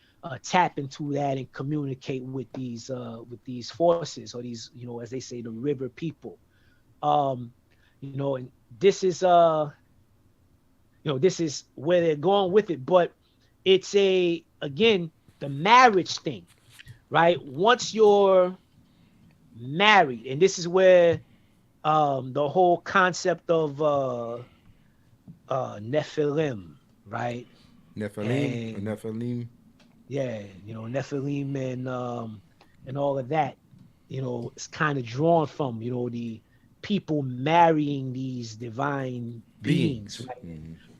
tap into that and communicate with these forces, or these, you know, as they say, the river people. You know, and this is you know, this is where they're going with it, but it's again, the marriage thing, right? Once you're married, and this is where the whole concept of Nephilim, right? Nephilim. Yeah, you know, Nephilim and all of that, you know, it's kind of drawn from, you know, the people marrying these divine beings, right?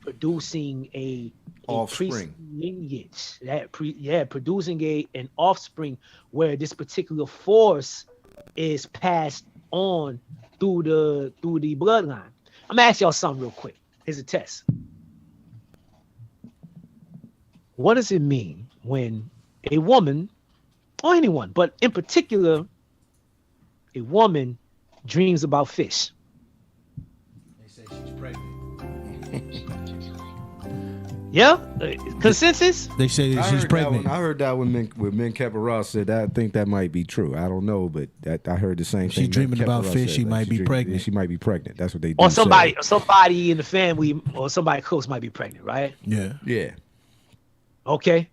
Producing a offspring lineage, producing an offspring where this particular force is passed on through the bloodline. I'm gonna ask y'all something real quick. Here's a test. What does it mean when a woman, or anyone, but in particular, a woman dreams about fish? They say she's pregnant. Yeah, consensus. They say that she's pregnant. I heard that when Min Ross said that. I think that might be true. I don't know, but I heard the same thing. She's dreaming about fish. She might be pregnant. She might be pregnant. That's what they do. Or somebody in the family or somebody close might be pregnant, right? Yeah. Yeah. Okay.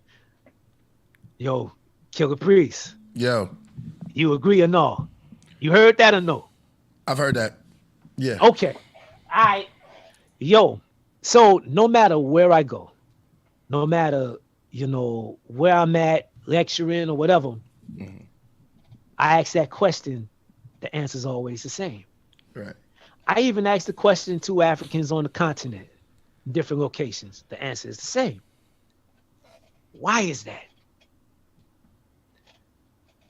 Yo, Killer Priest. Yo, You agree or no? You heard that or no? I've heard that. Yeah. Okay. All right. Yo, so no matter where I go, no matter, where I'm at, lecturing or whatever, I ask that question, the answer's always the same. Right. I even asked the question to Africans on the continent, different locations. The answer is the same. Why is that?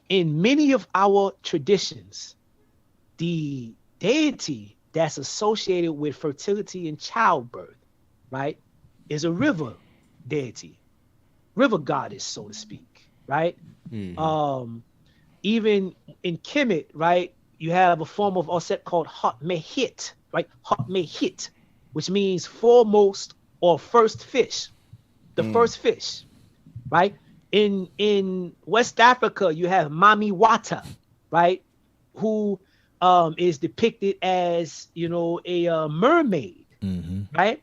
In many of our traditions, the deity that's associated with fertility and childbirth, right, is a river deity, river goddess, so to speak, right? Even in Kemet, right, you have a form of Osset called Hot Mehit, right? Hot Mehit, which means foremost or first fish, the first fish, right? In West Africa, you have Mami Wata, right, who is depicted as a mermaid, right?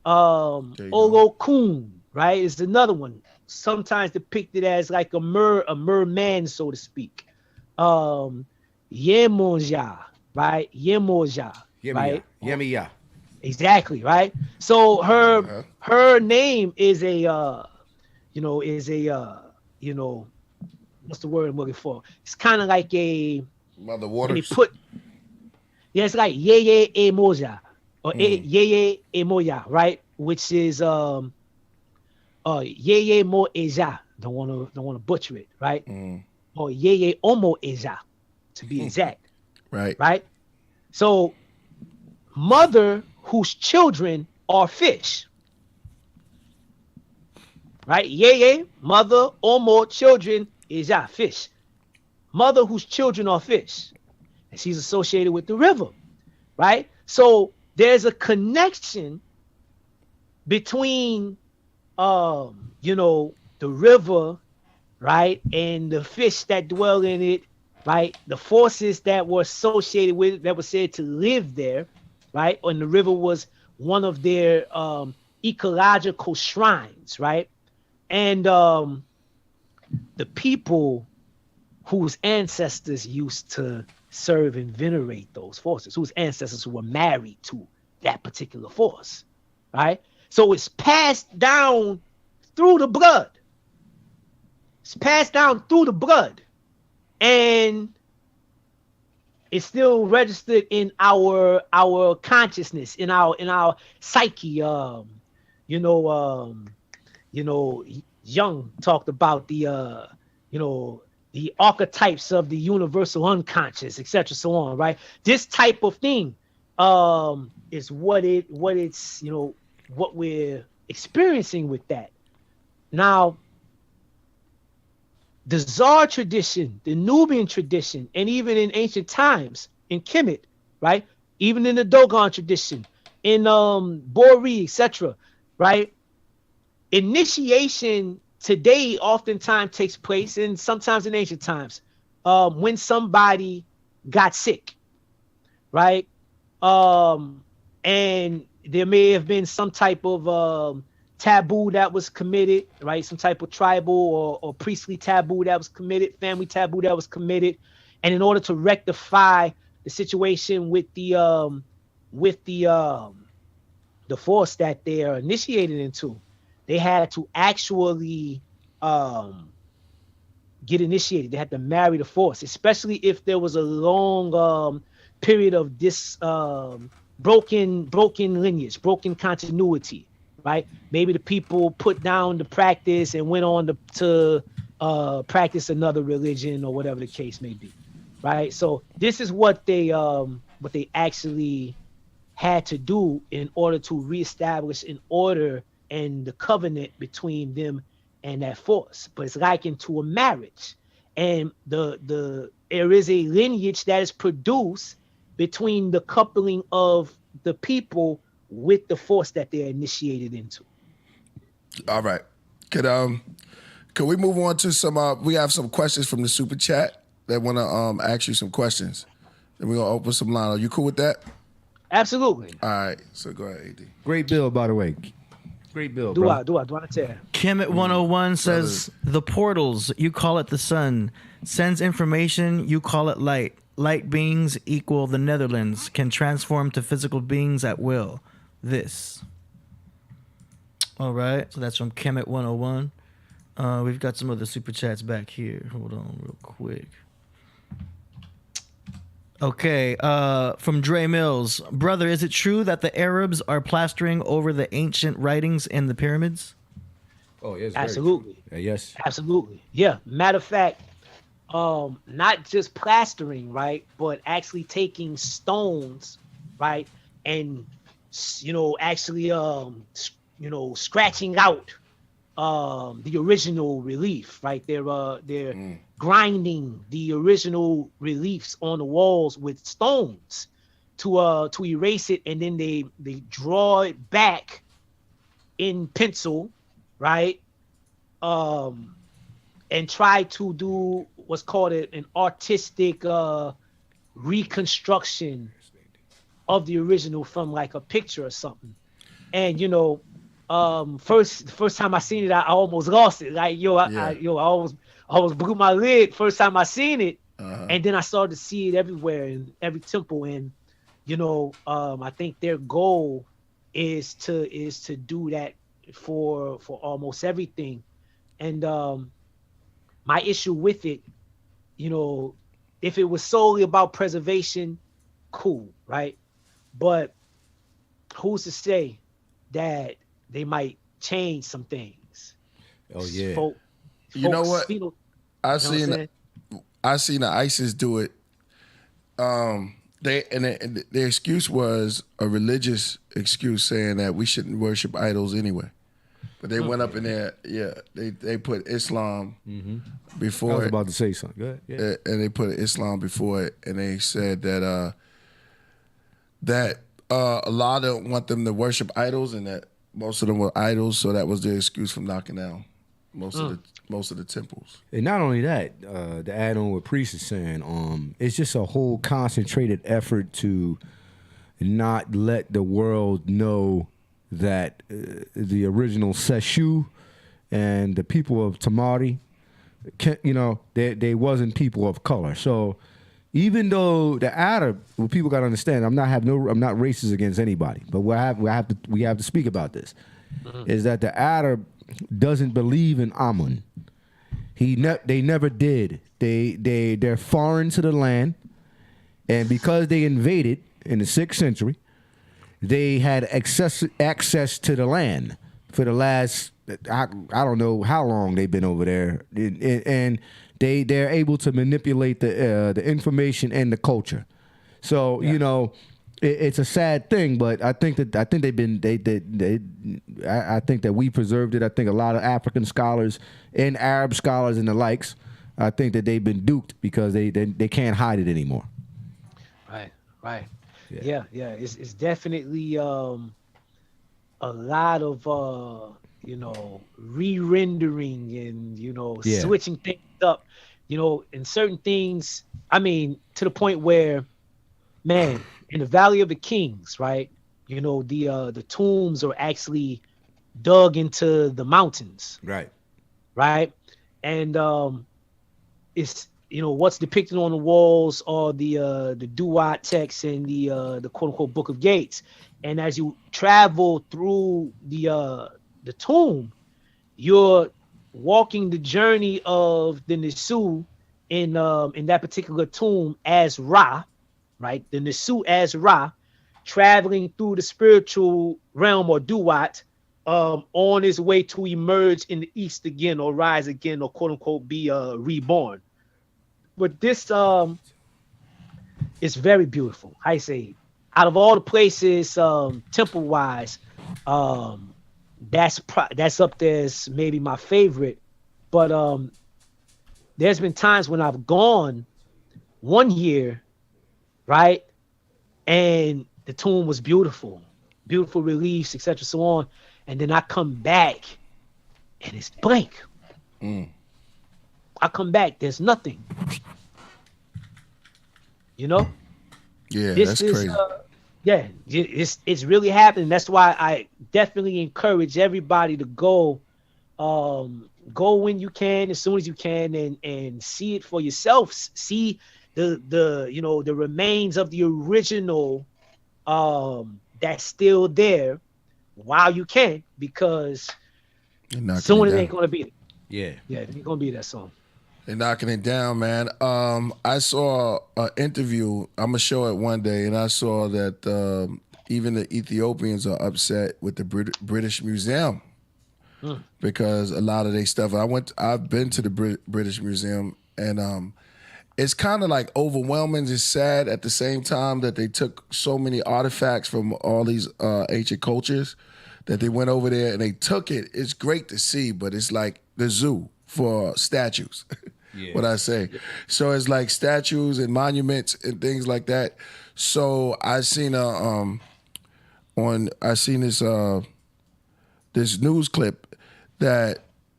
Olokun, right, is another one, sometimes depicted as like a merman, so to speak. Yemoja, right? Yemoja, right? Yemiya. Exactly, right? So her name is a what's the word I'm looking for? It's kind of like a Mother Waters. It's like Yeye Emoja or Yeye Emoya, right? Which is Yeye Mo Eja. Don't want to butcher it, right? Or Yeye Omo Eja, to be exact. Right. Right. So, mother whose children are fish. Right? Yeye, mother, Omo, children, Eja, fish. Mother whose children are fish. And she's associated with the river. Right? So there's a connection between the river, right, and the fish that dwell in it, right? The forces that were associated with it, that were said to live there, right? And the river was one of their ecological shrines, right? And the people whose ancestors used to serve and venerate those forces, whose ancestors were married to that particular force, right? So it's passed down through the blood. It's passed down through the blood, and it's still registered in our consciousness, in our psyche. Jung talked about the archetypes of the universal unconscious, etc., so on, right? This type of thing is what we're experiencing with that. Now, the Tsar tradition, the Nubian tradition, and even in ancient times in Kemet, right? Even in the Dogon tradition, in Bori, etc., right? Initiation today oftentimes takes place, and sometimes in ancient times, when somebody got sick, right? And there may have been some type of taboo that was committed, right? Some type of tribal or priestly taboo that was committed, family taboo that was committed. And in order to rectify the situation with the force that they are initiated into, they had to actually get initiated. They had to marry the force, especially if there was a long period of this broken lineage, broken continuity, right? Maybe the people put down the practice and went on to practice another religion or whatever the case may be, right? So this is what they actually had to do in order to reestablish an order and the covenant between them and that force. But it's likened to a marriage, and there is a lineage that is produced between the coupling of the people with the force that they're initiated into. All right. Could we move on to some? We have some questions from the super chat that want to ask you some questions. Then we're gonna open some line. Are you cool with that? Absolutely. All right. So go ahead, AD. Great bill, by the way. Great bill, Do bro. I want to tell? Kim at 101 says the portals, you call it the sun, sends information, you call it light. Light beings equal the Netherlands, can transform to physical beings at will. This. All right. So that's from Kim at 101. We've got some other super chats back here. Hold on real quick. Okay, from Dre Mills. Brother, is it true that the Arabs are plastering over the ancient writings in the pyramids? Oh, yes. Absolutely. Yes. Absolutely. Yeah. Matter of fact, not just plastering, right, but actually taking stones, right, and actually scratching out the original relief, right? They're grinding the original reliefs on the walls with stones to erase it, and then they draw it back in pencil, right? And try to do what's called an artistic reconstruction of the original from like a picture or something. And first time I seen it, I almost lost it. Like I almost blew my lid first time I seen it, and then I started to see it everywhere in every temple. And I think their goal is to do that for almost everything. And my issue with it, if it was solely about preservation, cool, right? But who's to say that they might change some things? Oh yeah. You know what? I seen the ISIS do it. Their excuse was a religious excuse, saying that we shouldn't worship idols anyway. But they went up in there, they put Islam before I was it. about to say something. Go ahead. Yeah. And they put Islam before it, and they said that Allah don't want them to worship idols, and that most of them were idols, so that was their excuse for knocking down most of the temples. And not only that, to add on what Priest is saying, it's just a whole concentrated effort to not let the world know that the original Seshu and the people of Tamari, they wasn't people of color. So even though the Arab, what people got to understand, I'm not racist against anybody, but we have to speak about this, is that the Arab doesn't believe in Amun. They never did. They're foreign to the land, and because they invaded in the 6th century, they had access to the land for the last, I don't know how long they've been over there, and they're able to manipulate the information and the culture. So it's a sad thing, but I think that we preserved it. I think a lot of African scholars and Arab scholars and the likes, I think that they've been duped because they can't hide it anymore. Right. Yeah. It's definitely a lot of re-rendering and switching things up. In certain things, I mean, to the point where, man, in the Valley of the Kings, right? The tombs are actually dug into the mountains. Right. And it's what's depicted on the walls are the Duat text and the quote unquote Book of Gates. And as you travel through the tomb, you're walking the journey of the Nisu in that particular tomb as Ra, right? The Nisu as Ra, traveling through the spiritual realm or Duat, on his way to emerge in the east again or rise again or quote unquote be reborn. But this is very beautiful. I say, out of all the places, temple wise, that's up there as maybe my favorite. But there's been times when I've gone one year, right, and the tomb was beautiful reliefs, etc., so on, and then I come back and it's blank. I come back, there's nothing. You know? Yeah, This that's is crazy. yeah, it's really happening. That's why I definitely encourage everybody to go when you can, as soon as you can, and see it for yourselves. See the you know, the remains of the original that's still there while you can, because They're knocking soon it it ain't down. gonna be there. Yeah. Yeah, it ain't gonna be that soon. They're knocking it down, man. I saw an interview. I'm gonna show it one day, and I saw that even the Ethiopians are upset with the British Museum because a lot of their stuff. I've been to the British Museum, and it's kind of like overwhelming. It's sad at the same time that they took so many artifacts from all these ancient cultures that they went over there and they took it. It's great to see, but it's like the zoo for statues. What I say. So it's like statues and monuments and things like that. So I seen this news clip that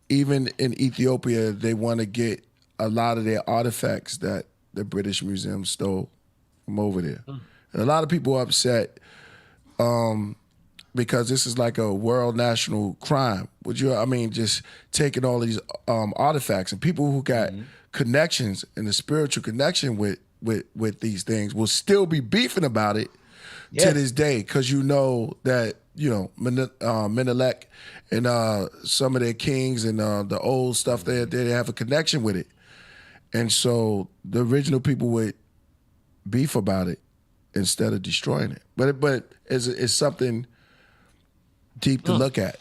even in Ethiopia they want to get a lot of their artifacts that the British Museum stole from over there. And a lot of people are upset because this is like a world national crime. Just taking all these artifacts, and people who got connections and the spiritual connection with these things will still be beefing about it to this day, because you know that Menelik and some of their kings and the old stuff they have a connection with it, and so the original people would beef about it instead of destroying it. But it's something deep to look at.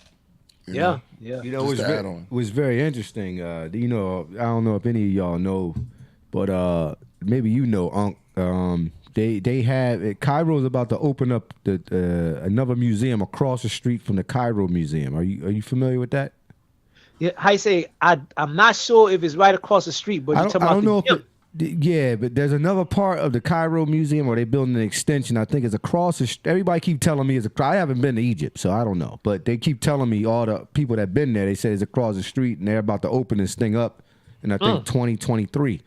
You know? You know, Just to add on. it was very interesting. I don't know if any of y'all know, but maybe you know, Aankh. They have Cairo's about to open up another museum across the street from the Cairo Museum. Are you familiar with that? Yeah, how you say? I'm not sure if it's right across the street, but I you're don't, talking I don't know about if yeah, but there's another part of the Cairo Museum, or they building an extension. I think it's across the. Everybody keep telling me I haven't been to Egypt, so I don't know. But they keep telling me, all the people that been there, they said it's across the street, and they're about to open this thing up in I think 2023.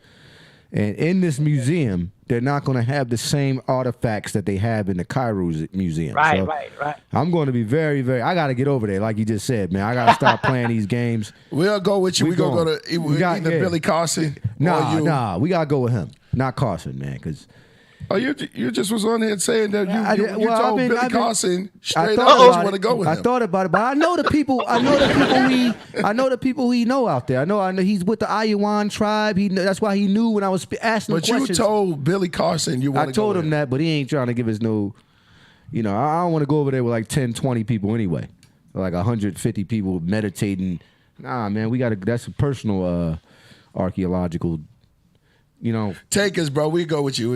And in this museum, they're not going to have the same artifacts that they have in the Cairo Museum. Right, So right. I'm going to be very, very. I got to get over there, like you just said, man. I got to stop playing these games. We'll go with you. We We're going to going. go to We got- either yeah. Billy Carson or you. Nah, we got to go with him, not Carson, man, because. Oh, you just was on here saying that you told I've been- Billy Carson I straight thought up that about you want to go with I him. thought about it, but I know the people. I know the people he know out there. I know he's with the Ayuan tribe. That's why he knew when I was asking him But you questions. told Billy Carson you want I to go told with him that, but he ain't trying to give us no. I don't want to go over there with like 10, 20 people anyway, like 150 people meditating. Nah, man, we got to. That's a personal archaeological. Take us, bro. We go with you.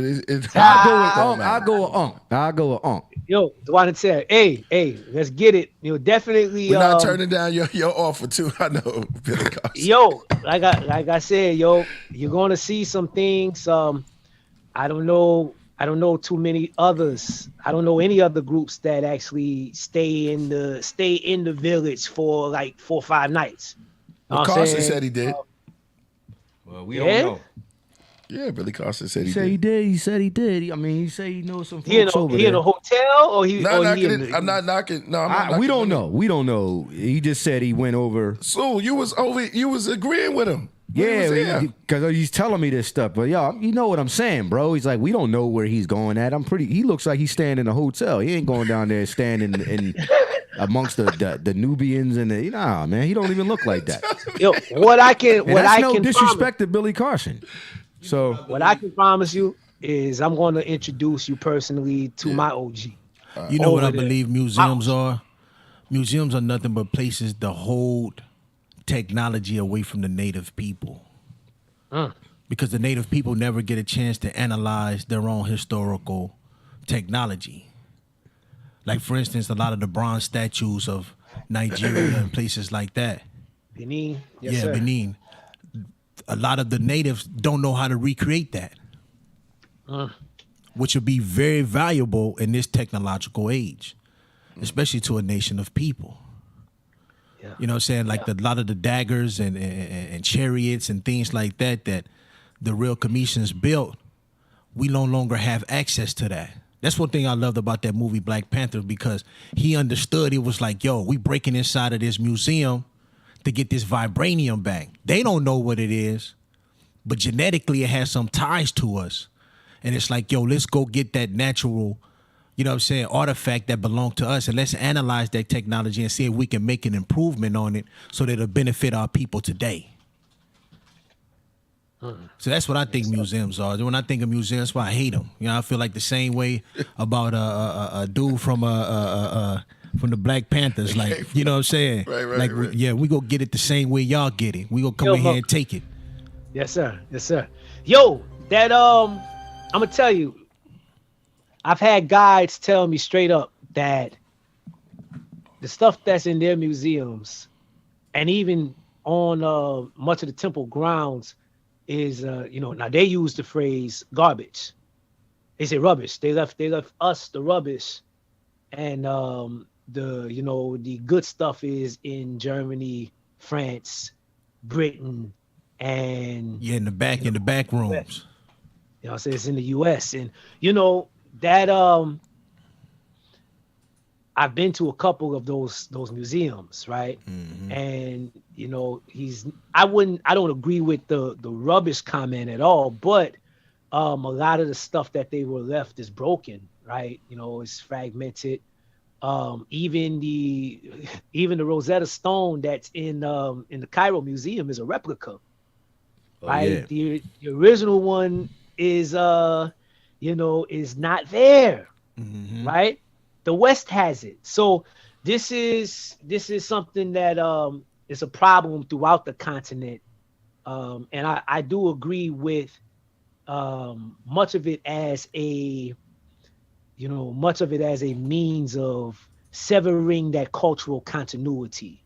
I'll go with Aankh. Yo, the one that said, hey, let's get it. Definitely. We're not turning down your offer too. I know, Billy Carson. Yo, like I said, you're gonna see some things. I don't know too many others. I don't know any other groups that actually stay in the village for like 4 or 5 nights. Well, Carson said he did. Well, we Yeah? don't know. Yeah, Billy Carson said he He said did. he did. He said he did. I mean, he said he knows some He in folks over a there. hotel or he? Not or knocking he in it. the- I'm not knocking. No, I'm not We knocking don't it. know. We don't know. He just said he went over. So you was agreeing with him. When he was Yeah, here. because he's telling me this stuff. But y'all, you know what I'm saying, bro? He's like, we don't know where he's going at. He looks like he's staying in a hotel. He ain't going down there standing in amongst the Nubians and nah, man. He don't even look like that. Yo, what I can And what that's I no can disrespect to Billy Carson. So what I can promise you is I'm going to introduce you personally to my OG. You know what I Over there. believe museums are? Museums are nothing but places to hold technology away from the native people. Because the native people never get a chance to analyze their own historical technology. Like, for instance, a lot of the bronze statues of Nigeria and places like that. Benin, yes, sir. Benin. A lot of the natives don't know how to recreate that, which would be very valuable in this technological age, especially to a nation of people. You know what I'm saying? Like a lot of the daggers and chariots and things like that the real commissions built, we no longer have access to that. That's one thing I loved about that movie Black Panther, because he understood. It was like, yo, we breaking inside of this museum to get this vibranium back. They don't know what it is, but genetically it has some ties to us. And it's like, yo, let's go get that natural, you know what I'm saying, artifact that belonged to us, and let's analyze that technology and see if we can make an improvement on it so that it'll benefit our people today. So that's what I think museums are. When I think of museums, that's why I hate them. You know, I feel like the same way about a dude from the Black Panthers. Like, you know what I'm saying? Right. We go get it the same way y'all get it. We go come in here and take it. Yes, sir. Yes, sir. Yo, that I'm gonna tell you, I've had guides tell me straight up that the stuff that's in their museums, and even on much of the temple grounds, is now they use the phrase garbage. They say rubbish. They left us the rubbish, and the good stuff is in Germany, France, Britain, and in the back rooms. You know, so it's in the US, and that I've been to a couple of those museums, right? Mm-hmm. And I don't agree with the rubbish comment at all, but a lot of the stuff that they were left is broken, right? It's fragmented. Even the Rosetta Stone that's in the Cairo Museum is a replica, right? Yeah. The original one is is not there, mm-hmm. right? The West has it. So this is something that is a problem throughout the continent, and I do agree with much of it as a means of severing that cultural continuity,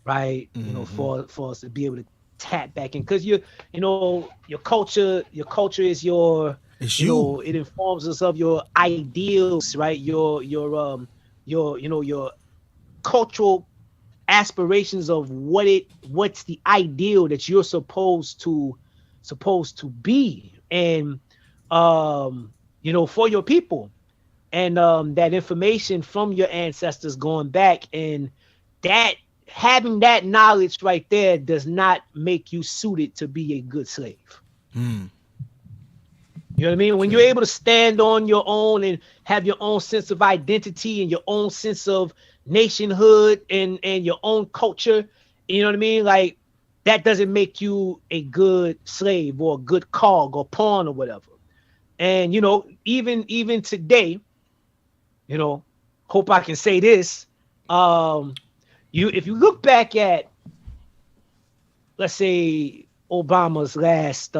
right? Mm-hmm. For us to be able to tap back in, because your culture is it informs us of your ideals, right? Your cultural aspirations of what's the ideal that you're supposed to be, and for your people, and that information from your ancestors going back, and that having that knowledge right there does not make you suited to be a good slave. You know what I mean? When you're able to stand on your own and have your own sense of identity and your own sense of nationhood and your own culture, you know what I mean? Like, that doesn't make you a good slave or a good cog or pawn or whatever. And, even today, hope I can say this, if you look back at, let's say, Obama's last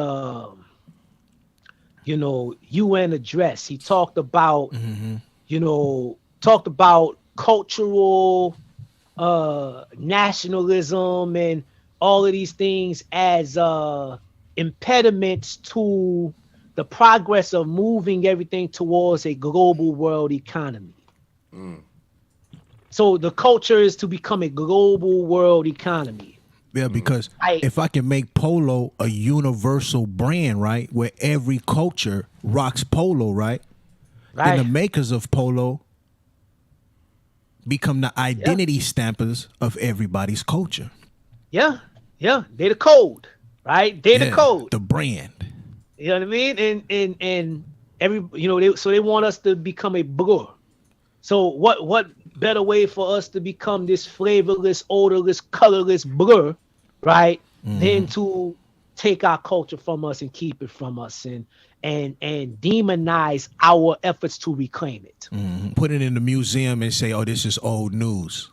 UN address, he talked about cultural nationalism and all of these things as impediments to the progress of moving everything towards a global world economy. So the culture is to become a global world economy. Yeah, because if I can make polo a universal brand, right, where every culture rocks polo, right? Then the makers of polo become the identity stampers of everybody's culture. Yeah. They're the code, right? They're the code. The brand. You know what I mean? And every, so they want us to become a blur. So what better way for us to become this flavorless, odorless, colorless blur, right? Than to take our culture from us and keep it from us and demonize our efforts to reclaim it. Put it in the museum and say, oh, this is old news.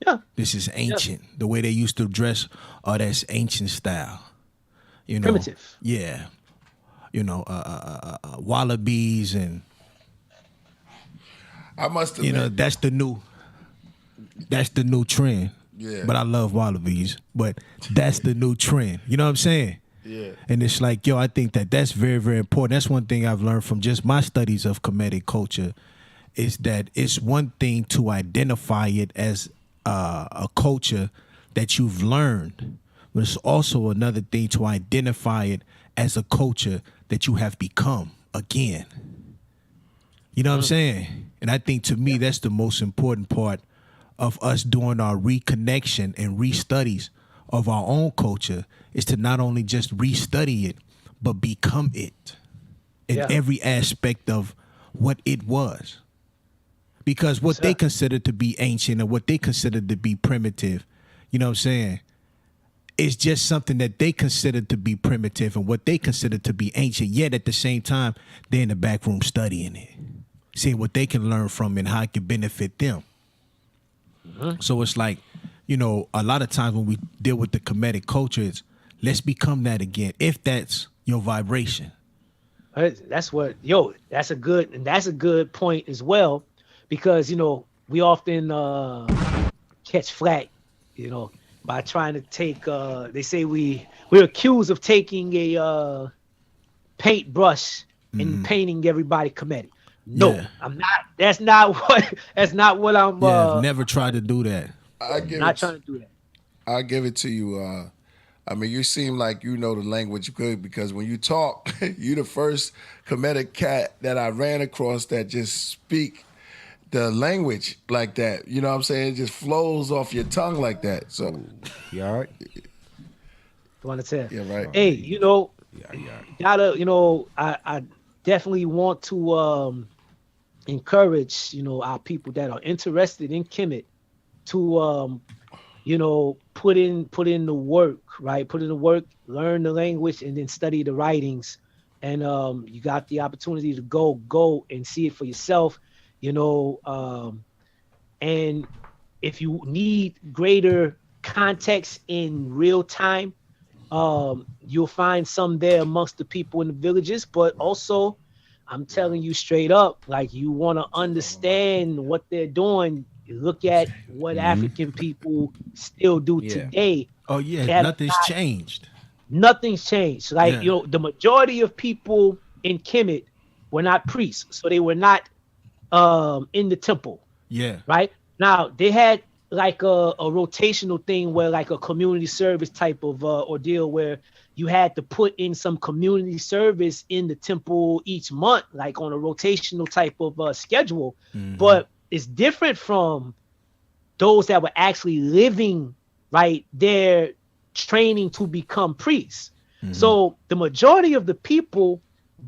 Yeah. This is ancient. Yeah. The way they used to dress, oh, that's ancient style. Primitive. Yeah. Wallabies and I must admit, that's the new trend. Yeah. But I love wallabies. But that's the new trend. You know what I'm saying? Yeah. And it's like, yo, I think that's very, very important. That's one thing I've learned from just my studies of Kemetic culture, is that it's one thing to identify it as a culture that you've learned, but it's also another thing to identify it as a culture that you have become again. You know what I'm saying? And I think to me, that's the most important part of us doing our reconnection and restudies of our own culture, is to not only just restudy it, but become it in every aspect of what it was. Because what they consider to be ancient or what they consider to be primitive, you know what I'm saying, is just something that they consider to be primitive and what they consider to be ancient. Yet at the same time, they're in the back room studying it, seeing what they can learn from and how it can benefit them. So it's like, you know, a lot of times when we deal with the Kemetic culture, it's let's become that again, if that's your vibration. That's that's a good point as well, because, you know, we often catch flack, you know, by trying to take, they say we're accused of taking a paintbrush and painting everybody Kemetic. No, I'm not. That's not what I'm. I've never tried to do that. Not trying to do that. I'll give it to you. I mean, you seem like you know the language good, because when you talk, you the first Kemetic cat that I ran across that just speak the language like that. You know what I'm saying? It just flows off your tongue like that. So, You all right? I want to tell. Yeah, right. Hey, you know, gotta, you know, I definitely want to encourage, you know, our people that are interested in Kemet to you know, put in the work, right? Put in the work, learn the language, and then study the writings. And you got the opportunity to go and see it for yourself, you know. And if you need greater context in real time, you'll find some there amongst the people in the villages. But also, I'm telling you straight up, like, you want to understand what they're doing, look at what African people still do today. Oh yeah, nothing's changed. Nothing's changed. Like, you know, the majority of people in Kemet were not priests, so they were not in the temple. Yeah. Right? Now, they had like a rotational thing where, like, a community service type of ordeal where you had to put in some community service in the temple each month, like on a rotational type of schedule. But it's different from those that were actually living, right, their training to become priests. So the majority of the people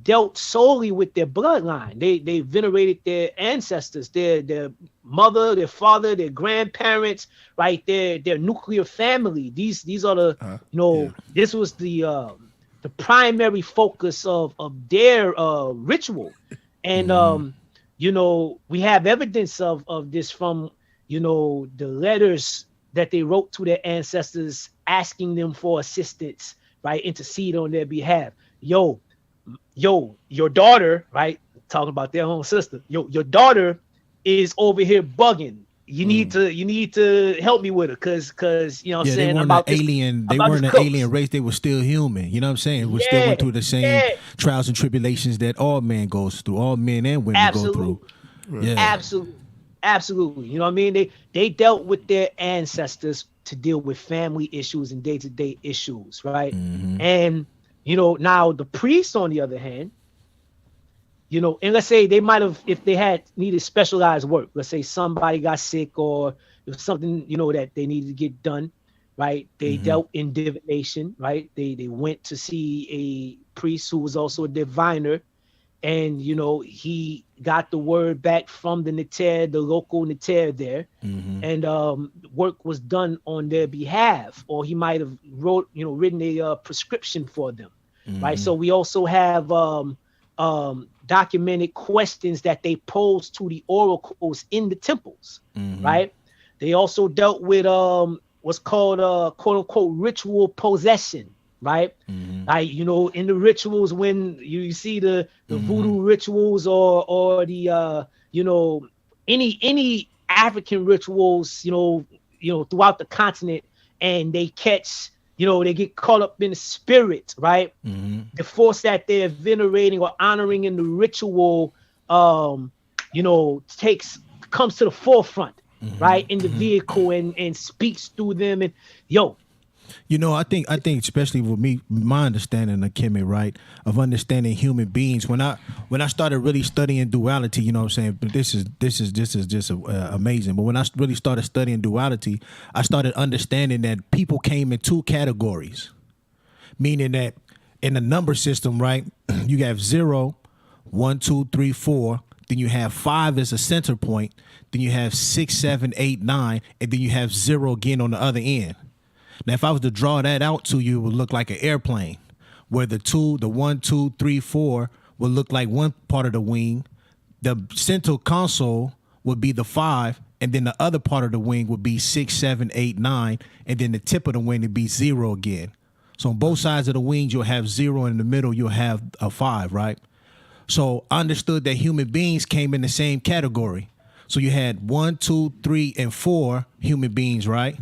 dealt solely with their bloodline. They venerated their ancestors, their mother, their father, their grandparents, right, their nuclear family. These are the this was the primary focus of their ritual. And you know, we have evidence of this from, you know, the letters that they wrote to their ancestors asking them for assistance, right, intercede on their behalf. Yo, your daughter, right, talking about their own sister, your daughter is over here bugging. You need to help me with her, cause you know what I'm saying, they weren't about an alien. They weren't an alien race. They were still human. You know what I'm saying? We still went through the same trials and tribulations that all men goes through, all men and women go through. Yeah, absolutely. You know what I mean? They dealt with their ancestors to deal with family issues and day-to-day issues, right? And you know, now the priests, on the other hand, you know, and let's say they might have, if they had needed specialized work, let's say somebody got sick or there was something, you know, that they needed to get done, right? They dealt in divination, right? They went to see a priest who was also a diviner, and, you know, he got the word back from the Neter, the local Neter there, and work was done on their behalf, or he might have written a prescription for them, right? So we also have documented questions that they posed to the oracles in the temples, right? They also dealt with what's called quote unquote ritual possession, right? Like, you know, in the rituals, when you see the voodoo rituals or the you know, any African rituals, you know, throughout the continent, and they catch, you know, they get caught up in the spirit, right? The force that they're venerating or honoring in the ritual, you know, comes to the forefront. right, in the vehicle and speaks through them. And yo, You know, I think especially with me, my understanding of Kemet, right, of understanding human beings. When I started really studying duality, you know what I'm saying. But this is just amazing. But when I really started studying duality, I started understanding that people came in two categories, meaning that in the number system, right, you have 0, 1, 2, 3, 4. Then you have 5 as a center point. Then you have 6, 7, 8, 9, and then you have 0 again on the other end. Now, if I was to draw that out to you, it would look like an airplane, where the 1, 2, 3, 4 would look like one part of the wing. The central console would be the 5, and then the other part of the wing would be 6, 7, 8, 9, and then the tip of the wing would be 0 again. So on both sides of the wings, you'll have 0, and in the middle, you'll have a 5, right? So I understood that human beings came in the same category. So you had 1, 2, 3, and 4 human beings, right?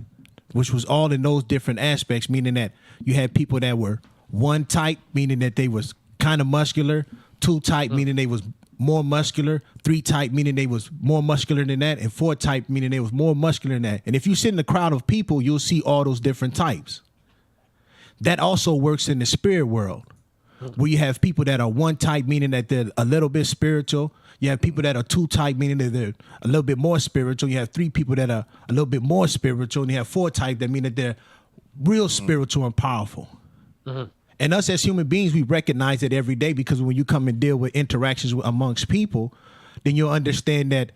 Which was all in those different aspects, meaning that you had people that were 1 type, meaning that they was kind of muscular, 2 type, meaning they was more muscular, 3 type, meaning they was more muscular than that, and 4 type, meaning they was more muscular than that. And if you sit in a crowd of people, you'll see all those different types. That also works in the spirit world, where you have people that are 1 type, meaning that they're a little bit spiritual. You have people that are 2 type, meaning that they're a little bit more spiritual. You have 3 people that are a little bit more spiritual, and you have 4 type that mean that they're real spiritual and powerful. And us as human beings, we recognize it every day, because when you come and deal with interactions amongst people, then you'll understand that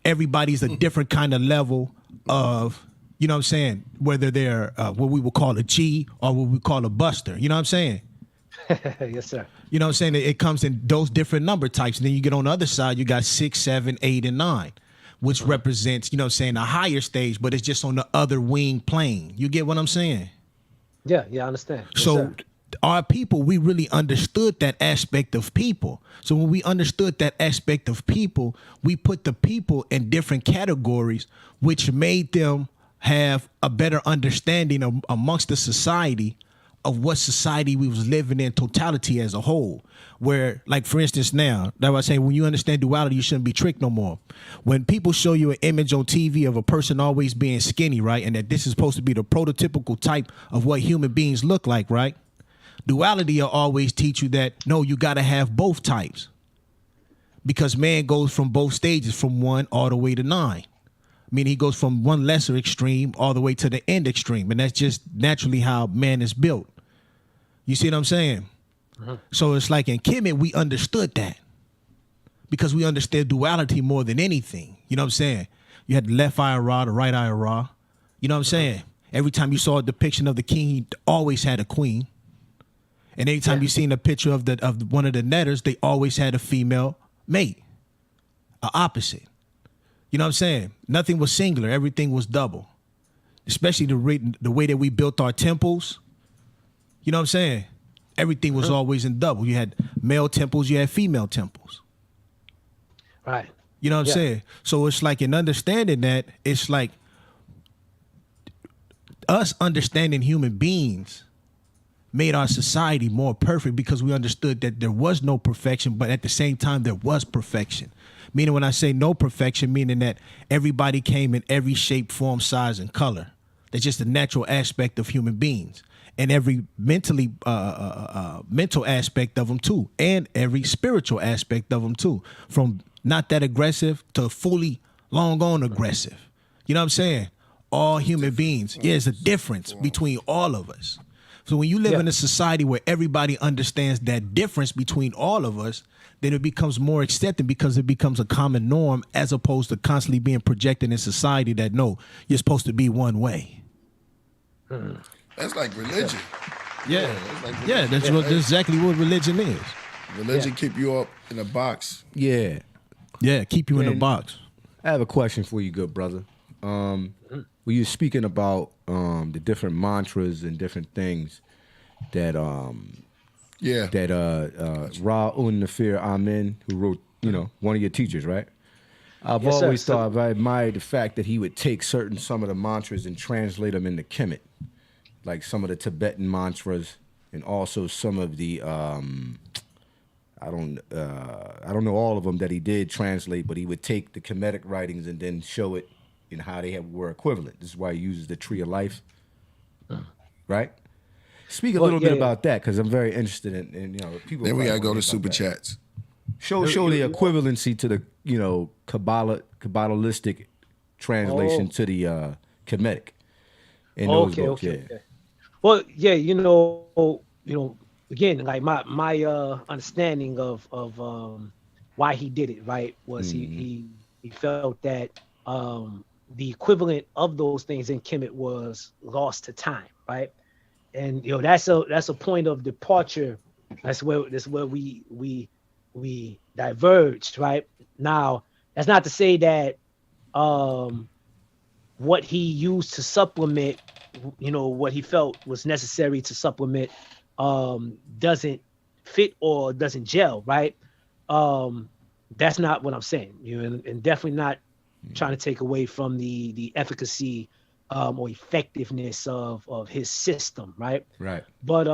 everybody's a different kind of level of, you know what I'm saying, whether they're what we would call a G or what we call a buster. You know what I'm saying? Yes, sir. You know what I'm saying? It comes in those different number types. And then you get on the other side, you got 6, 7, 8, and 9, which represents, you know what I'm saying, a higher stage, but it's just on the other wing plane. You get what I'm saying? Yeah, I understand. Yes, So sir. our people, we really understood that aspect of people. So when we understood that aspect of people, we put the people in different categories, which made them have a better understanding amongst the society of what society we was living in totality as a whole. Where, like, for instance, now, that was saying, when you understand duality, you shouldn't be tricked no more. When people show you an image on TV of a person always being skinny, right, and that this is supposed to be the prototypical type of what human beings look like, right? Duality will always teach you that, no, you got to have both types. Because man goes from both stages, from 1 all the way to 9. I mean, he goes from one lesser extreme all the way to the end extreme. And that's just naturally how man is built. You see what I'm saying? So it's like in Kemet, we understood that, because we understood duality more than anything. You know what I'm saying? You had the left eye of Ra, the right eye of Ra. You know what I'm saying? Every time you saw a depiction of the king, he always had a queen. And anytime you seen a picture of one of the netters, they always had a female mate, a opposite. You know what I'm saying? Nothing was singular. Everything was double. Especially the way that we built our temples. You know what I'm saying? Everything was always in double. You had male temples, you had female temples. Right. You know what I'm saying? So it's like, in understanding that, it's like us understanding human beings made our society more perfect, because we understood that there was no perfection, but at the same time there was perfection. Meaning, when I say no perfection, meaning that everybody came in every shape, form, size, and color. That's just a natural aspect of human beings. And every mental aspect of them too, and every spiritual aspect of them too, from not that aggressive to fully long on aggressive. You know what I'm saying? All human beings. Yeah, there's a difference between all of us. So when you live in a society where everybody understands that difference between all of us, then it becomes more accepted, because it becomes a common norm, as opposed to constantly being projected in society that, no, you're supposed to be one way. That's like religion. Yeah, that's like yeah, that's exactly what religion is. Religion keep you up in a box. Yeah. Yeah, keep you in a And box. I have a question for you, good brother. When you're speaking about the different mantras and different things that Ra Nafir Amen, who wrote, one of your teachers, right? I've Yes, always sir. thought, I admired the fact that he would take some of the mantras and translate them into Kemet, like some of the Tibetan mantras, and also some of the I don't know all of them that he did translate, but he would take the Kemetic writings and then show it and how they were equivalent. This is why he uses the tree of life, right? Speak a little bit about that, because I'm very interested in people. Then we gotta go to about super that. chats. Show the equivalency to the Kabbalistic translation to the Kemetic in those books. Okay. Well, yeah, again, like my understanding of why he did it, right, was he felt that the equivalent of those things in Kemet was lost to time, right? And that's a point of departure. That's where we diverged, right? Now, that's not to say that what he used to supplement, what he felt was necessary to supplement, doesn't fit or doesn't gel, right? That's not what I'm saying, and definitely not trying to take away from the efficacy or effectiveness of his system, right? Right. But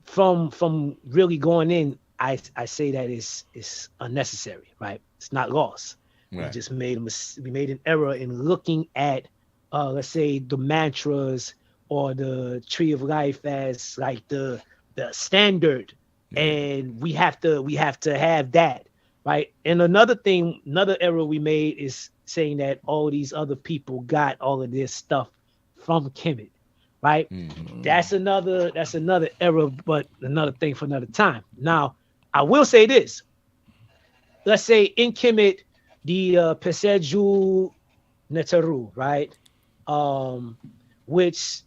from really going in, I say that it's unnecessary, right? It's not lost. Right. We just made we made an error in looking at let's say the mantras or the tree of life as like the standard, and we have to have that, right? And another error we made is saying that all these other people got all of this stuff from Kemet, right? That's another error, but another thing for another time. Now, I will say this. Let's say in Kemet, the Peseju Neteru, right? Which,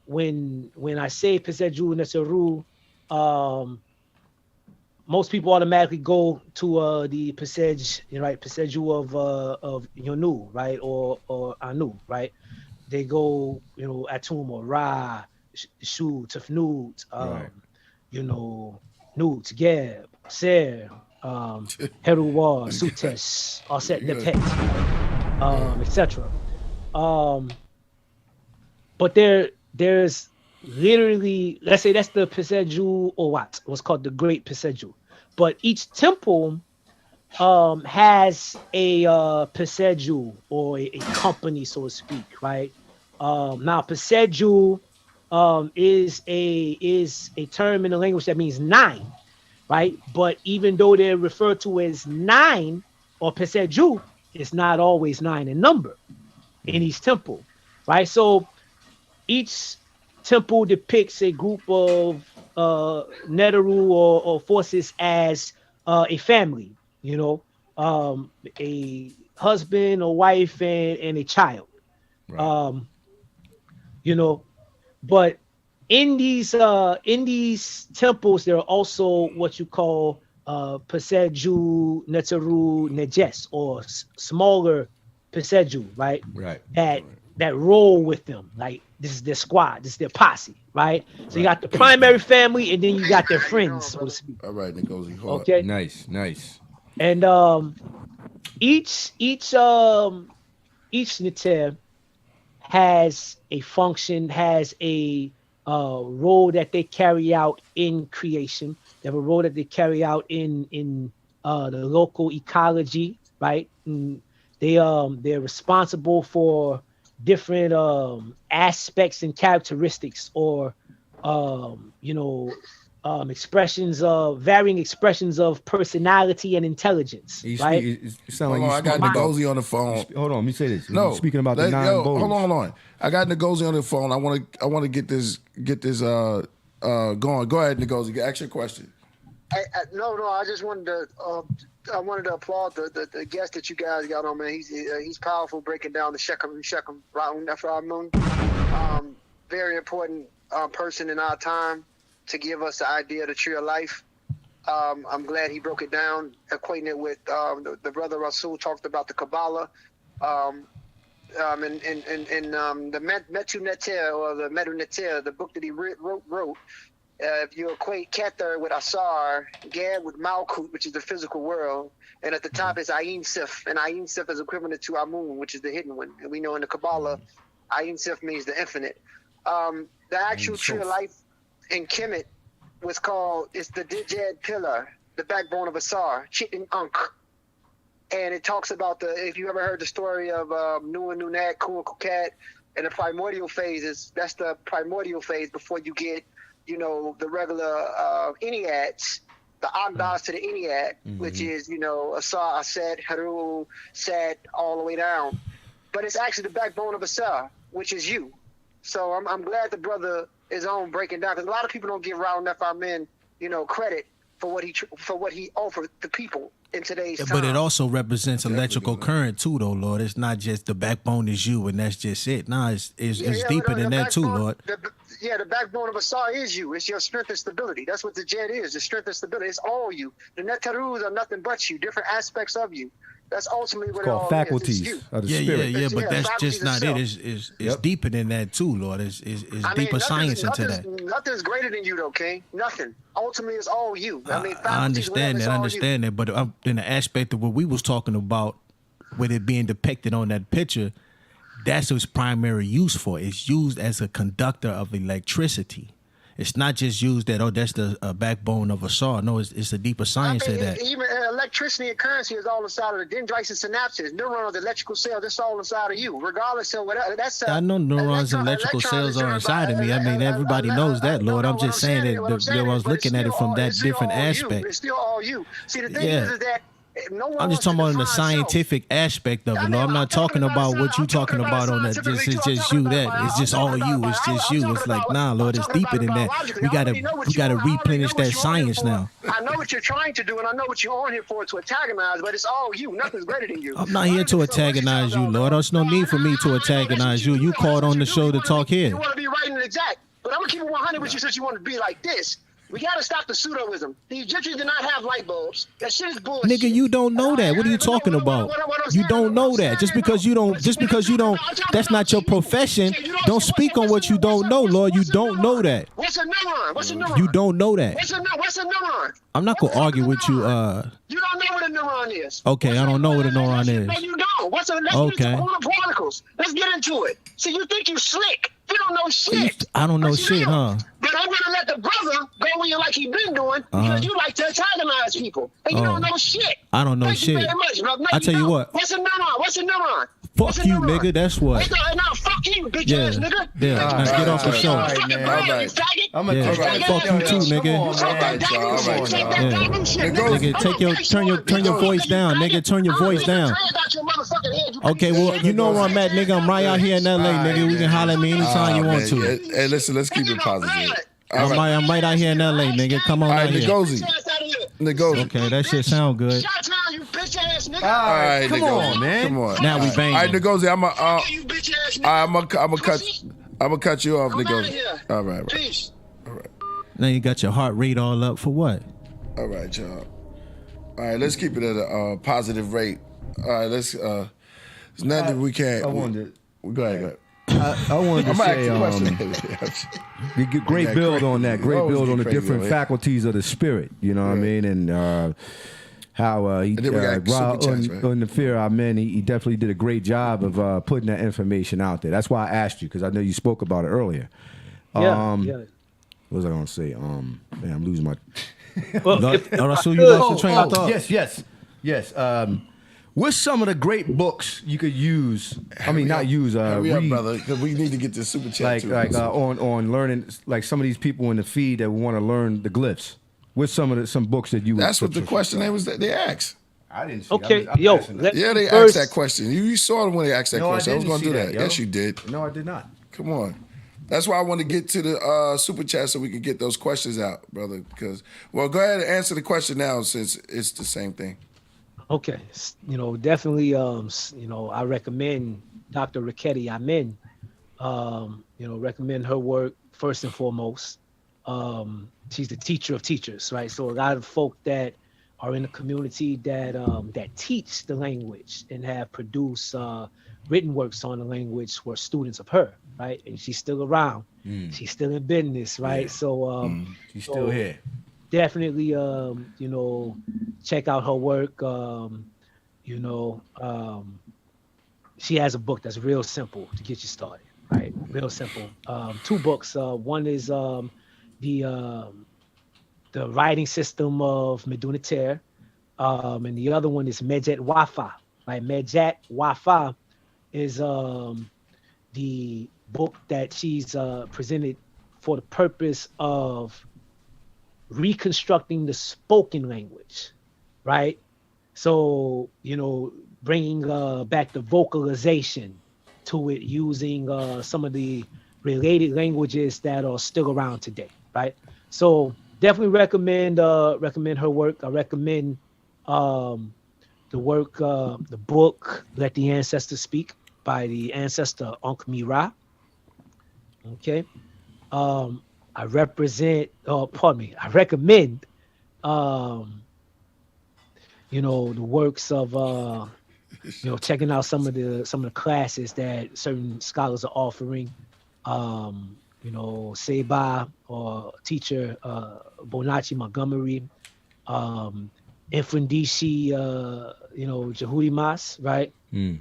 when I say Peseju Neteru, most people automatically go to the Pesej, right? Peseju of Yonu, right? Or Anu, right? They go, Atum or Ra, Shu, Tefnut, Nut, Geb, Ser, Heruwa, Sutes, Aset Nepet, etc. But there's literally, let's say that's the Peseju or what's called the Great Peseju. But each temple has a Peseju or a company, so to speak, right? Now Peseju is a term in the language that means 9, right? But even though they're referred to as 9 or Peseju, it's not always 9 in number in each temple, right? So each temple depicts a group of Neteru or forces as a family, a husband, a wife, and a child, right. But in these temples, there are also what you call Peseju, Neteru, Nejes, or smaller Peseju, right? Right. That roll with them, like this is their squad, this is their posse, right? So you got the primary family, and then you got their friends, so to speak. All right, Ngozi. Okay. Nice. And each Neter has a function, has a role that they carry out in creation. They have a role that they carry out in the local ecology, right? And they're responsible for different aspects and characteristics, or varying expressions of personality and intelligence, right? It sound like I got Ngozi on the phone. Hold on, let me say this. No, Speaking about the 9 bowls. Hold on. I got Ngozi on the phone. I want to get this going. Go ahead, Ngozi. Ask your question. No, I just wanted to applaud the guest that you guys got on, man. He's powerful, breaking down the Shechem Ra'un Ephraim. Very important person in our time to give us the idea of the tree of life. I'm glad he broke it down, equating it with the brother Rasul talked about the Kabbalah, and the Metu Neter, or the Metu Neter, the book that he wrote. If you equate Kether with Asar, Gad with Malkut, which is the physical world, and at the top is Ayin Sif, and Ayin Sif is equivalent to Amun, which is the hidden one. And we know in the Kabbalah, Ayin Sif means the infinite. The actual tree of life in Kemet it's the Dijad pillar, the backbone of Asar, Chit and Aankh. and it talks about if you ever heard the story of Nu and Nunat, Ku and Kukat, and the primordial phases. That's the primordial phase before you get, the regular Enneads, the Agdas to the Ennead, which is, Asar, Aset, Haru, Set, all the way down. But it's actually the backbone of Asar, which is you. So I'm glad the brother is on breaking down, because a lot of people don't give Raul Nephi Men, credit for what he offered the people in today's time. But it also represents electrical current too, though, Lord. It's not just the backbone is you and that's just it. Nah, it's deeper than that too, Lord. The backbone of Asar is you. It's your strength and stability. That's what the Jet is, the strength and stability. It's all you. The Netarus are nothing but you, different aspects of you. That's ultimately what it all faculties is. of the spirit. Yeah, but that's just not it. It's deeper than that too, Lord. It's deeper science into that. Nothing's greater than you, though, King. Nothing. Ultimately, it's all you. I understand that, but in the aspect of what we was talking about, with it being depicted on that picture, that's its primary use for. It's used as a conductor of electricity. It's not just used that's the backbone of a saw. No, it's a deeper science to that. Even electricity and currency is all inside of the dendrites and synapses, neurons, electrical cells. That's all inside of you, regardless of whatever. I know neurons and electrical cells are inside of me. I mean, everybody knows that, Lord. I'm just saying that I was looking at it from that different aspect. It's still all you. See, the thing is that I'm just talking about in the scientific aspect of it, Lord. I'm not talking about what you talking about on that. It's just you. It's just all you. It's just you. It's like, nah, Lord, it's deeper than that. We gotta replenish that science now. I know what you're trying to do, and I know what you're on here for, to antagonize, but it's all you. Nothing's greater than you. I'm not here to antagonize you, Lord. There's no need for me to antagonize you. You called on the show to talk here. You want to be right and exact, but I'm gonna keep it 100 with you since you want to be like this. We gotta stop the pseudoism. The Egyptians did not have light bulbs. That shit is bullshit. Nigga, you don't know that. What are you talking about? You don't know that. Just because you don't, that's not your profession. Don't speak on what you don't know, Lord. You don't know that. What's a neuron? What's a neuron? You don't know that. What's a neuron? I'm not gonna argue with you. You don't know what a neuron is. Okay, I don't know what a neuron is. No, you don't. Let's get into quantum particles. Let's get into it. See, you think you slick. You don't know shit. I don't know shit, huh? But I'm gonna let the brother go in like he been doing because you like to antagonize people and you don't know shit. I don't know shit. I tell you what. What's a neuron? What's a neuron? Fuck you, nigga. That's what. No, fuck you, bitch ass nigga. Yeah. Now get off the show. All right. Fuck you too, nigga. Nigga, turn your voice down, nigga. Turn your voice down. Okay, well, you know where I'm at, nigga. I'm right out here in LA, nigga. We can holler at me anytime you want to. Hey, listen, let's keep it positive. I'm right out here in LA, nigga. Come on out here. Negozi. Okay, that shit sound good. All right, come on, man. Come on. Now we banging. All right, Negozi, I'm gonna cut you off, Negozi. All right. Peace. All right. Now you got your heart rate all up for what? All right, y'all. All right, let's keep it at a positive rate. All right, let's. There's nothing we can't. Go ahead. I wanted to say, great build on that. Great build on the different faculties of the spirit. You know what I mean? And how he on the fear of men, he definitely did a great job of putting that information out there. That's why I asked you, because I know you spoke about it earlier. Yeah. What was I going to say? Man, I'm losing my. So you lost the train of thought. Yes. What's some of the great books you could use? Hurry up, brother, because we need to get this super chat on learning, like some of these people in the feed that want to learn the glyphs. What's some books that you? That's what the question they asked. I didn't see. Okay, they asked that question. You saw them when they asked that question. I was going to do that. Yes, you did. No, I did not. Come on. That's why I want to get to the super chat so we can get those questions out, brother. Because, well, go ahead and answer the question now since it's the same thing. Okay, definitely. I recommend Dr. Raketti Amen. Recommend her work first and foremost. She's the teacher of teachers, right? So a lot of folk that are in the community that teach the language and have produced written works on the language were students of her, right? And she's still around. She's still in business, right? Yeah. So she's still here. Definitely, check out her work. She has a book that's real simple to get you started, right? Real simple. 2 books. One is the writing system of Medunater, And the other one is Medjet Wafa. Right, Medjet Wafa is the book that she's presented for the purpose of reconstructing the spoken language, right? So, bringing back the vocalization to it using some of the related languages that are still around today, right? So definitely recommend her work. I recommend the work, the book, Let the Ancestors Speak by the ancestor Aankh Benu. Okay. I recommend the works of checking out some of the classes that certain scholars are offering. Seba or teacher Bonachi Montgomery, Infundishi, Jehudi Mas, right? The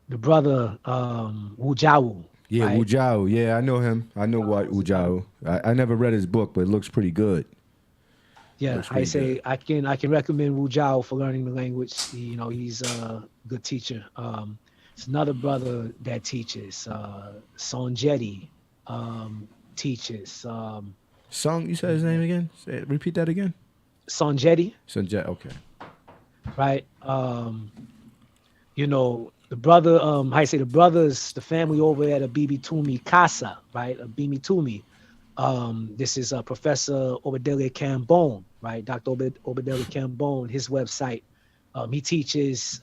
brother Wu Jiao. Yeah, right? Wu Jiao. Yeah, I know him. I know what Wu Jiao. I never read his book, but it looks pretty good. Yeah, I can recommend Wu Jiao for learning the language. He's a good teacher. It's another brother that teaches. Son Jetty teaches. Song, you said his name again? Repeat that again. Son Jetty. Son Jetty, okay. Right. The brother, the brothers, the family over at Abibi Tumi Casa, right? Abimi Tumi. This is Professor Obadele Cambone, right? Dr. Obadele Cambone, his website. He teaches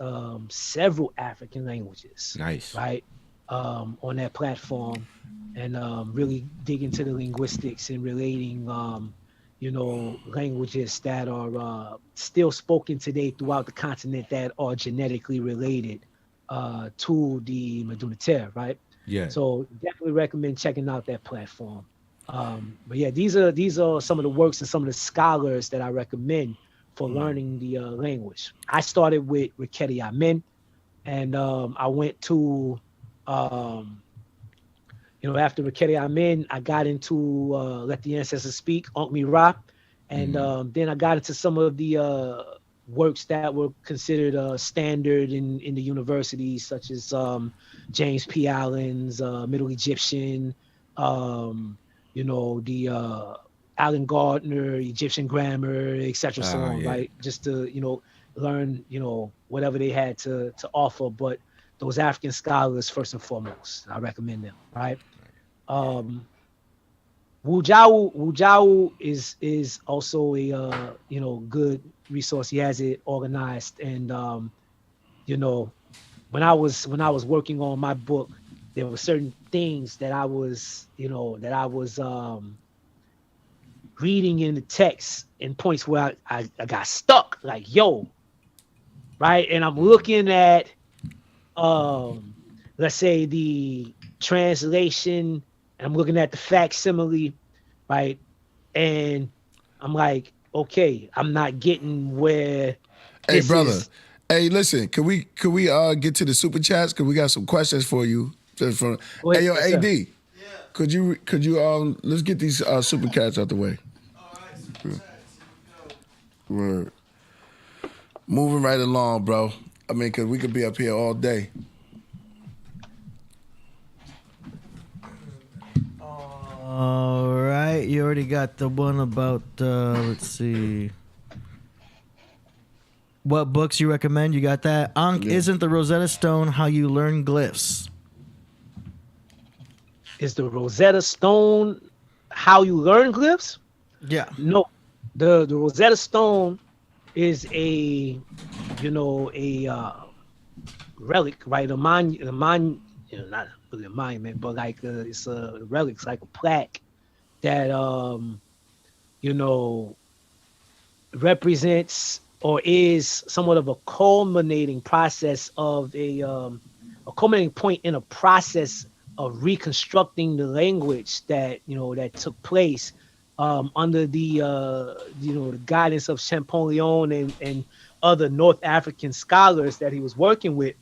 several African languages. Nice. Right? On that platform, and really dig into the linguistics and relating, languages that are still spoken today throughout the continent that are genetically related to the Maduna, right? Yeah. So definitely recommend checking out that platform. But yeah, these are some of the works and some of the scholars that I recommend for learning the language. I started with Riketi Amen, and I went to after Riketi Amen, I got into Let the Ancestors Speak, Aankh Benu, and then I got into some of the works that were considered standard in the universities, such as James P. Allen's Middle Egyptian, the Alan Gardner, Egyptian grammar, etc. So on, right? Just to, learn, whatever they had to offer. But those African scholars, first and foremost, I recommend them, right? Wu Jiao is also a good resource. He has it organized, and when I was working on my book, there were certain things that I was reading in the text in points where I got stuck, like, right? And I'm looking at let's say the translation, and I'm looking at the facsimile, right? And I'm like, okay, I'm not getting where. Hey, brother. Hey, listen. Could we get to the super chats? Cause we got some questions for you. Hey, yo, yes, AD. sir. Could you let's get these super chats out the way. All right, super chats. Here we go. Word. Moving right along, bro. I mean, cause we could be up here all day. All right, you already got the one about, let's see. What books you recommend? You got that? Aankh, Isn't the Rosetta Stone How You Learn Glyphs? Is the Rosetta Stone how you learn glyphs? Yeah. No, the Rosetta Stone is a relic, right? Not really a monument, but like it's a relic, it's like a plaque that represents or is somewhat of a culminating process of a culminating point in a process of reconstructing the language that took place under the the guidance of Champollion and other North African scholars that he was working with.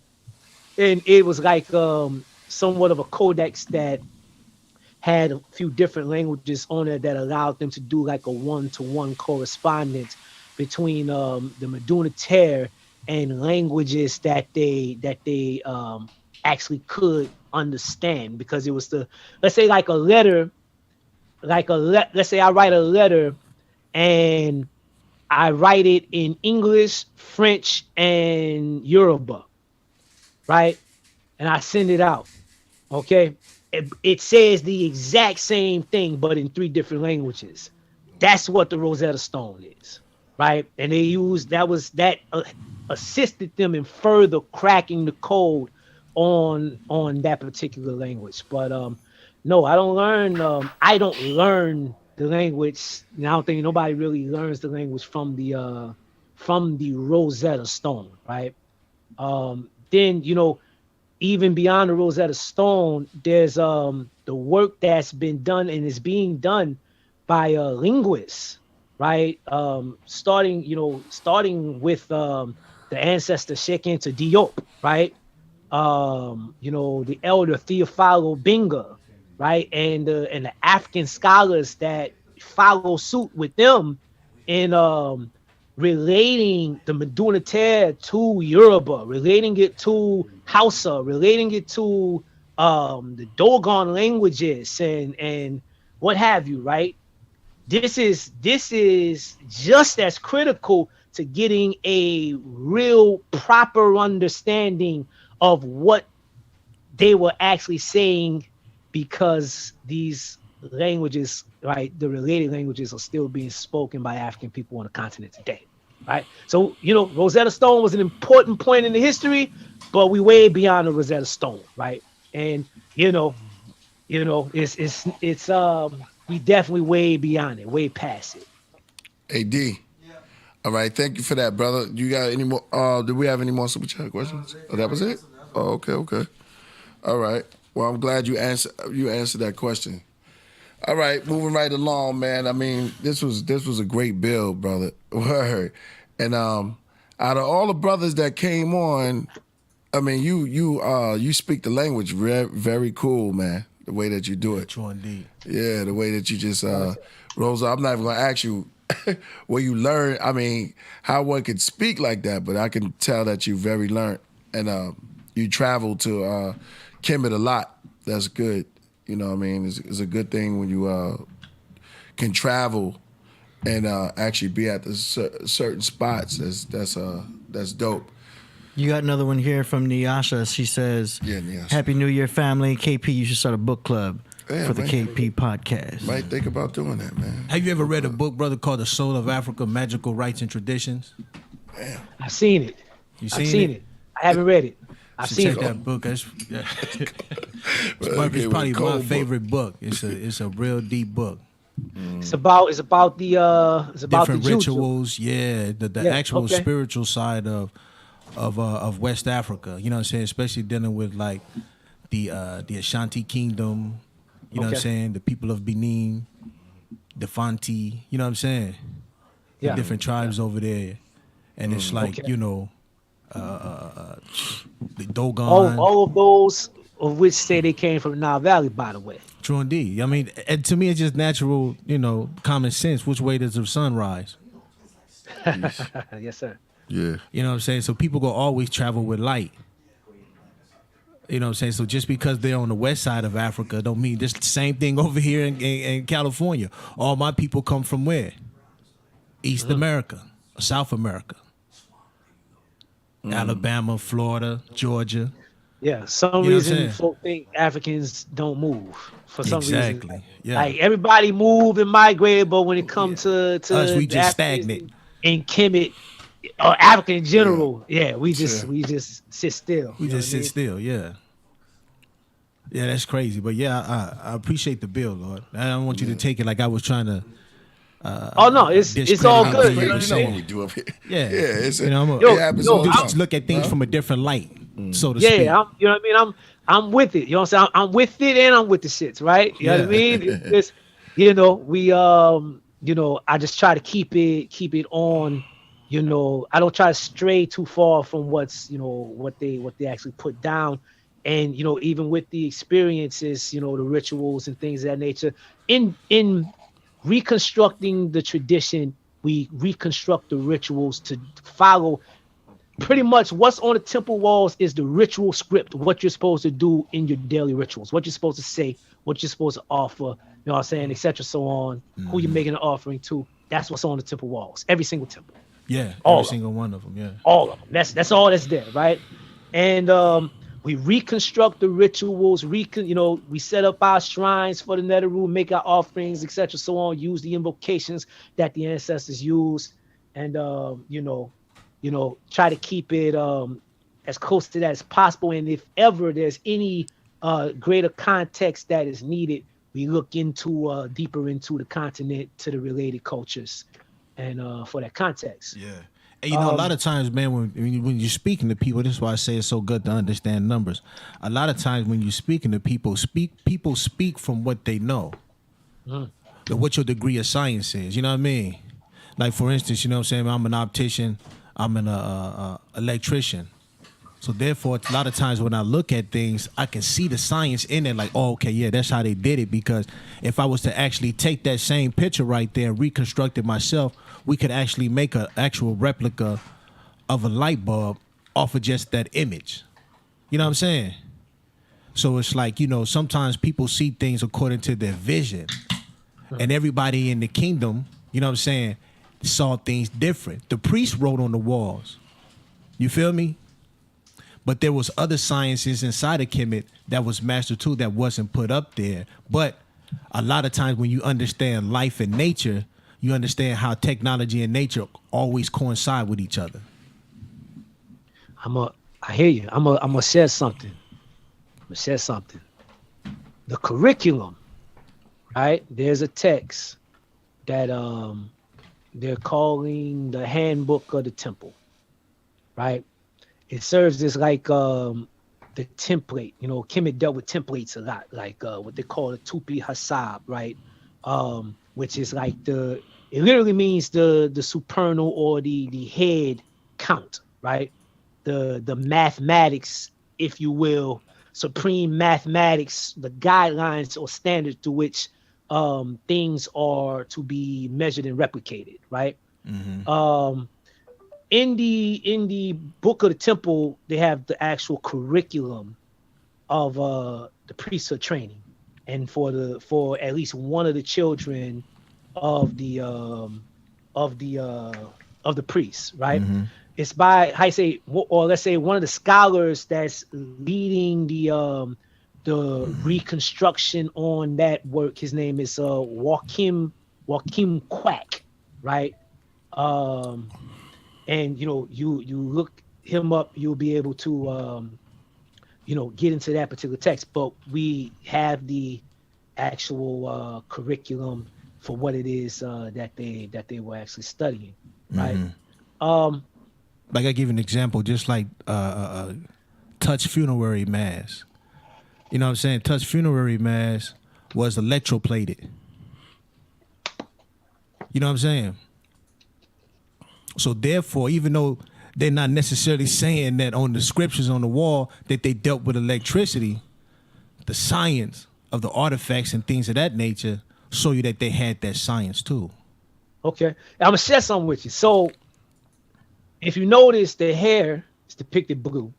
And it was like somewhat of a codex that had a few different languages on there that allowed them to do like a one-to-one correspondence between the Meduna Terre and languages that they actually could understand, because it was let's say like a letter, let's say I write a letter and I write it in English, French, and Yoruba, right? And I send it out, okay? It says the exact same thing, but in 3 different languages. That's what the Rosetta Stone is, right? And they used that assisted them in further cracking the code on that particular language. But no, I don't learn the language. I don't think nobody really learns the language from the Rosetta Stone, right? Then, you know, even beyond the Rosetta Stone, there's the work that's been done and is being done by linguists, right? Starting with the ancestor Shekinah Diop, right? You know, the elder Theophilo Benga, right? And the African scholars that follow suit with them in relating the Meduna Terre to Yoruba, relating it to Hausa, relating it to the Dogon languages and what have you, right? This is just as critical to getting a real proper understanding of what they were actually saying, because these languages, right, the related languages are still being spoken by African people on the continent today, right? So, you know, Rosetta Stone was an important point in the history, but we way beyond the Rosetta Stone, right? And you know, it's we definitely way beyond it, way past it. AD. All right, thank you for that, brother. You got any more? Do we have any more super chat questions? Oh, that was it. Oh, okay. All right. Well, I'm glad you answered that question. All right, moving right along, man. I mean, this was a great build, brother. Word. And out of all the brothers that came on, I mean, you speak the language very cool, man. The way that you do it. True indeed. Yeah, the way that you just Rosa. I'm not even gonna ask you where you learn. I mean, how one could speak like that, but I can tell that you very learned, and you travel to Kemet a lot. That's good. You know what I mean? It's a good thing when you can travel and actually be at the certain spots. That's dope. You got another one here from Nyasha. She says, Nyasha. Happy New Year, family. KP, you should start a book club for the KP podcast. Might think about doing that, man. Have you ever read a book, brother, called The Soul of Africa, Magical Rites and Traditions? Damn. I've seen it. I've seen it. I haven't read it. I've seen check that book. It's probably my favorite book. It's a real deep book. It's about the different the rituals. Yeah, the actual spiritual side of West Africa. You know what I'm saying? Especially dealing with like the Ashanti Kingdom. You know what I'm saying? The people of Benin, the Fanti. You know what I'm saying? The different tribes over there, and it's like you know. The Dogon. All of those of which say they came from the Nile Valley, by the way. True indeed. I mean, and to me, it's just natural, you know, common sense. Which way does the sun rise? Yes, sir. Yeah. You know what I'm saying? So people go always travel with light. You know what I'm saying? So just because they're on the west side of Africa don't mean this same thing over here in California. All my people come from where? East America, South America. Alabama, Florida, Georgia. Yeah, some reason folk think Africans don't move for some reason. Exactly. Yeah. Like everybody moved and migrated, but when it comes to us, we just Africans stagnant. In Kemet or Africa in general, we just sit still. We just sit still. Yeah. Yeah, that's crazy. But yeah, I appreciate the bill, Lord. I don't want you to take it like I was trying to. Oh no, it's all good. You know what we do up here. Yeah, it's you know, it happens all the time. just look at things from a different light, so to speak. Yeah, you know what I mean. I'm with it. You know what I'm saying? I'm with it and I'm with the shits, right? You know what I mean? It's, you know, we you know, I just try to keep it on. You know, I don't try to stray too far from what's, you know, what they actually put down and even with the experiences, the rituals and things of that nature, in reconstructing the tradition, we reconstruct the rituals to follow pretty much what's on the temple walls is the ritual script, what you're supposed to do in your daily rituals, what you're supposed to say, what you're supposed to offer, what I'm saying, etc. so on, who you're making an offering to. That's what's on the temple walls, every single temple. Yeah, all every single one of them. Yeah, all of them. That's all that's there, right? And we reconstruct the rituals. We set up our shrines for the Neteru, make our offerings, etc. so on. Use the invocations that the ancestors use, and try to keep it as close to that as possible. And if ever there's any greater context that is needed, we look into deeper into the continent, to the related cultures, and for that context. Yeah. And a lot of times, man, when you're speaking to people, this is why I say it's so good to understand numbers. A lot of times when you're speaking to people speak from what they know, what your degree of science is. You know what I mean? Like, for instance, I'm saying, I'm an optician, I'm an electrician. So therefore, a lot of times when I look at things, I can see the science in it. Like, oh, okay, yeah, that's how they did it. Because if I was to actually take that same picture right there and reconstruct it myself, we could actually make an actual replica of a light bulb off of just that image. You know what I'm saying? So it's like, sometimes people see things according to their vision. And everybody in the kingdom, you know what I'm saying, saw things different. The priests wrote on the walls. You feel me? But there was other sciences inside of Kemet that was mastered too that wasn't put up there. But a lot of times when you understand life and nature, you understand how technology and nature always coincide with each other. I hear you. I'm gonna share something. The curriculum, right? There's a text that they're calling the Handbook of the Temple, right? It serves as like the template. Kemet dealt with templates a lot, like what they call the Tupi Hasab, right? Which is like it literally means the supernal or the head count, right? The mathematics, if you will, supreme mathematics, the guidelines or standards to which things are to be measured and replicated, right? Mm-hmm. In the Book of the Temple, they have the actual curriculum of the priesthood training, and for at least one of the children of the priests, right? Mm-hmm. It's by let's say one of the scholars that's leading the reconstruction on that work. His name is Joachim Quack, right? And you look him up, you'll be able to get into that particular text. But we have the actual curriculum for what it is that they were actually studying, right? Mm-hmm. Like, I give you an example, just like touch funerary mass. You know what I'm saying? Touch funerary mass was electroplated. You know what I'm saying? So therefore, even though they're not necessarily saying that on the scriptures on the wall that they dealt with electricity, the science of the artifacts and things of that nature show you that they had that science too. Okay. I'm going to share something with you. So if you notice, the hair is depicted blue.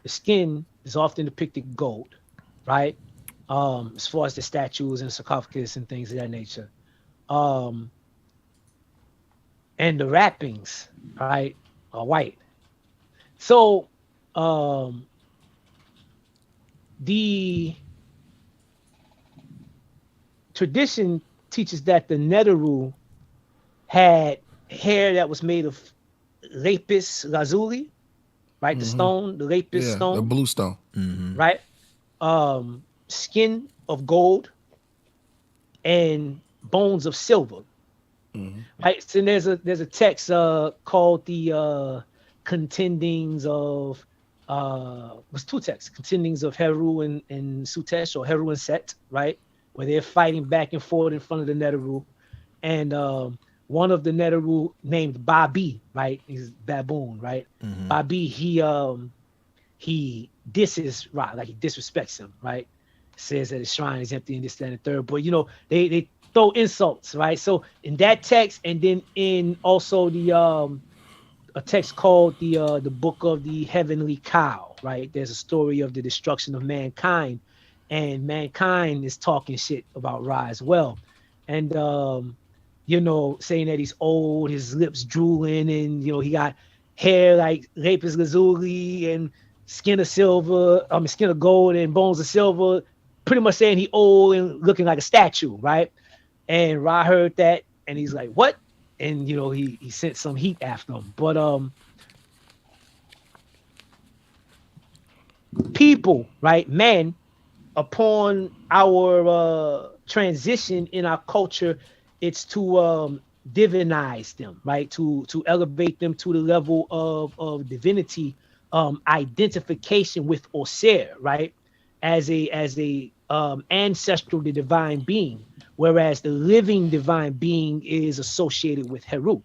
The skin is often depicted gold, right? As far as the statues and sarcophagus and things of that nature. And the wrappings, right, are white. So the tradition teaches that the Neteru had hair that was made of lapis lazuli, right? Mm-hmm. The stone, the lapis stone. The blue stone. Mm-hmm. Right? Skin of gold and bones of silver. Mm-hmm. Right? So there's a text called the Contendings of was two texts, Contendings of Heru and Sutesh, or Heru and Set, right? Where they're fighting back and forth in front of the Neteru. And one of the Neteru named Babi, right? He's baboon, right? Mm-hmm. Babi, he disses Ra, like he disrespects him, right? Says that his shrine is empty and this, that, and the third. But you know, they throw insults, right? So in that text, and then in also the a text called the Book of the Heavenly Cow, right? There's a story of the destruction of mankind, and mankind is talking shit about Ra as well. And you know, saying that he's old, his lips drooling, and you know, he got hair like lapis lazuli and skin of silver, skin of gold and bones of silver, pretty much saying he old and looking like a statue, right? And Ra heard that and he's like, what? And you know, he sent some heat after him. But people, right, men, upon our transition in our culture, it's to divinize them, right? To elevate them to the level of divinity, identification with Osir, right? As a ancestral to divine being, whereas the living divine being is associated with Heru,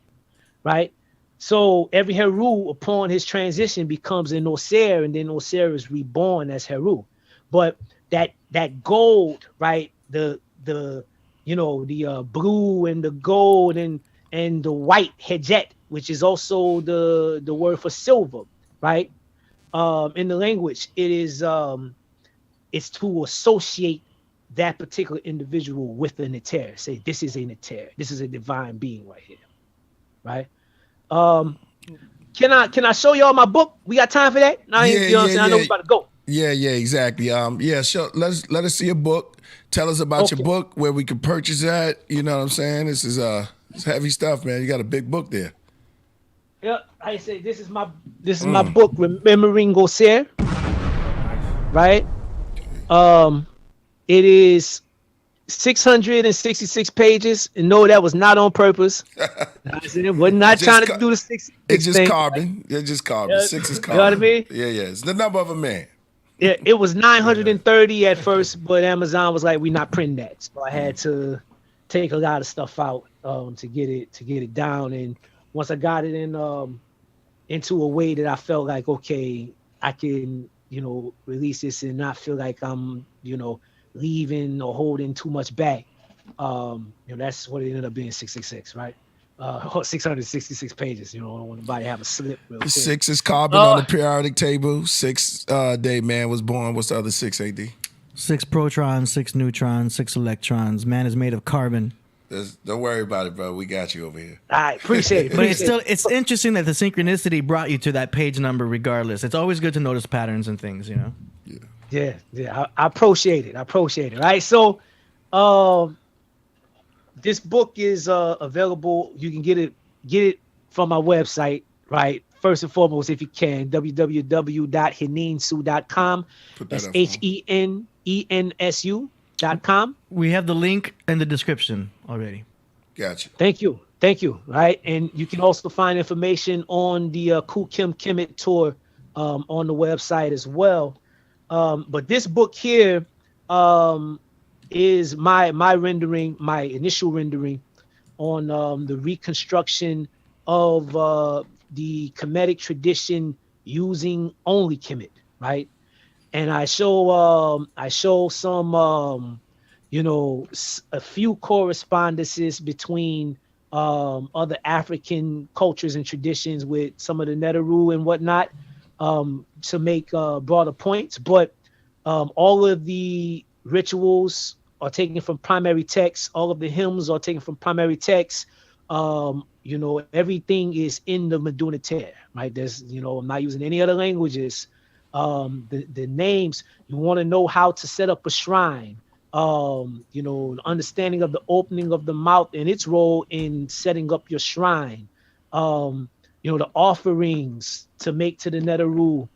right? So every Heru, upon his transition, becomes an Osir, and then Osir is reborn as Heru. But that gold, right? The you know, the blue and the gold and the white hejet, which is also the word for silver, right? In the language, it is it's to associate that particular individual with a Neter. Say this is a Neter. This is a divine being right here, right? Can I show y'all my book? We got time for that? No, you know what I'm saying? I know we about to go. Yeah, exactly. Yeah, sure. Let us see your book. Tell us about your book, where we can purchase that. You know what I'm saying? This is it's heavy stuff, man. You got a big book there. Yeah, I say this is my book, Remembering Osir. Right? It is 666 pages, and no, that was not on purpose. I said, we're not trying to do the 66. It's just carbon. It's just carbon. Yeah, 6 is carbon. You know what I mean? Yeah. It's the number of a man. Yeah, it was 930 at first, but Amazon was like, we're not printing that. So I had to take a lot of stuff out to get it down. And once I got it in into a way that I felt like, okay, I can, you know, release this and not feel like I'm, you know, leaving or holding too much back. You know, that's what it ended up being, 666, right? 666 pages. You know, I don't want anybody to have a slip real quick. 6 is carbon on the periodic table. 6 day man was born. What's the other 6, AD? 6 protons, 6 neutrons, 6 electrons. Man is made of carbon. Don't worry about it, bro. We got you over here. I appreciate it. But it's interesting that the synchronicity brought you to that page number regardless. It's always good to notice patterns and things, you know? Yeah. I appreciate it. Right. So this book is available. You can get it from my website, right? First and foremost, if you can, www.henensu.com. That's HENENSU.com. We have the link in the description already. Gotcha. Thank you. Right. And you can also find information on the Ku Kim Kemet tour on the website as well. But this book here is my rendering, my initial rendering on the reconstruction of the Kemetic tradition using only Kemet, right? And I show some you know, a few correspondences between other African cultures and traditions with some of the Neteru and whatnot, to make broader points. But all of the rituals are taken from primary texts. All of the hymns are taken from primary texts. You know, everything is in the Meduniter, right? There's, you know, I'm not using any other languages. The names, you want to know how to set up a shrine, you know, understanding of the opening of the mouth and its role in setting up your shrine, you know, the offerings to make to the Neteru,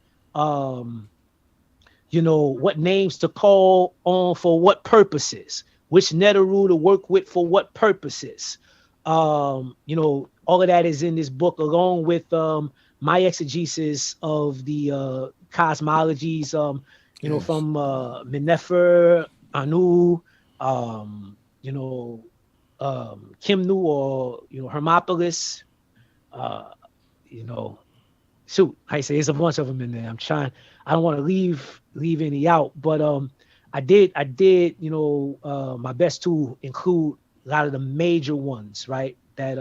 you know, what names to call on for what purposes, which Neteru to work with for what purposes. You know, all of that is in this book, along with my exegesis of the cosmologies, you know, from Menefer, Anu, you know, Kimnu, or, you know, Hermopolis, you know, shoot, I say it's a bunch of them in there. I don't want to leave any out, but I did, my best to include a lot of the major ones, right? That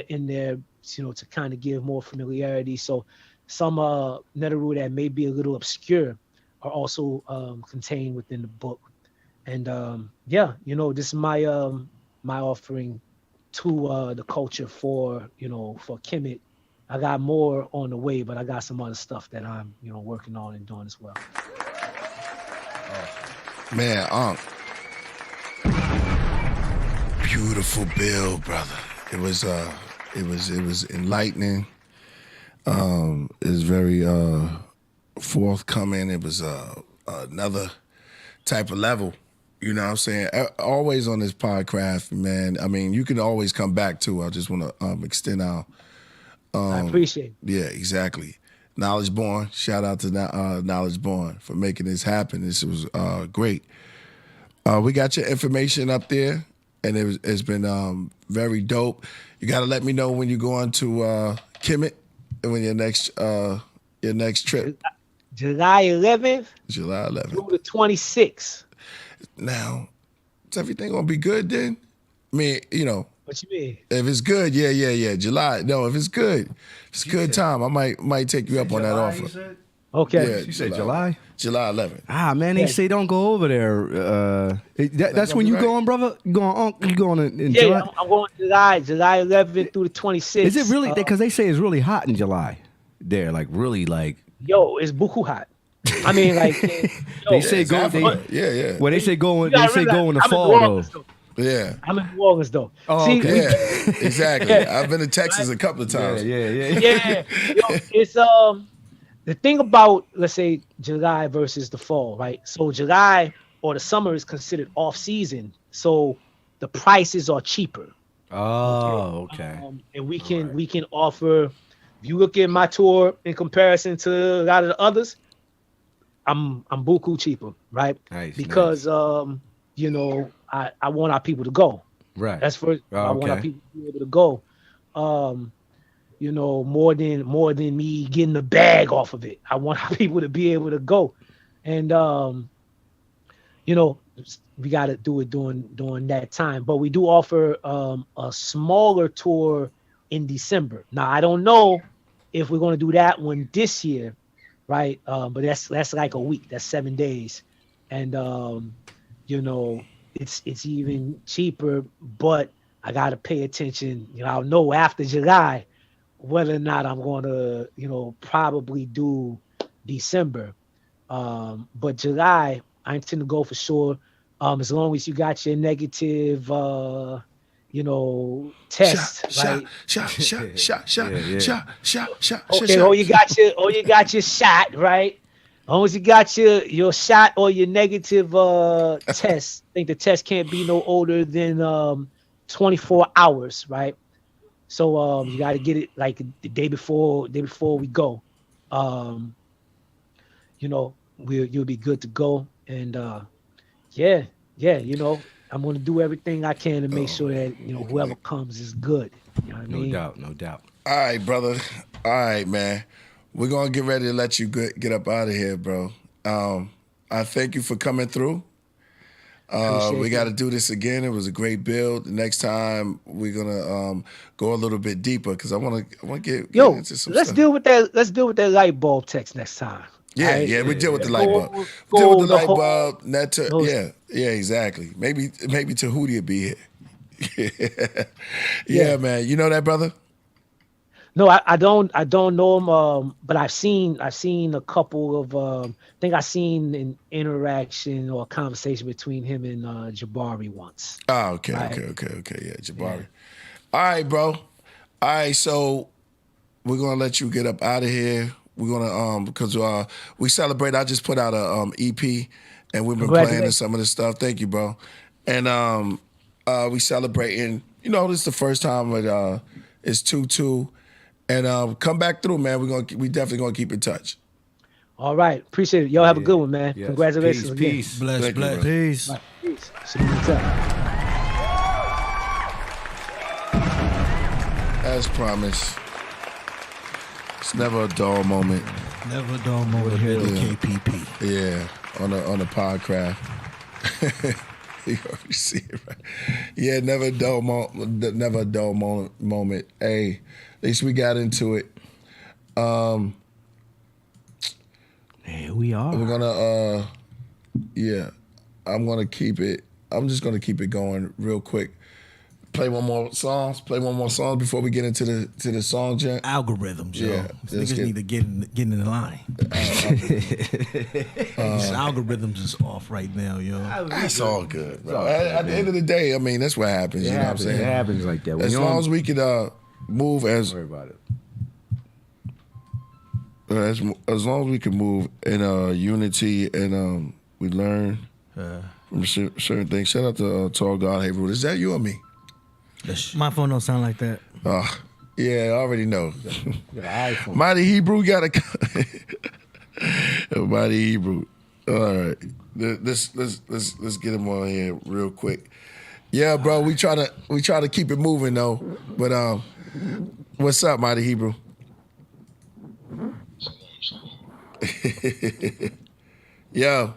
in there, to kind of give more familiarity. So some Neteru that may be a little obscure are also contained within the book. And this is my my offering to the culture for Kemet. I got more on the way, but I got some other stuff that I'm working on and doing as well. Man, beautiful build, brother. It was enlightening. It was very forthcoming. It was another type of level. You know what I'm saying? Always on this podcast, man. I mean, you can always come back to. I just want to extend our. I appreciate it. Yeah, exactly. Knowledge Born. Shout out to Knowledge Born for making this happen. This was great. We got your information up there, and it's been very dope. You got to let me know when you're going to Kemet and when your next trip. July 11th. July 11th. Through the 26th. Now, is everything gonna be good then? I mean, What you mean? If it's good, yeah. July. No, if it's good, good time. I might take you up on that offer. Okay. Yeah, You said July? July 11th. Ah, man, they say don't go over there. That's when you right? going, brother? You going in Yeah, July? I'm going July 11th through the 26th. Is it really? Because they say it's really hot in July there, like really like. Yo, it's buku hot. I mean, like They say go. Yeah. Well, they say go. You They gotta say go in the realize, fall I'm in New Orleans, though. Yeah. I'm in New Orleans though. Oh, See, okay. Yeah, exactly. I've been to Texas a couple of times. Yeah. yeah. Yo, it's the thing about, let's say, July versus the fall, right? So July or the summer is considered off season, so the prices are cheaper. Oh, okay. And we can offer. If you look at my tour in comparison to a lot of the others, I'm buku cheaper, right? Nice, because I want our people to go. Right. That's first. I want our okay. people to be able to go. More than me getting the bag off of it. I want our people to be able to go. And we got to do it during that time. But we do offer a smaller tour in December. Now I don't know if we're going to do that one this year, right? But that's like a week. That's 7 days, and it's even cheaper. But I got to pay attention. I'll know after July whether or not I'm going to probably do December. But July I intend to go for sure. As long as you got your negative test, right? Shot. Okay, or you got your shot, right? As long as you got your shot or your negative test. I think the test can't be no older than 24 hours, right? So you got to get it like the day before we go. You'll be good to go. And I'm gonna do everything I can to make sure that whoever comes is good. You know what I mean? No doubt. All right, brother. All right, man. We're gonna get ready to let you get up out of here, bro. I thank you for coming through. We got to do this again. It was a great build. The next time we're gonna go a little bit deeper because I want to get into some let's stuff. deal with that. Let's deal with that light bulb text next time. Yeah, we deal with the light bulb. Deal with the light bulb. Yeah, exactly. Maybe Tahuti will be here. yeah, man. You know that, brother? No, I don't know him. But I've seen a couple of. I think I've seen an interaction or a conversation between him and Jabari once. Oh, okay, right? okay. Yeah, Jabari. Yeah. All right, bro. All right, so we're gonna let you get up out of here. We're gonna because we celebrate. I just put out a EP, and we've been playing some of the stuff. Thank you, bro. And we celebrating. This is the first time it's 2-2, and come back through, man. We definitely gonna keep in touch. All right, appreciate it. Y'all have a good one, man. Yes. Congratulations again. Peace. Bless. Peace. Right, peace. See you next time. As promised. Never a dull moment. Never a dull moment here at the KPP. Yeah, on the podcast. You already see it, right? Yeah, never a dull moment. Hey, at least we got into it. Here we are. We're gonna I'm just gonna keep it going real quick. Play one more songs before we get into the song jam. Algorithms, yo. Yeah, These niggas need to get in the line. These algorithms is off right now, yo. It's all good, bro. At the end of the day, I mean, that's what happens. You know what I'm saying? It happens like that. As long as we can move as. Don't worry about it. As long as we can move in unity and we learn from certain things. Shout out to Tall God Haverwood. Is that you or me? My phone don't sound like that. Yeah, I already know. iPhone. Mighty Hebrew got a Mighty Hebrew. All right, let's get him on here real quick. Yeah, bro, we try to keep it moving though. But what's up, Mighty Hebrew? Yo,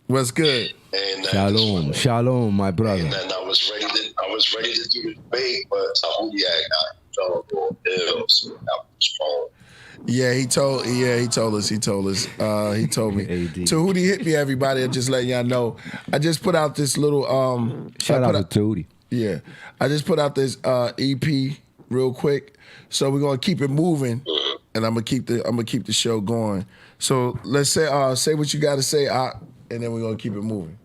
what's good? And, Shalom, my brother. And then I was ready to do the debate, but Tahudiak fell on ill, so that was wrong. Yeah, he told us. He told me. Tahuti hit me, everybody. I'm just letting y'all know. I just put out this little shout out to Tahuti. Yeah. I just put out this EP real quick. So we're gonna keep it moving, and I'm gonna keep the show going. So let's say what you gotta say, and then we're gonna keep it moving.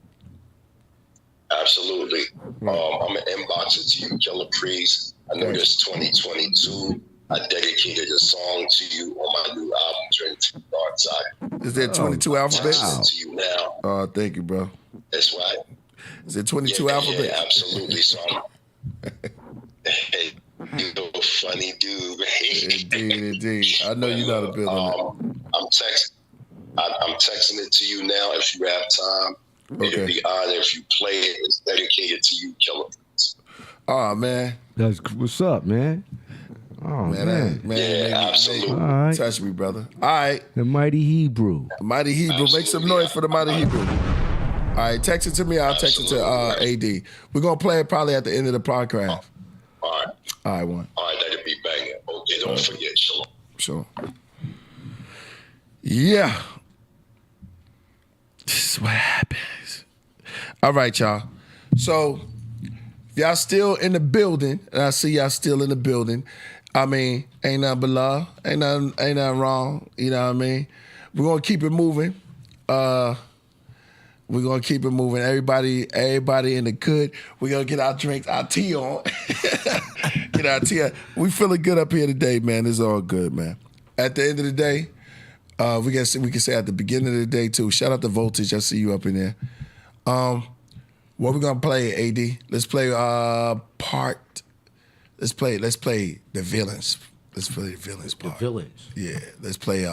Absolutely. I'm gonna inbox it to you, Killah Priest. I know this 2022. I dedicated a song to you on my new album, During the Dark Side. Is there 22 alphabets? I'm to you now. Thank you, bro. That's right. Is there 22 alphabets? Yeah, absolutely. So hey, you're a funny dude. Indeed. I know you got a bill on it. I'm texting it to you now. If you have time, it'd be honored if you play it. It's dedicated to you, Killah. Oh man, that's what's up, man. Oh man, yeah, absolutely. All right. Touch me, brother. All right, the Mighty Hebrew. Mighty Hebrew, absolutely. Make some noise for the Mighty Hebrew. All right, text it to me. I'll text it to AD. We're gonna play it probably at the end of the podcast. All right. All right, one. All right, that'd be banging. Okay, don't forget, Shalom. Sure. Yeah. This is what happens. All right, y'all. So, if y'all still in the building, and I see y'all still in the building, I mean, ain't nothing but love. Ain't nothing wrong. You know what I mean? We're going to keep it moving. We're going to keep it moving. Everybody in the good. We're going to get our drinks, our tea on. Get our tea on. We feeling good up here today, man. It's all good, man. At the end of the day, we can say at the beginning of the day, too. Shout out to Voltage. I see you up in there. What we gonna play, AD? Let's play Let's play the villains. Let's play the villains part. The villains. Yeah. Let's play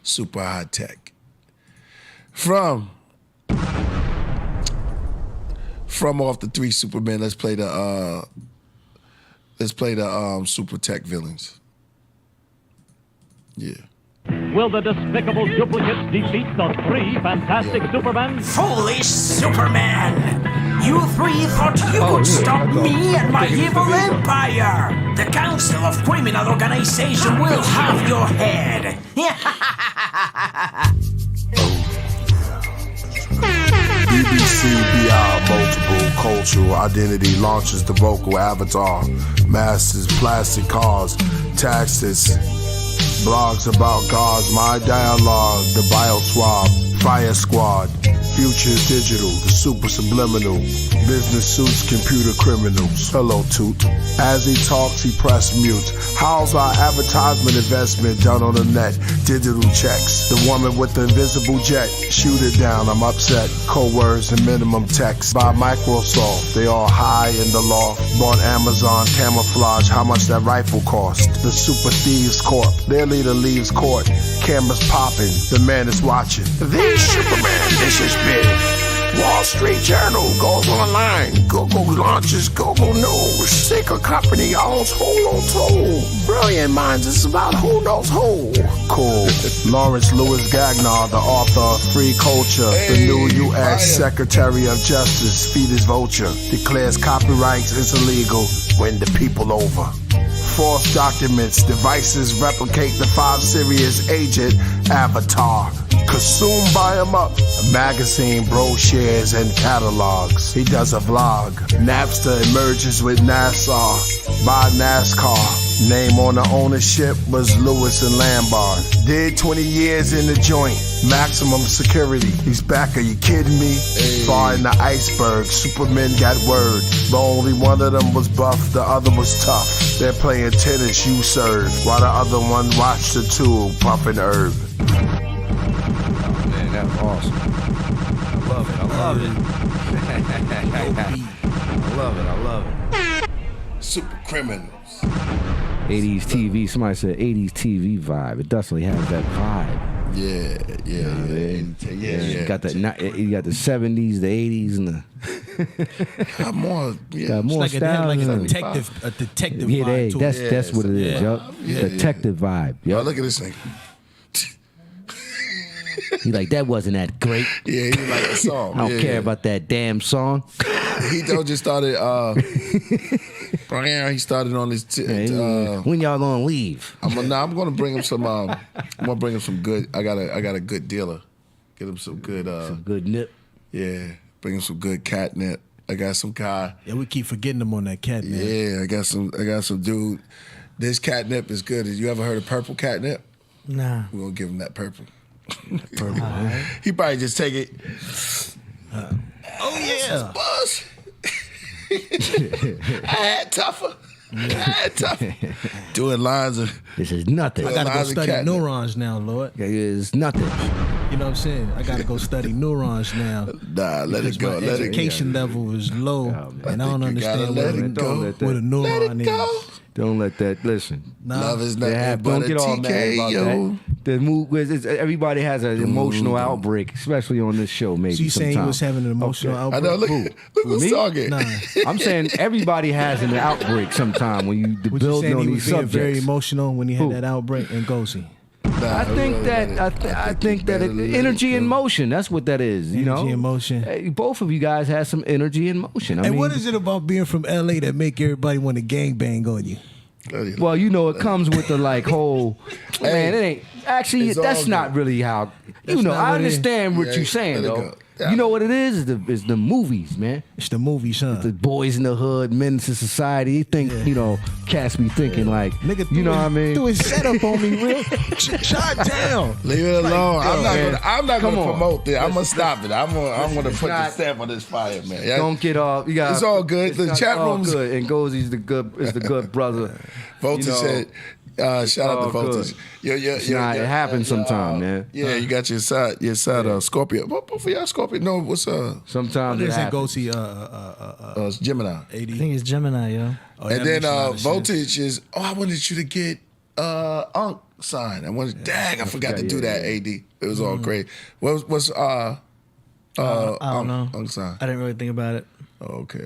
Super High Tech. From Off the Three Supermen, let's play the Super Tech villains. Yeah. Will the despicable duplicates defeat the three fantastic Supermen? Foolish Superman! You three thought you could stop me and my evil empire! The Council of Criminal Organization will have your head! BBC BI Multiple Cultural Identity launches the vocal avatar, masters plastic cars, taxes, blogs about cars, my dialogue, the bio swab, fire squad, futures digital, the super subliminal, business suits, computer criminals. Hello, Toot. As he talks, he press mute. How's our advertisement investment done on the net? Digital checks. The woman with the invisible jet. Shoot it down, I'm upset. Code words and minimum text. By Microsoft, they all high in the loft. Bought Amazon camouflage, how much that rifle cost. The Super Thieves Corp, their leader leaves court. Cameras popping, the man is watching. This Superman, this is big. Wall Street Journal goes online. Google launches Google News. Secret company owns who knows who. Brilliant minds, it's about who knows who. Cool. Lawrence Lewis Gagnar, the author of Free Culture, the new U.S. Secretary of Justice, Fetus Vulture, declares copyrights is illegal. Win the people over. False documents, devices replicate the 5 Sirius agent avatar. Consumed by him up. Magazine, brochures, and catalogs. He does a vlog. Napster emerges with Nassau. By NASCAR. Name on the ownership was Lewis and Lombard. Did 20 years in the joint. Maximum security. He's back, are you kidding me? Far in the iceberg, Superman got word. The only one of them was buff, the other was tough. They're playing tennis, you serve. While the other one watched the two pumping herb. Man, that's awesome. I love it. I love it. Super criminals. 80s TV. Somebody said 80s TV vibe. It definitely has that vibe. Yeah. You got you got the 70s, the 80s, and the got more. Yeah, got more it's like style. like a detective Yeah, vibe too. that's what it is. Yup. Detective vibe. Oh, Yup. look at this thing. He like, that wasn't that great. Yeah, he like the song. I don't care about that damn song. He just started. He started on his. When y'all gonna leave? I'm gonna bring him some. I'm gonna bring him some good. I got a good dealer. Get him some good. Some good nip. Yeah, bring him some good catnip. I got some guy. Yeah, we keep forgetting him on that catnip. Yeah, I got some dude. This catnip is good. You ever heard of purple catnip? Nah. We're gonna give him that purple. He probably just take it. Oh yeah, buzz. I had tougher. Doing lines of. This is nothing. I gotta go study neurons now, Lord. It is nothing. You know what I'm saying? I gotta go study neurons now. Nah, let it go. My Let education level is low, and I don't understand let what it go. a neuron is. Don't let that. Listen. Love is nothing Don't but get a all mad about TKO. that. The move, everybody has an emotional outbreak, especially on this show. Maybe So you saying you was having an emotional outbreak? I know. Look who's Me? talking. Nah. I'm saying everybody has an outbreak sometime when you Would you build saying on he these was being very subjects. emotional when he had Who? that outbreak in Gosi? I think that energy and motion. That's what that is. You know, Energy and motion. Hey, both of you guys have some energy and motion. I And mean, what is it about being from LA that make everybody want to gangbang on you? Well, you know, it comes with the whole. Man, it ain't actually. That's not really how. You know, I understand what you're saying though. You know what it is? It's the movies, man. It's the movies, huh? The boys in the hood, menace to society. You think, you know, cats be thinking like, Nigga, you know what I mean? Doing setup on me, real. Shut down. Leave it alone. I'm not Come gonna on. promote this. I'm gonna stop it. I'm gonna put the stamp on this fire, man. Yeah. Don't get off. You got. It's all good. The chat room's good. And Gozy's the good brother. Voltage You know, said. Shout out to all Voltage. good. It happens sometime, man. Yeah, you got your side Scorpio. Both of y'all Scorpio. No, what's Sometimes What it is that happens. Gosi? it's Gemini. I think it's Gemini, yo. Oh, And that then makes a lot of Voltage is. Oh, I wanted you to get Aankh sign. I wanted. Dang, I forgot to do that. AD. It was all great. What's I don't know. Aankh sign. I didn't really think about it. Okay.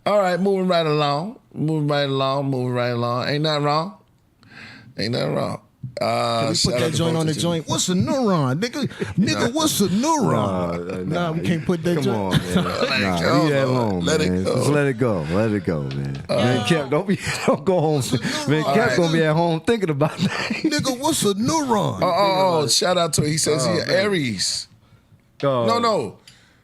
All right, moving right along. Ain't nothing wrong. Can we put that joint on the joint? What's a neuron, nigga? Nigga, what's a neuron? Nah, we can't put that Come joint. on, man. Leave that alone, Let man. it go. Just let it go. Let it go, man. Man, Kev, don't go home. Man, Kev gonna be at home thinking about that. Nigga, what's a neuron? Oh, shout out to him. He says he's an Aries. No.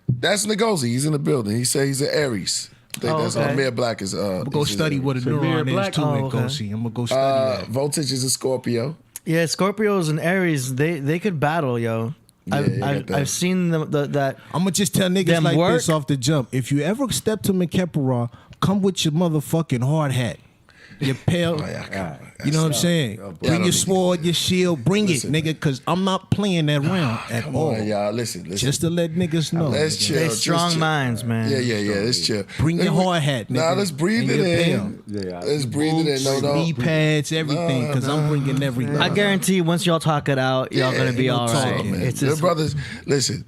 That's Ngozi. He's in the building. He said he's an Aries. I think that's Amir Black is. I'm gonna go study what a neuron is too, and go see. I'm gonna go study that. Voltage is a Scorpio. Yeah, Scorpios and Aries, they could battle, yo. I've seen that. I'm gonna just tell niggas like this off the jump. If you ever step to Mekepera, come with your motherfucking hard hat. Your pale, you know what I'm saying? Bring your sword, your shield, bring it, nigga, because I'm not playing that round at all. On, y'all. Listen. Just to let niggas know. Let's chill. They strong minds, man. Yeah. Let's chill. Bring your hard hat, nigga. Nah, let's breathe it in. Let's breathe it in. No. Knee pads, everything, because I'm bringing everything. I guarantee once y'all talk it out, y'all gonna be all right. Man. It's Your just, brothers, listen.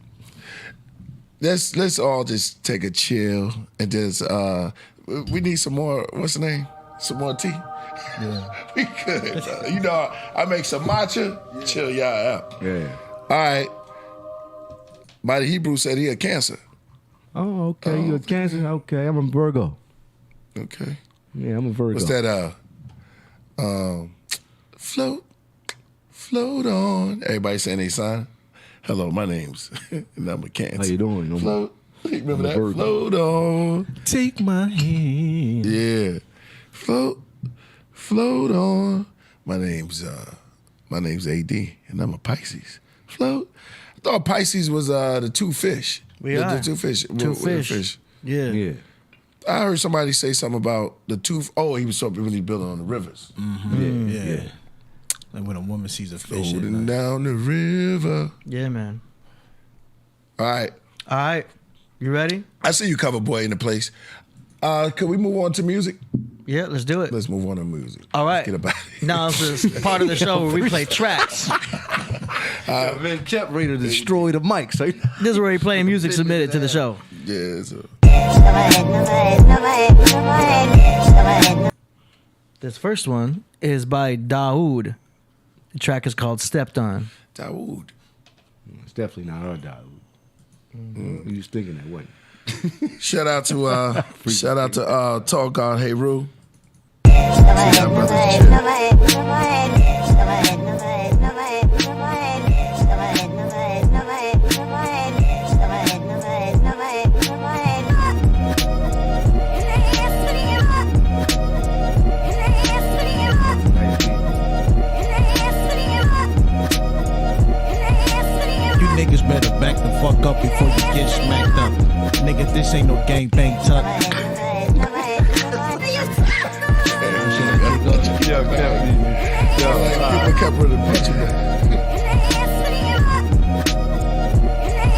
let's all just take a chill and just we need some more. What's the name? Some more tea. Yeah. We good. You know, I make some matcha. Chill y'all out. Yeah. All right. Mighty Hebrew said he had cancer. Oh, okay. You a Cancer? Okay, I'm a Virgo. Okay. Yeah, I'm a Virgo. What's that? Float on. Everybody saying they sign. Hello, my name's and I'm a Cancer. How you doing? Float. Remember that? Virgo. Float on. Take my hand. Yeah. Float on. My name's AD, and I'm a Pisces. Float. I thought Pisces was the two fish. The two fish. Two fish. Yeah. Yeah. I heard somebody say something about the two. Oh, he was so really building on the rivers. Mm-hmm. Yeah. Like when a woman sees a fish. Floating down the river. Yeah, man. All right. You ready? I see you, cover boy, in the place. Can we move on to music? Yeah, let's do it. Let's move on to music. All right. Let's get about it. Now this is part of the show where we play tracks. Man, kept ready to destroy the mic. So This is where we play music submitted to the show. Yeah. This first one is by Daoud. The track is called Stepped On. Daoud. It's definitely not our Daoud. You was thinking that, wasn't you? Shout out to Tall God Heru. Niggas better back the fuck up before you get smacked up. Nigga, this ain't no gangbang tuck.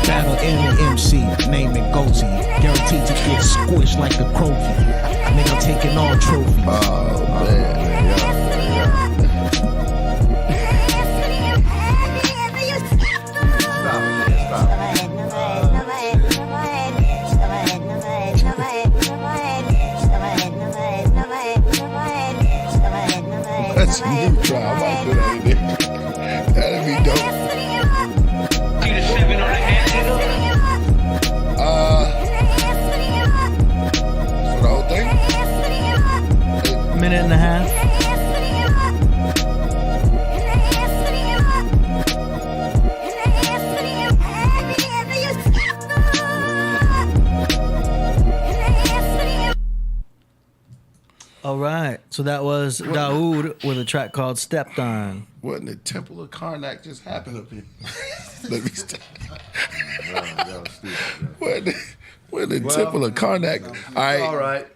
Battle any MC, name it Goatee. Guaranteed to get squished like a croaky. Nigga taking all trophies. Oh, man. That's a new try. I might do that in there. That'd be dope. For the whole thing? Minute and a half. All right, so that was Daoud with a track called Stepped On. What in the Temple of Karnak just happened up here? Let me stop. What in the Temple of Karnak? All right.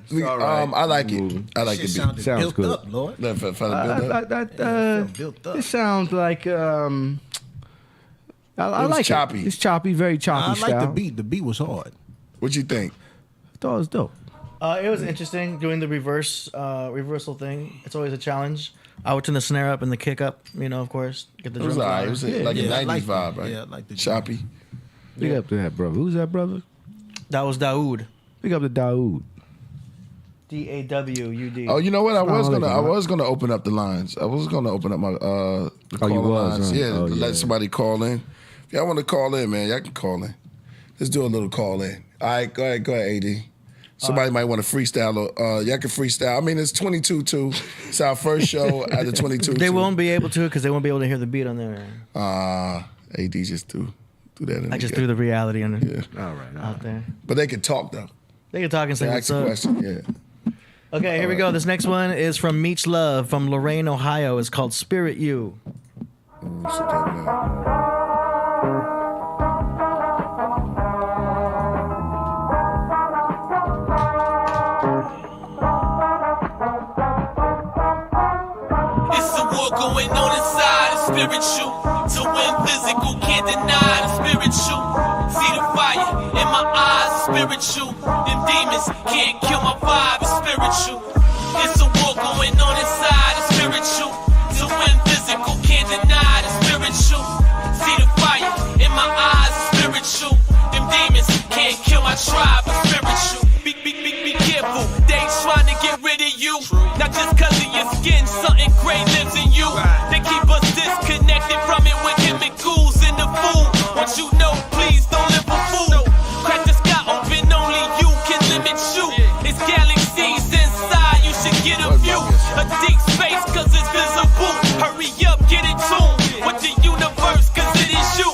I like it. I like it. Sounds Sounds built good. up, Lord. Built up. Built up. It sounds like I like choppy. it. It's choppy, very choppy I like style. the beat. The beat was hard. What you think? I thought it was dope. It was interesting doing the reversal thing. It's always a challenge. I would turn the snare up and the kick up, of course. Get the It was drums alright. on. It was like a 90s vibe, right? Yeah, I like the Choppy. Big up to that brother. Who's that brother? That was Daoud. Big up to Daoud. D-A-W-U-D. Oh, you know what? I was Assalamu gonna open up the lines. I was gonna open up my the call you was, lines. huh? Yeah, Oh, to yeah. let somebody call in. If y'all want to call in, man, y'all can call in. Let's do a little call in. All right, go ahead, AD. Somebody might want to freestyle. Y'all can freestyle. I mean, it's 22-2. It's our first show at the 22-2. They won't be able to because they won't be able to hear the beat on there. AD just do that. I just threw the reality on Yeah. All right. out there. But they can talk though. They can talk and say They what's ask a up. question. Yeah. Okay, here we go. This next one is from Meech Love from Lorain, Ohio. It's called Spirit You. It's a war going on inside, a spiritual. To win physical, can't deny the spiritual. See the fire in my eyes, spiritual. Them demons can't kill my vibe, it's spiritual. It's a war going on inside, a spiritual. To win physical, can't deny the spiritual. See the fire in my eyes, spiritual. Them demons can't just cause of your skin, something great lives in you. They keep us disconnected from it with chemicals in the food. Once you know, please don't live for food. Crack the sky open, only you can limit you. It's galaxies inside, you should get a view. A deep space cause it's visible. Hurry up, get in tune with the universe cause it is you.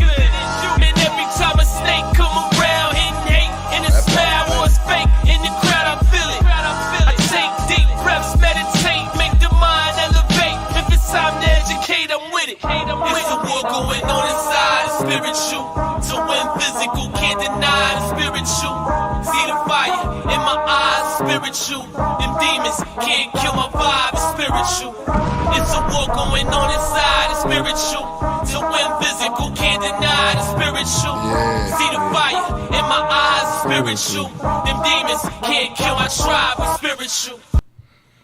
Man, every time a snake come around, hitting hate in a smile or a fake in the crowd, I feel it. I take deep breaths, meditate, make the mind elevate. If it's time to educate, I'm with it. It's a war going on inside, it's spiritual. To win physical, can't deny the spiritual. See the fire in my eyes, spiritual. Them demons can't kill my vibe, it's spiritual. It's a war going on inside, it's spiritual. To win physical, can't deny the spiritual. See the fire in my eyes, spiritual. Them demons can't kill my tribe, it's spiritual.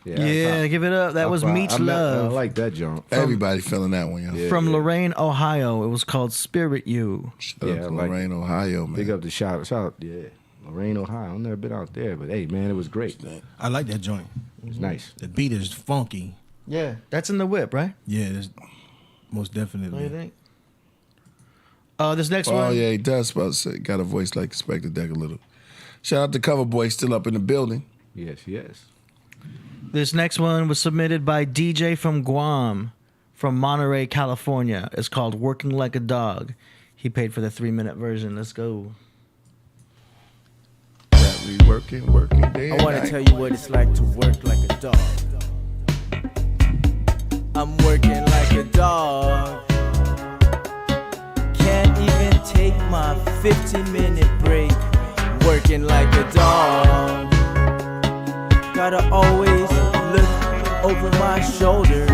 Yeah, give it up. That was Meech Love. I like that, John. Everybody feeling that one, yo. From Lorain, Ohio. It was called Spirit You. Yeah, Lorain, Ohio, man. Big up the shout out, yeah. Lorain, Ohio. I've never been out there, but hey, man, it was great. I like that joint. It's nice. The beat is funky. Yeah, that's in the whip, right? Yeah, it's most definitely. What do you think? This next Oh, one. yeah, he does. About to say, got a voice like Spectre Deck a little. Shout out to Cover Boy, still up in the building. Yes, yes. This next one was submitted by DJ from Guam, from Monterey, California. It's called Working Like a Dog. He paid for the 3-minute version. Let's go. We working day and I want night. to tell you what it's like to work like a dog. I'm working like a dog. Can't even take my 15-minute break. Working like a dog. Gotta always look over my shoulder.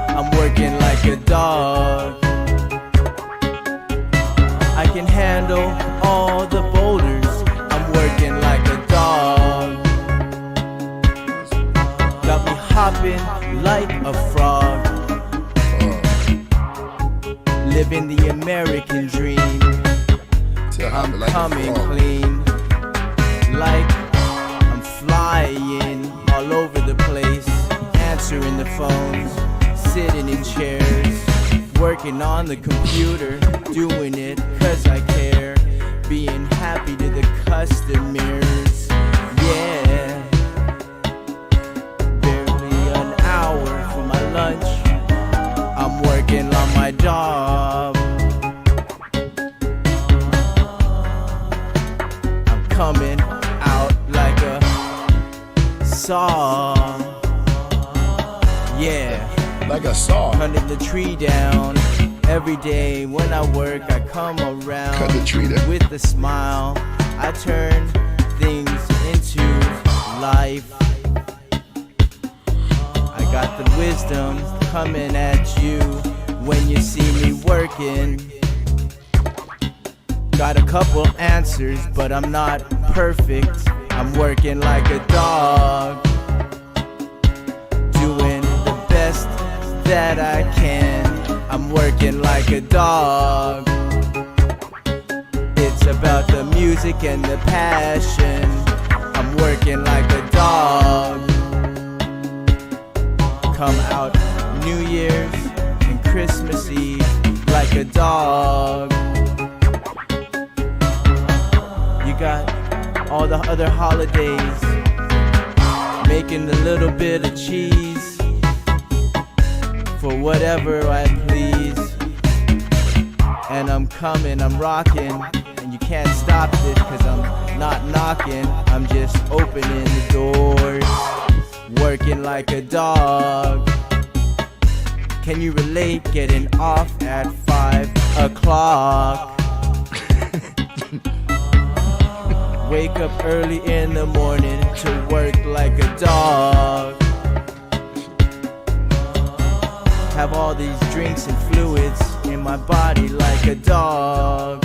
I'm working like a dog. I can handle all the boulders. I'm working like a dog. Got me hopping like a frog. Living the American dream. I'm coming clean. Like I'm flying all over the place. Answering the phones. Sitting in chairs. Working on the computer. Doing it cause I care. Being happy to the customers. Yeah. Barely an hour for my lunch. I'm working on my job. I'm coming out like a saw. Yeah. Like a saw. Cutting the tree down. Every day when I work, I come around. Cut the tree down. With a smile. I turn things into life. I got the wisdom coming at you when you see me working. Got a couple answers, but I'm not perfect. I'm working like a dog. Doing the best that I can. I'm working like a dog. It's about the music and the passion. I'm working like a dog. Come out New Year's and Christmas Eve like a dog. You got all the other holidays, making a little bit of cheese for whatever I please. And I'm coming, I'm rocking, and you can't stop this cause I'm not knocking. I'm just opening the doors, working like a dog. Can you relate getting off at 5 o'clock? Wake up early in the morning to work like a dog. Have all these drinks and fluids in my body like a dog.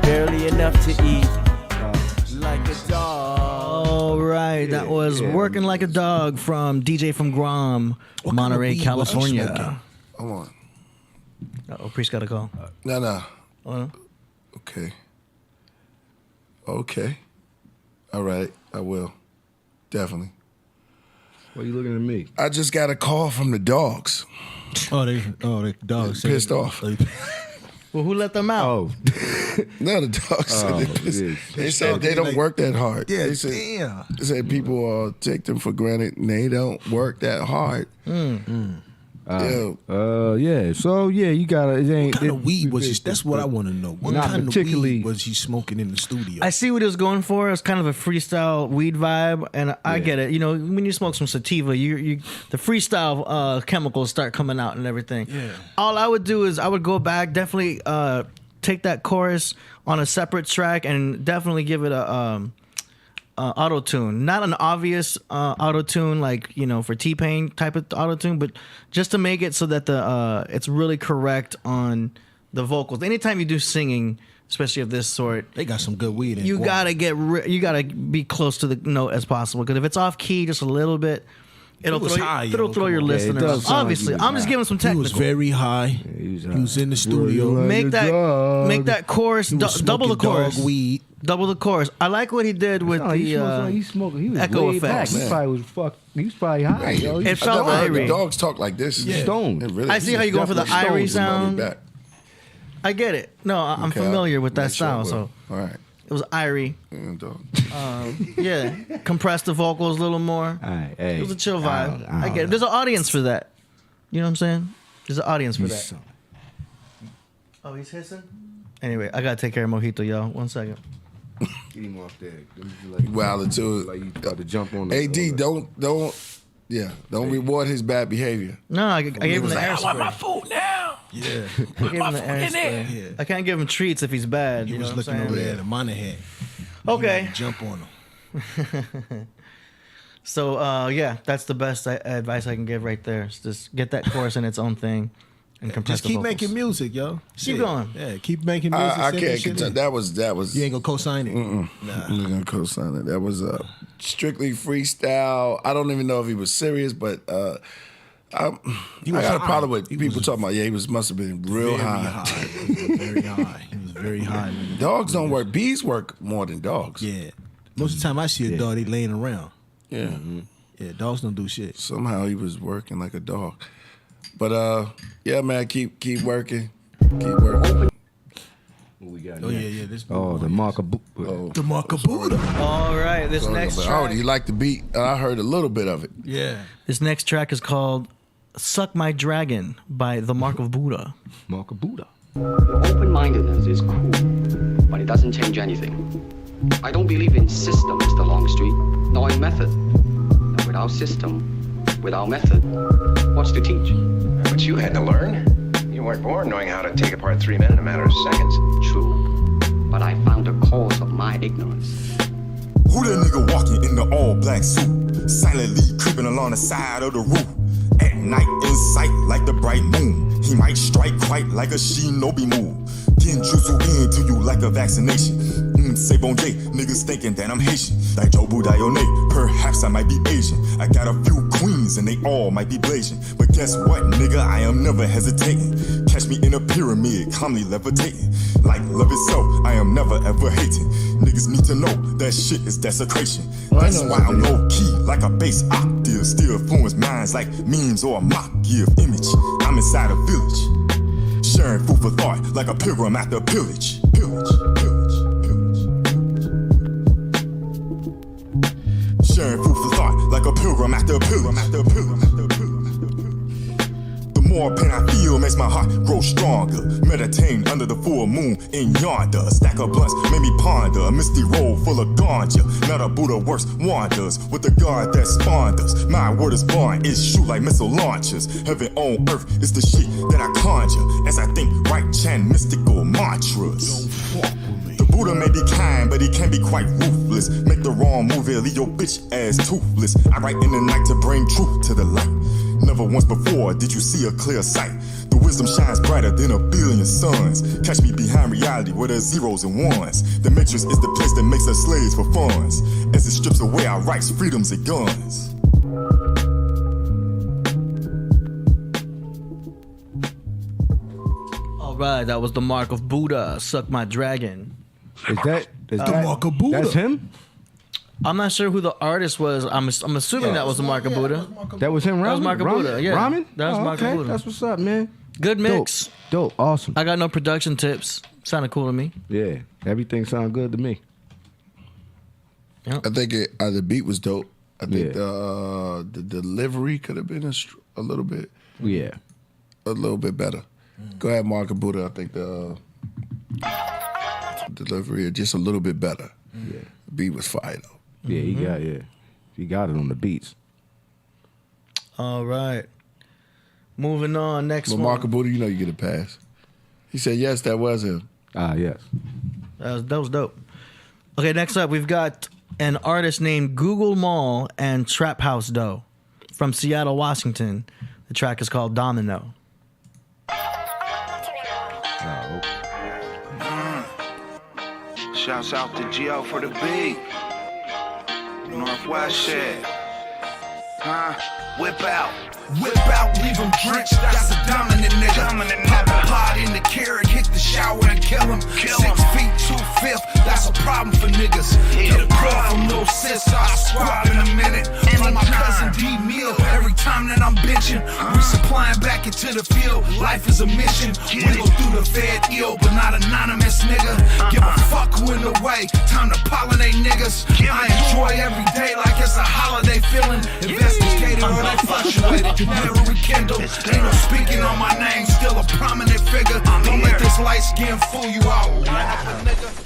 Barely enough to eat like a dog. All right, that was Working Like a Dog from DJ from Guam, Monterey, California. Hold on. Oh, Priest got a call. No. Oh, Okay. All right, I will. definitely. Why are you looking at me? I just got a call from the dogs. The dogs Pissed off. Well, who let them out? Oh, No, the dogs said they pissed. yeah. They said they don't work that hard. Yeah, they said, damn. They said people take them for granted and they don't work that hard. yeah. So yeah, you gotta. It ain't. What kind of weed was he? That's what I want to know. What Not kind of particularly- weed was he smoking in the studio? I see what he was going for. It's kind of a freestyle weed vibe, and I get it. You know, when you smoke some sativa, you the freestyle chemicals start coming out and everything. Yeah. All I would do is I would go back, definitely take that chorus on a separate track, and definitely give it a auto tune. Not an obvious auto tune like for T-Pain type of auto tune, but just to make it so that the it's really correct on the vocals. Anytime you do singing, especially of this sort, they got some good weed in. You gotta you gotta be close to the note as possible, because if it's off key just a little bit, it'll throw your listener off. Obviously, I'm just giving some technical. He was very high. He was in the studio. Make that chorus double the chorus. Dog weed. Double the chorus. I like what he did with He smoking. He was echo way back. effects. He was probably high. Right. Yo. It felt I never heard irie. the dogs talk like this. Yeah. Stoned. It really I see how you're going for the definitely irie stoned. sound. I get it. No, I'm Okay, familiar with that make sure I style. will. So all right. it was irie. Dog. Yeah, compress the vocals a little more. Hey, It was a chill vibe. I get it. There's an audience for that. You know what I'm saying? There's an audience for that. Oh, he's hissing? Anyway, I gotta take care of Mojito, y'all. 1 second. Get him off there. Wilding to it. Like you about to jump on the AD, don't reward his bad behavior. No, I gave him the air I want my spray. food now. Yeah. I gave him the air spray. Yeah. I can't give him treats if he's bad. He You know was what looking I'm over saying? there at the monitor head. Okay. Jump on him. So yeah, that's the best advice I can give right there. Is just get that chorus in its own thing and compress Just the keep vocals. making music, yo. Keep going. Yeah, keep making music. I send can't shit contend. in. That was. You ain't gonna co-sign it. I'm not gonna co-sign it. That was strictly freestyle. I don't even know if he was serious, but I got a problem with people talking about. Yeah, he must have been real high. He was very high. He was very high. Dogs don't work. Bees work more than dogs. Yeah. Most of the time I see a dog, they laying around. Yeah. Yeah, dogs don't do shit. Somehow he was working like a dog. But yeah, man, keep working. Keep working. What we got Oh next? yeah. This The mark of the mark of Buddha. All right, this next Oh, track. do you like the beat? I heard a little bit of it. Yeah. This next track is called "Suck My Dragon" by The Mark of Buddha. Mark of Buddha. Open-mindedness is cool, but it doesn't change anything. I don't believe in system, Mr. Longstreet, nor in method. And without system, without method, what's to teach? But you had to learn. You weren't born knowing how to take apart three men in a matter of seconds. True, but I found the cause of my ignorance. Who that nigga walking in the all-black suit, silently creeping along the side of the roof? At night in sight like the bright moon, he might strike quite like a shinobi move. Genjutsu into you like a vaccination. Say bon J, niggas thinking that I'm Haitian. Like Joe Budayone, perhaps I might be Asian. I got a few queens and they all might be blazing. But guess what, nigga, I am never hesitating. Catch me in a pyramid, calmly levitating. Like love itself, I am never ever hating. Niggas need to know that shit is desecration. That's why I'm low key, like a bass octave. Still influence minds like memes or a mock give image. I'm inside a village, sharing food for thought like a pilgrim after pillage. Sharing food for thought like a pilgrim after a pilgrim. The more pain I feel makes my heart grow stronger. Meditating under the full moon in yonder. A stack of blunts made me ponder a misty road full of ganja. Not a Buddha works wonders with the God that spawned us. My word is born, it's shoot like missile launchers. Heaven on earth is the shit that I conjure as I think right chant mystical mantras. The Buddha may be kind, but he can be quite ruthless. Make the wrong move, he'll leave your bitch ass toothless. I write in the night to bring truth to the light. Never once before did you see a clear sight. The wisdom shines brighter than a billion suns. Catch me behind reality where there's zeros and ones. The matrix is the place that makes us slaves for funds. As it strips away our rights, freedoms, and guns. All right, that was The Mark of Buddha, "Suck My Dragon." Is that Mark of Buddha. That's him? I'm not sure who the artist was. I'm assuming that was the Mark Buddha. That was him, Ramen? That was Mark Buddha, yeah. Ramen? That was Mark okay. Buddha. That's what's up, man. Good mix. Dope. Awesome. I got no production tips. Sounded cool to me. Yeah, everything sounded good to me. I think the beat was dope. I think the delivery could have been a little bit. Yeah. A little bit better. Go ahead, Mark Buddha. I think the delivery is just a little bit better. Yeah. The beat was fire though. Yeah, he got it on the beats. All right. Moving on. Next but one. Mark Buddha, you know you get a pass. He said yes, that was him. Yes. That was dope. Okay, next up we've got an artist named Google Mall and Trap House Doe from Seattle, Washington. The track is called Domino. Shouts out to Gio for the beat. Northwest shit. Whip out, leave him drenched. That's a dominant nigga. Pop a pot in the carrot, hit the shower and kill him. 6 feet 2/5, that's a problem for niggas. Get a call from Lil Sis, I'll squab in a minute. Find my cousin D Meal every time that I'm bitching. Resupplying back into the field, life is a mission. We go through the fed ill, but not anonymous, nigga. Give a fuck who in the way, time to pollinate niggas. I enjoy every day like it's a holiday feeling. Investigated or they fluctuated, never rekindled. Ain't no speaking on my name, still a prominent figure. Don't let this light skin fool you out.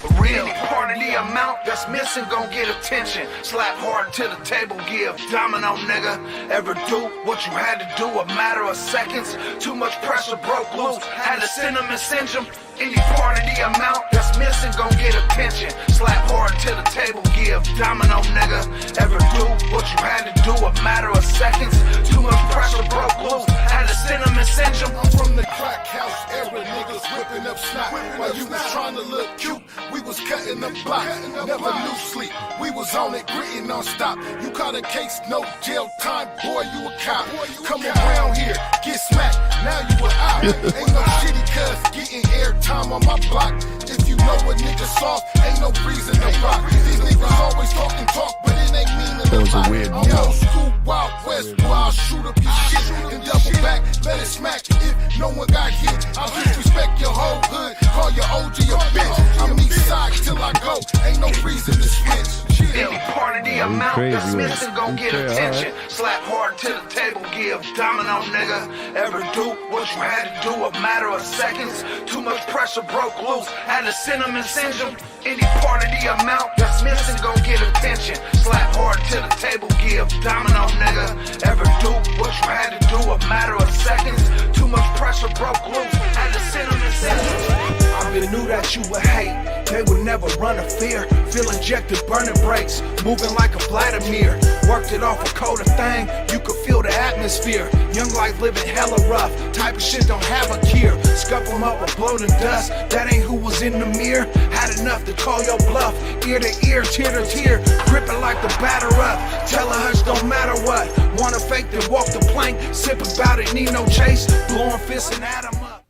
For real, any part of the amount that's missing gon' get attention. Slap hard to the table, give domino, nigga. Ever do what you had to do, a matter of seconds? Too much pressure broke loose, had to send them and send them. Any part of the amount that's missing gon' get attention. Slap hard to the table, give domino, nigga. Ever do what you had to do, a matter of seconds? Too much pressure broke loose, had to send them and send them. I'm from the crack house era, niggas whipping up snot. While you was trying to look cute, we was cutting the block. Never knew sleep, we was on it, gritting non-stop. You caught a case, no jail time, boy, you a cop. Come around here, get smacked, now you a op. Ain't no shitty cuz getting airtime on my block. If you know a nigga soft, ain't no reason to rock. These niggas always talk, but it ain't meaning That was a weird I'm old school, Wild West, boy, I'll shoot up your shit and double back, let it smack. If no one got hit, I'll disrespect your whole hood, call your OG a bitch. I'm east side till I go, ain't no reason to switch. Any part of the amount that's missing gon' get attention. Slap hard to the table, give domino, nigga. Ever do what you had to do, a matter of seconds? Too much pressure broke loose, had to send them and send them. Any part of the amount that's missing gon' get attention. Slap hard to the table, give domino, nigga. Ever do what you had to do, a matter of seconds? Too much pressure broke loose, had to send them and send them. I been knew that you would hate, they would never run a fear. Feel injected, burning brakes, moving like a Vladimir. Worked it off a colder thing, you could feel the atmosphere. Young life living hella rough, type of shit don't have a cure. Scuff them up or blow the dust, that ain't who was in the mirror. Had enough to call your bluff, ear to ear, tear to tear. Gripping like the batter up, tell her hush don't matter what. Wanna fake then walk the plank, sip about it, need no chase. Blowing fists and add 'em up.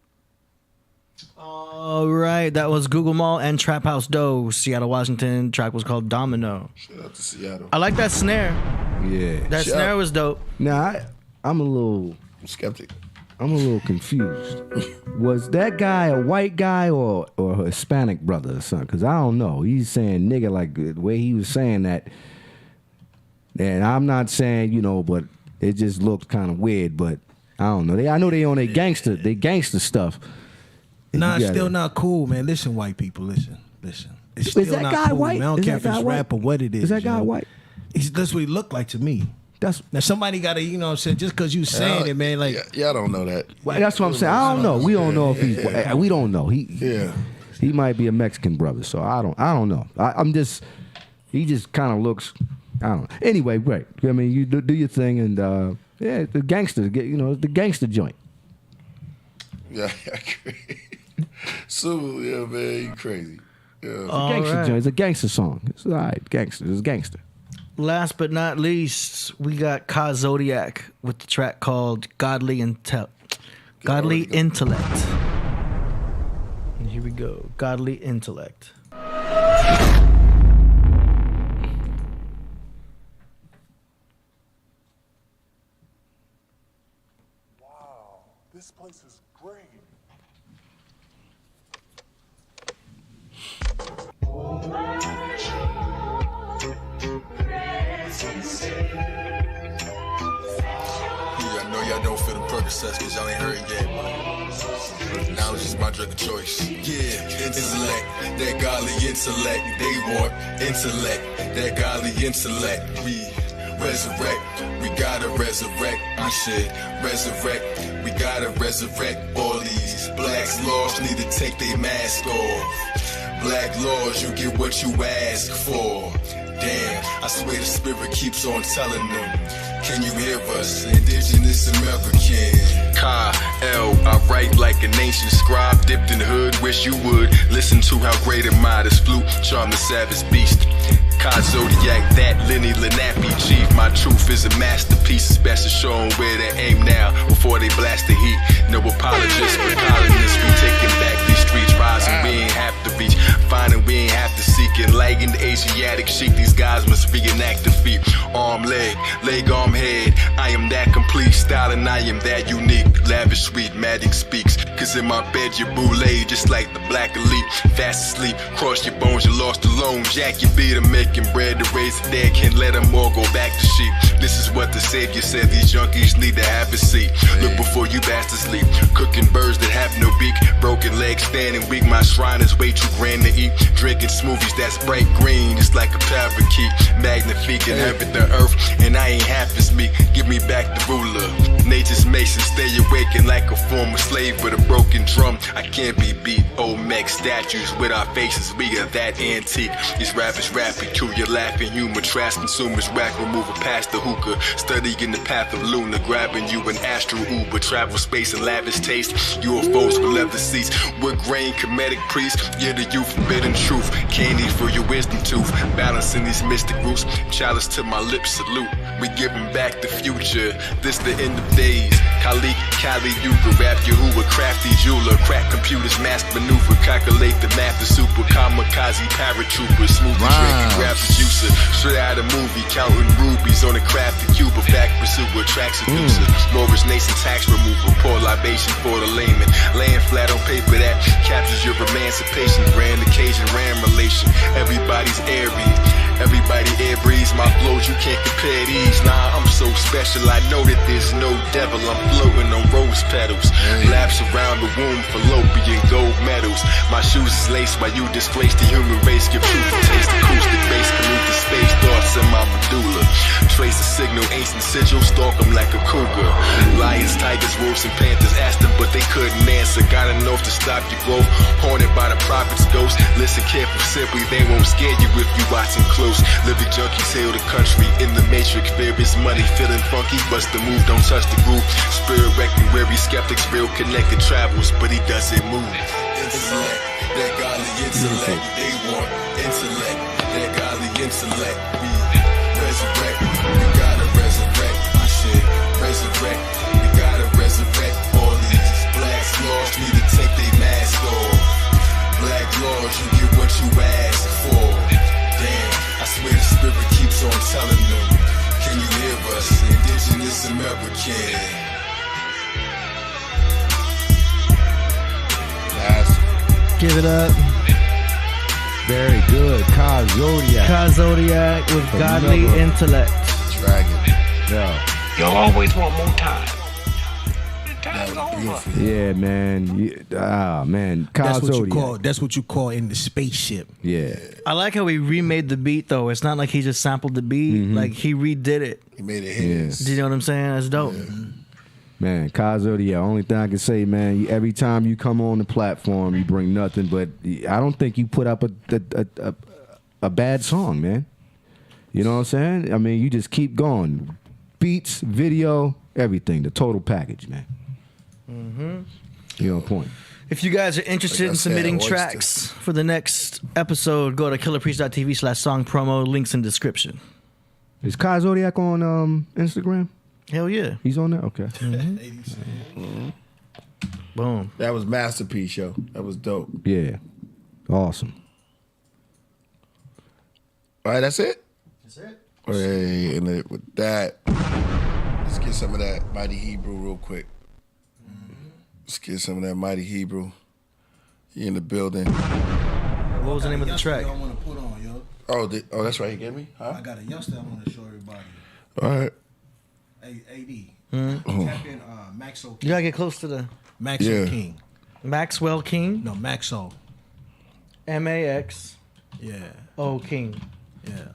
All right, that was Google Mall and Trap House Doe, Seattle, Washington. Track was called Domino. Shout out to Seattle. I like that snare. Yeah. That snare was dope. Now, I'm a little skeptic. I'm a little confused. Was that guy a white guy or a Hispanic brother or something? Because I don't know. He's saying nigga like the way he was saying that. And I'm not saying, but it just looked kind of weird, but I don't know. I know they on their gangster stuff. Nah, it's still not cool, man. Listen, white people, listen. It's Is still that not guy cool, white? man. I don't Is care that if it's guy white? rap or what it is. Is that guy white? That's what he looked like to me. Now somebody got to, just because you saying it, man. Like, yeah, I don't know that. Well, that's what I'm saying. I don't know. We don't know if he's. We don't know. He might be a Mexican brother. So I don't know. I'm just. He just kind of looks. I don't know. Anyway, right. I mean, you do your thing, and the gangster. It's the gangster joint. Yeah, I agree. So yeah, man, you crazy. Yeah. It's a gangster joint. It's a gangster song. It's all right. Gangster. It's gangster. Last but not least, we got Ka Zodiac with the track called Godly Intellect. And here we go. 'Godly Intellect. This place is great. I know y'all don't feel the Percocets because y'all ain't heard it yet, but knowledge is my drug of choice. Yeah, intellect, that godly intellect. They want intellect, that godly intellect. We resurrect, we gotta resurrect. I should resurrect, we gotta resurrect. All these blacks lost need to take their mask off. Black laws, you get what you ask for. Damn, I swear the spirit keeps on telling them. Can you hear us, indigenous American? Ka-El, I write like an ancient scribe, dipped in the hood, wish you would listen to how great am I, this flute, charm the savage beast. Ka Zodiac, that Lenny Lenape chief, my truth is a masterpiece, it's best to show 'em where they aim now, before they blast the heat. No apologists for colonists, we taking back these streets, rising, we ain't have to reach, finding we ain't have to seek, enlightened Asiatic chic, these guys must reenact defeat. Arm, leg, arm, head, I am that complete, style and I am that unique, lavish, sweet, magic speaks, cause in my bed you're boule, just like the black elite, fast asleep, cross your bones, you're lost alone, jack your beat, I'm making bread to raise the dead, can't let them all go back to sheep. This is what the Savior said, these junkies need to have a seat. Look before you bastards sleep, cooking birds that have no beak, broken legs standing weak, my shrine is way too grand to eat, drinking smoothies that's bright green, it's like a parakeet, magnifique, inherit the earth, and I ain't half as meek, give me back the ruler, nature's mason, stay awakened like a former slave with a broken drum, I can't be beat, Olmec statues with our faces, we are that antique, these rappers rap peculiar, laughing humor, trash consumers, whack remover past the hookah, studying the path of Luna, grabbing you an astral Uber, travel space and lavish taste, UFOs with leather seats, wood grain, comedic priest, yeah the youth forbidden truth, candy for your wisdom tooth, balancing these mystic roots, chalice to my lips salute, we giving back the future, this the end of days, Kali Yuga, rap Yahuwah, crafty jeweler, crack computers, mask maneuver, calculate the math of super, kamikaze paratrooper, smoothie drinking, grab the juicer, straight out of movie, counting rubies on a crafty Cuba, fact pursuer, track seducer, Morris Nason tax removal, pour libation for the layman, laying flat on paper that captures your emancipation, grand occasion, ram relation, everybody's airy, everybody air breeze, my flows, you can't compare these, nah, I'm so special, I know that there's no devil, I'm floating on rose petals, laps around the womb, fallopian gold medals, my shoes is laced while you disgrace the human race, give truth a taste, acoustic bass, pollute the space, thoughts in my medulla, trace the signal, ancient sigil, stalk them like a cougar, lions, tigers, wolves, and panthers, asked them, but they couldn't answer, got enough to stop your growth, haunted by the prophet's ghost, listen careful, simply, they won't scare you if you watching close, living junkies hail the country, in the matrix, fear is money, feeling funky, bust the move, don't touch the groove, spirit wrecking, weary skeptics, real connected travels, but he doesn't move. Intellect, that godly intellect, they want intellect, that godly intellect, we resurrect, we gotta resurrect, I should resurrect, we gotta resurrect, all these blacks lost need to take their mask off, black laws, you get what you ask for, damn, I swear the spirit keeps on telling them, can you hear us, indigenous American? Give it up. Very good. Ka Zodiac. Ka Zodiac with godly intellect. Dragon. Yeah. You'll always want more time. Yeah, man. Man. Ka That's what Zodiac. you call. That's what you call in the spaceship. Yeah. I like how he remade the beat though. It's not like he just sampled the beat. Like he redid it. He made it his. Do you know what I'm saying? That's dope. Man, Ka Zodiac, only thing I can say, man, every time you come on the platform, you bring nothing but I don't think you put up a bad song, man. You know what I'm saying? I mean, you just keep going. Beats, video, everything, the total package, man. You're on point. If you guys are interested Like I in submitting said, tracks for the next episode, go to killerpriest.tv/song promo, links in description. Is Ka Zodiac on Instagram? Hell yeah. He's on there? Okay. Boom. That was masterpiece, yo. That was dope. Yeah. Awesome. All right, that's it? That's it. Hey, and with that, let's get some of that Mighty Hebrew real quick. Let's get some of that mighty Hebrew. He in the building. What was the name of the track? I want to put on, yo. Oh, that's right. He gave me? Huh? I got a youngster I want to show everybody. All right. Hey, AD. Mm-hmm. Tap in Maxo King. You gotta get close to the Maxo King. Maxwell King. No, Maxo. MAX. Yeah. O King. Yeah.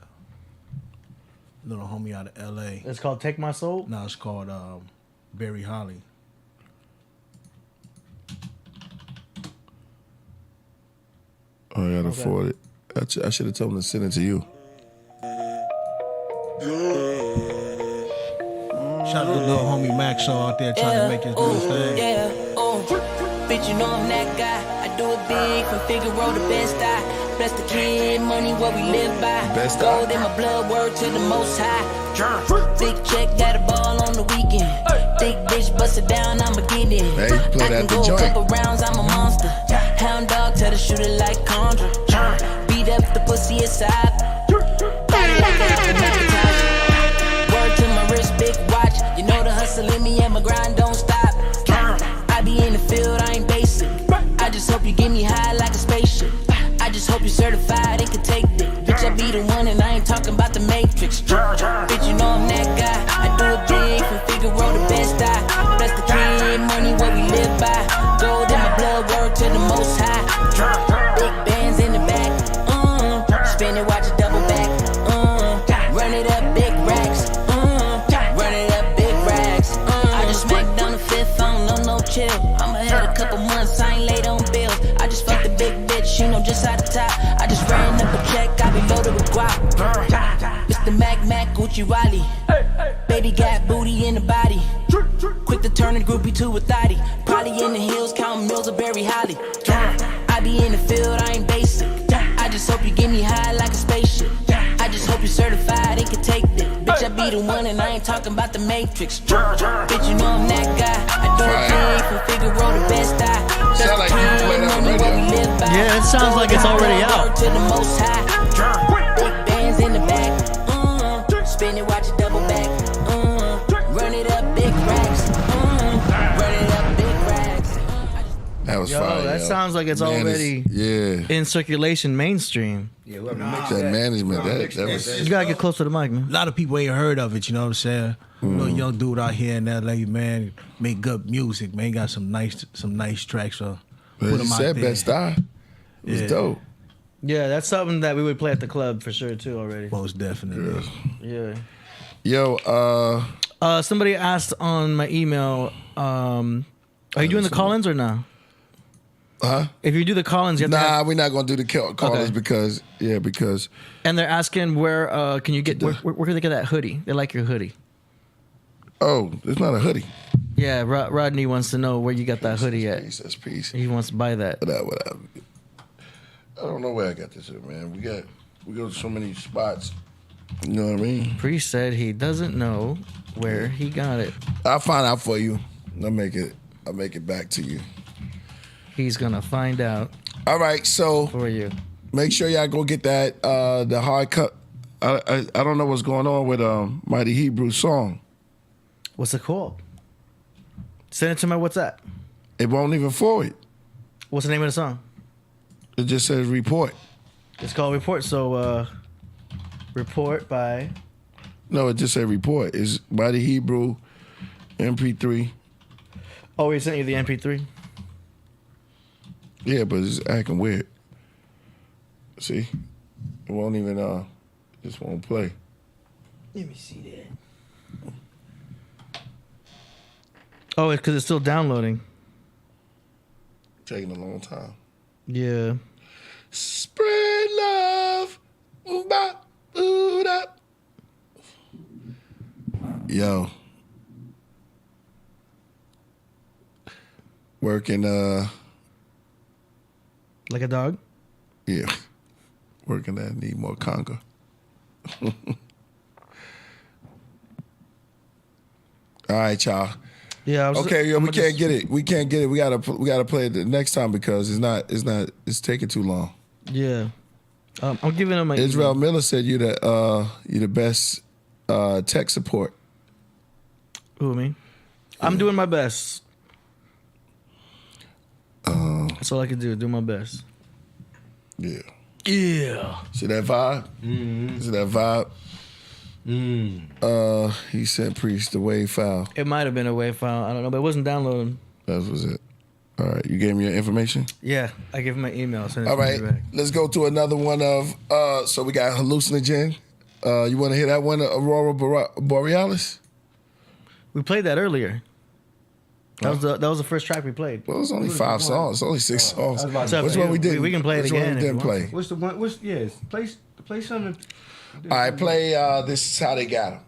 Little homie out of LA. It's called Take My Soul? No, it's called Barry Holly. Oh, I gotta afford it. I should have told him to send it to you. Shout out to little homie Maxo out there trying to make his little thing. Yeah, bitch, you know I'm that guy. I do it big from Figaro, the best I. Bless the kid, money, what we live by. Best Gold in my blood, word to the most high. Big check, got a ball on the weekend. Thick bitch, bust it down, I'ma get it. Hey, play I that can go a joint. couple rounds, I'm a monster. Hound dog, tell the shooter like Condra. Beat up the pussy aside. Body like an appetizer. Word to my wrist, big watch. You know the hustle in me and my grind don't stop. I be in the field, I ain't basic. I just hope you get me high like a spaceship. I just hope you certified and can take it. Bitch, I be the one and I ain't talking about the Matrix. Bitch, you know I'm that guy. I do it big from Figaro, the best I. Bless the kid, money, what we live by. Gold in my blood, word to the most high. Big bands in the back. Spin it, watch it double back. Run it up, big racks. Run it up, big racks. I just smacked down the fifth, I don't know no chill. I'm ahead a couple months, I ain't late on bills. I just fucked a big bitch, you know, just out the top. I just ran up a check, I be loaded with guap. It's the Mac Gucci Riley. Baby got booty in the body. Quick to turn a groupie to a thotty. Probably in the hills, counting mills of Barry Holly. I be in the field, I ain't basic. I just hope you get me high like a spaceship. I just hope you certified and can take it. Bitch, I be the one and I ain't talking about the Matrix. Bitch, you know I'm that guy. I do it big from Figaro, the best I. Sound like you play that on the radio. Yeah, it sounds like it's already out. To the most high. Big bands in the back. Spin it, watch it double back. Run it up, big racks. Run it up, big racks. That was Yo, fire. that sounds like it's already in circulation, mainstream. Yeah, whoever That management, that was. You gotta get close to the mic, man. A lot of people ain't heard of it, you know what I'm saying? Little young dude out here in LA, man, make good music, man. He got some nice tracks. So put You him out said there. best I. It was dope. Yeah, that's something that we would play at the club for sure too already. Most definitely. Yeah. Yo, somebody asked on my email, are you doing the call-ins or no? Huh? If you do the call-ins, you have to have, we're not gonna do the callers because. and they're asking where can you get where can they get that hoodie? They like your hoodie. Oh, it's not a hoodie. Yeah, Rodney wants to know where you got that hoodie at. That's peace. He wants to buy that. Whatever. I don't know where I got this at, man. We go to so many spots. You know what I mean? Priest said he doesn't know where he got it. I'll find out for you. I'll make it back to you. He's gonna find out. All right, so for you. Make sure y'all go get that the hard cut. I don't know what's going on with Mighty Hebrew song. What's it called? Send it to my WhatsApp. It won't even forward. What's the name of the song? It just says report. It's called Report. So report by. No, it just said report. It's Mighty Hebrew MP3. Oh, he sent you the MP3. Yeah, but it's acting weird. See, it won't even just won't play. Let me see that. Oh, it's because it's still downloading. Taking a long time. Yeah. Spread love. Ooh-ba, ooh-da. Yo. Working like a dog? Yeah. Working at Need More Conga. All right, y'all. Yeah. Okay, we can't get it. We can't get it. We gotta play it the next time because it's taking too long. Yeah. I'm giving him my Israel Miller said you're the best tech support. Who, me? I'm doing my best. That's all I can do my best. Yeah. Yeah. See that vibe? Mm-hmm. See that vibe? He sent Priest the wave file. It might have been a wave file. I don't know, but it wasn't downloading. That was it. All right, you gave me your information? Yeah, I gave him my email. Send it All to me right, back. let's go to another one of, so we got Hallucinogen. You want to hear that one, Aurora Borealis? We played that earlier. That was the first track we played. Well, it's only 5 songs. It's only 6 songs. So Which one we did? We can play it Which again one we if you didn't want play? What's the one? Play something. All right, play This Is How They Got 'Em.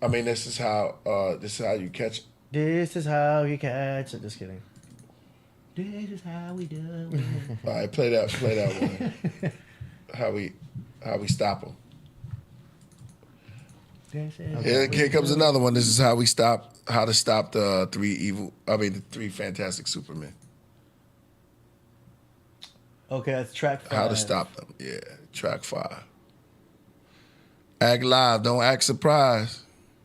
I mean, this is how you catch it. This is how you catch it. Just kidding. This is how we do it. All right, play that one. How we stop them. Here comes another one. This is how to stop the three fantastic Supermen. Okay, that's track 5. How to stop them. Yeah, track 5. Act live, don't act surprised.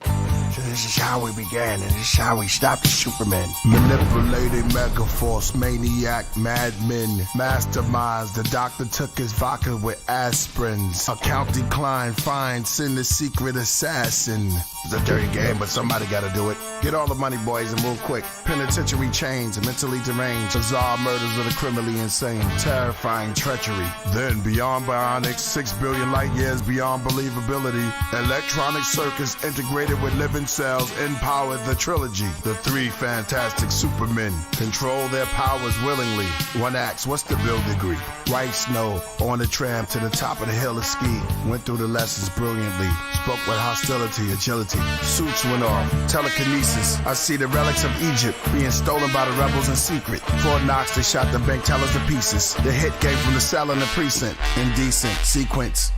So this is how we began, and this is how we stopped the Superman. Manipulating megaforce, maniac, madmen, masterminds. The doctor took his vodka with aspirins. Account declined, fine, send the secret assassin. It's a dirty game, but somebody gotta do it. Get all the money, boys, and move quick. Penitentiary chains, mentally deranged. Bizarre murders of the criminally insane. Terrifying treachery. Then, beyond bionics, 6 billion light years beyond believability. Electronic circuits integrated with living cells empowered the trilogy. The 3 fantastic Supermen control their powers willingly. One asks, what's the build degree? White snow on the tram to the top of the hill of ski. Went through the lessons brilliantly. Spoke with hostility, agility. Suits went off. Telekinesis. I see the relics of Egypt being stolen by the rebels in secret. Fort Knox, they shot the bank tellers to pieces. The hit came from the cell in the precinct. Indecent sequence.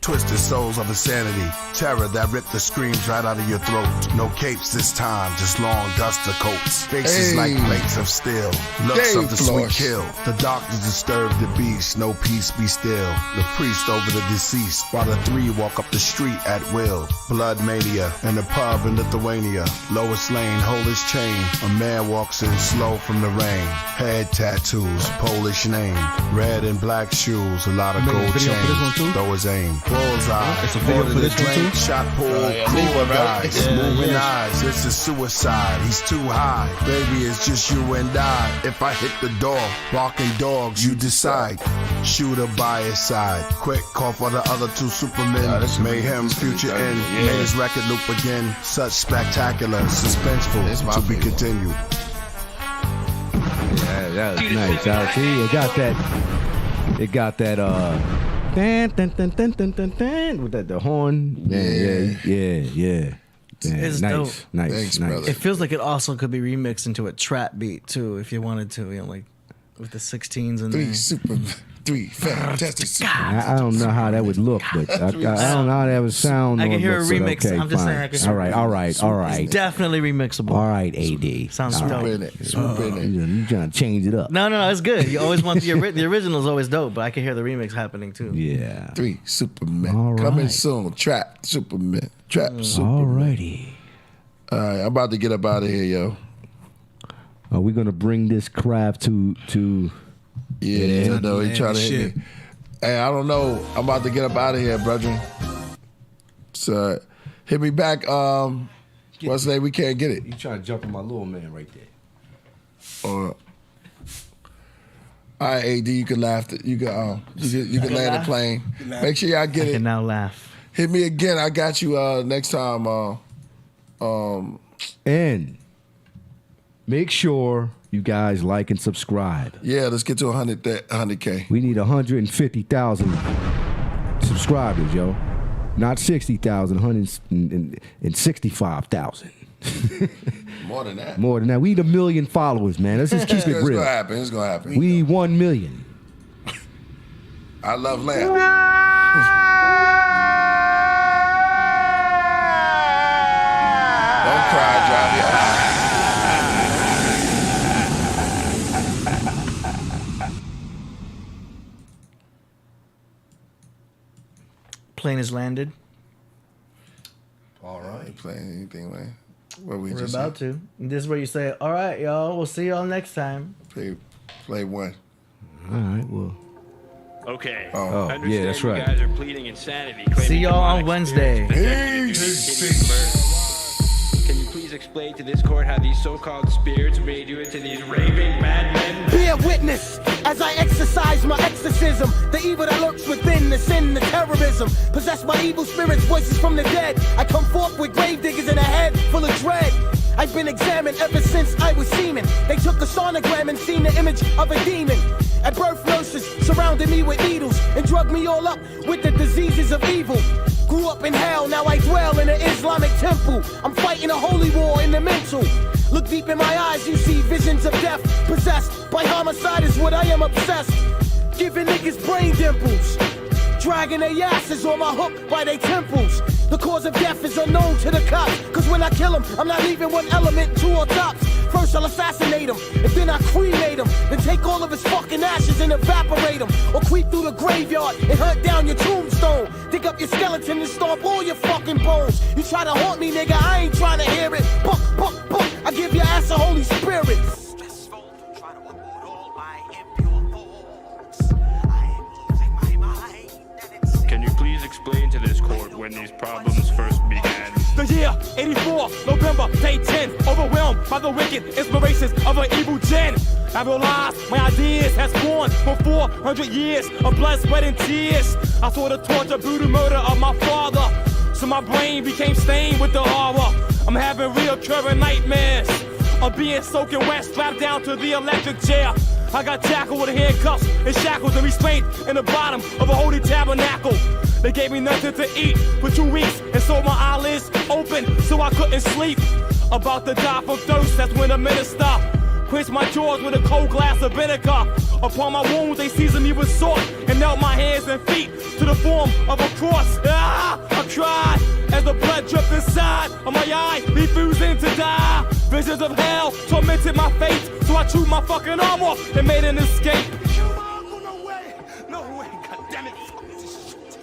Twisted souls of insanity. Terror that ripped the screams right out of your throat. No capes this time, just long duster coats. Faces like plates of steel. Looks of the sweet kill. The doctors disturb the beast. No peace be still. The priest over the deceased. While the 3 walk up the street at will. Blood mania in the pub in Lithuania. Lois Lane, hold his chain. A man walks in slow from the rain. Head tattoos, Polish name. Red and black shoes, a lot of gold chains. Though his aim. Bullseye. It's a video for this one too? Shot pull, cool guys, moving eyes. This is suicide. He's too high. Baby, it's just you and I. If I hit the door, barking dogs, you decide. Shooter by his side. Quick call for the other 2 Supermen. Mayhem's future end. May his record loop again. Such spectacular, suspenseful. To be continued. Yeah, that was nice. See, it got that dun, dun, dun, dun, dun, dun, dun, with the horn. Yeah. It's nice, dope. nice, Thanks, nice. brother. It feels like it also could be remixed into a trap beat too, if you wanted to. You know, like with the 16s and 3 fantastic Supermen. I don't know how that would look, but I don't know how that would sound. I can hear a look, but remix. Okay, I'm just fine. saying I can hear All right. It's definitely remixable. All right, AD. Sounds All dope. right. Swoop in it. You trying to change it up? No, it's good. You always want the original is always dope, but I can hear the remix happening too. Yeah. 3 Supermen. All Coming right. soon. Trap Supermen. Trap All Supermen. righty. All right, I'm about to get up out of here, yo. Are we gonna bring this craft to? Yeah, I know. He trying to hit me. Hey, I don't know. I'm about to get up out of here, brethren. So, hit me back. What's the name? We can't get it. You trying to jump on my little man right there? All right, AD, you can laugh. You can land the plane. Make sure y'all get I it. can now laugh. Hit me again. I got you next time. And make sure you guys like and subscribe. Yeah, let's get to 100K. We need 150,000 subscribers, yo. Not 60,000, 165,000. More than that. More than that. We need 1 million followers, man. Let's just keep it real. It's gonna happen. We need 1 million. I love land. Don't cry, drive your eye. Plane has landed. All right. Ain't playing anything, man. What We're about to. This is where you say, all right, y'all, we'll see y'all next time. Play one. All right, well. Okay. Oh, yeah, that's right. You guys are pleading insanity. See y'all on Wednesday. Can you please explain to this court how these so-called spirits made you into these raving madmen? Bear witness as I exercise my exorcism. The evil that lurks within, the sin, the terrorism. Possessed by evil spirits, voices from the dead. I come forth with grave diggers in a head full of dread. I've been examined ever since I was semen. They took a sonogram and seen the image of a demon. At birth, nurses surrounded me with needles and drugged me all up with the diseases of evil. Grew up in hell, now I dwell in an Islamic temple. I'm fighting a holy war in the mental. Look deep in my eyes, you see visions of death. Possessed by homicide is what I am obsessed. Giving niggas brain dimples. Dragging their asses on my hook by their temples. The cause of death is unknown to the cops. Cause when I kill him, I'm not leaving one element, two or tops. First I'll assassinate him, and then I cremate him. Then take all of his fucking ashes and evaporate him. Or creep through the graveyard and hunt down your tombstone. Dig up your skeleton and stomp all your fucking bones. You try to haunt me, nigga, I ain't trying to hear it. Buck, buck, buck, I give your ass a Holy Spirit. Can you please explain to this court when these problems first began? The year 84, November, day 10. Overwhelmed by the wicked inspirations of an evil gen. I realized my ideas has born for 400 years of blood, sweat, and tears. I saw the torture, brutal murder of my father. So my brain became stained with the horror. I'm having reoccurring nightmares of being soaking wet, strapped down to the electric chair. I got tackled with handcuffs and shackles and restraint in the bottom of a holy tabernacle. They gave me nothing to eat for 2 weeks and so my eyelids open so I couldn't sleep. About to die from thirst, that's when the minister quenched my jaws with a cold glass of vinegar. Upon my wounds they seasoned me with salt and knelt my hands and feet to the form of a cross. Ah! I cried as the blood dripped inside of my eye, refusing to die. Visions of hell tormented my fate, so I chewed my fucking arm off and made an escape. No way, goddammit.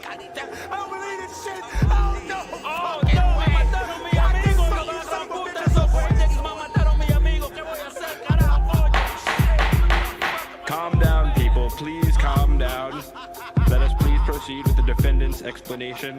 Goddamn, I don't believe this shit. Oh no. Oh, no, me mataron mi amigo. Esa puta, esos güeyes me mataron mi amigo. ¿Qué voy a hacer, carajo? Calm down, people. Please calm down. Let us please proceed with the defendant's explanation.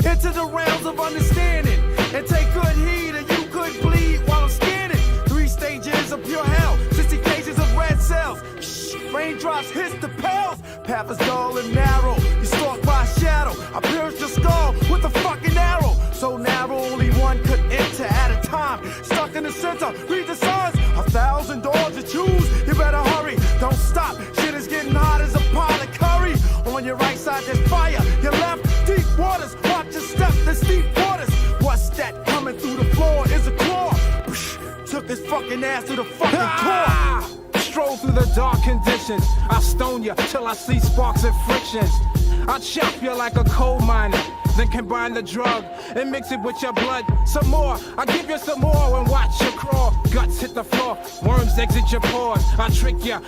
Into the realms of understanding and take good heed, and you could bleed while I'm scanning. 3 stages of pure hell, 60 cages of red cells. Shh, raindrops hit the pales. Path is dull and narrow. You stalked by a shadow. I pierced your skull with a fucking arrow. So narrow, only one could enter at a time. Stuck in the center, read the signs. 1,000 doors to choose. You better hurry, don't stop. Shit is getting hot as a pot of curry. On your right side, there's fire. Your left, deep waters. Watch your step, there's deep waters. What's that coming through the floor? Is a claw. Took this fucking ass to the fucking core. Stroll through the dark conditions. I stone you till I see sparks and frictions. I chop you like a coal miner. Then combine the drug and mix it with your blood. Some more, I give you some more and watch you crawl. Guts hit the floor, worms exit your pores. I trick you,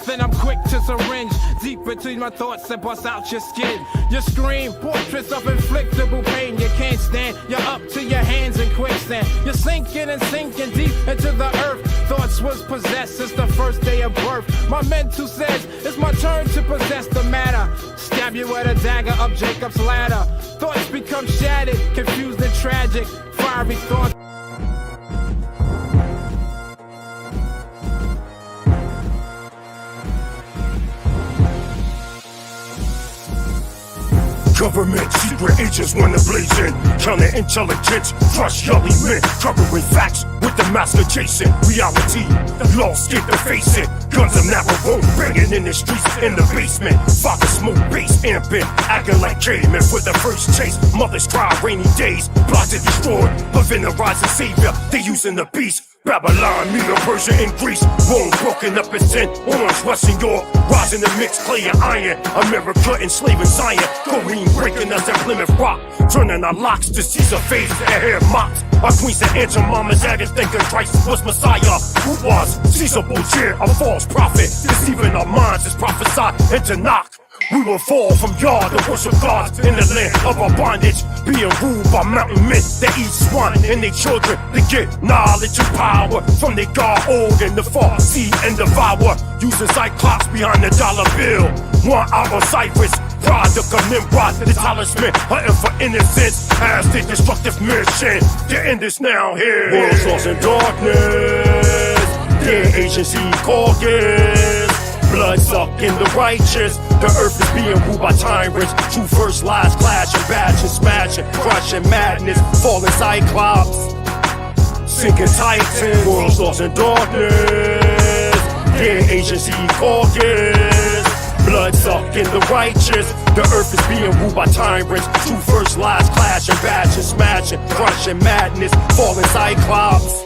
then I'm quick to syringe deep between my thoughts and bust out your skin. You scream, portraits of inflictable pain. You can't stand, you're up to your hands in quicksand. You're sinking and sinking deep into the earth. Thoughts was possessed since the first day of birth. My mental says it's my turn to possess the matter. Stab you with a dagger up Jacob's ladder. Thoughts become shattered, confused and tragic. Fiery thoughts. Government secret agents wanna blaze in. Counterintelligence, crush yelling men. Covering facts with the master chasing. Reality, the law scared to face it. Guns of narrow banging in the streets, in the basement. Father smoke bass amping, acting like cavemen for the first chase. Mothers cry rainy days, plotted destroyed. Living a rising savior, they using the beast. Babylon, Medo, Persia, and Greece. Rome broken up in sin. Orange, Russian, York. Rising the mix, clay and iron. America enslaving Zion. Doreen breaking us at Plymouth Rock. Turning our locks to Caesar face and hair mops. Our queens and aunts and mamas at it thinking Christ was Messiah. Who was Caesar Borgia, a false prophet. Deceiving our minds is prophesied in Tanakh. We will fall from yard to worship gods in the land of our bondage, being ruled by mountain men that eat swan and their children to get knowledge and power from their God old and the far see and devour, using cyclops behind the dollar bill. 1 hour ciphers, product of Nimrod, the talisman, hunting for innocence as their destructive mission. The end is now here. World's lost in darkness, their agency caucus. Blood sucking the righteous. The earth is being ruled by tyrants. True first lies clashing, bashing, smashing, crushing madness, falling cyclops, sinking titans. World's lost in darkness, their agency caucus. Blood sucking the righteous. The earth is being ruled by tyrants. True first lies clashing, bashing, smashing, crushing madness, falling cyclops,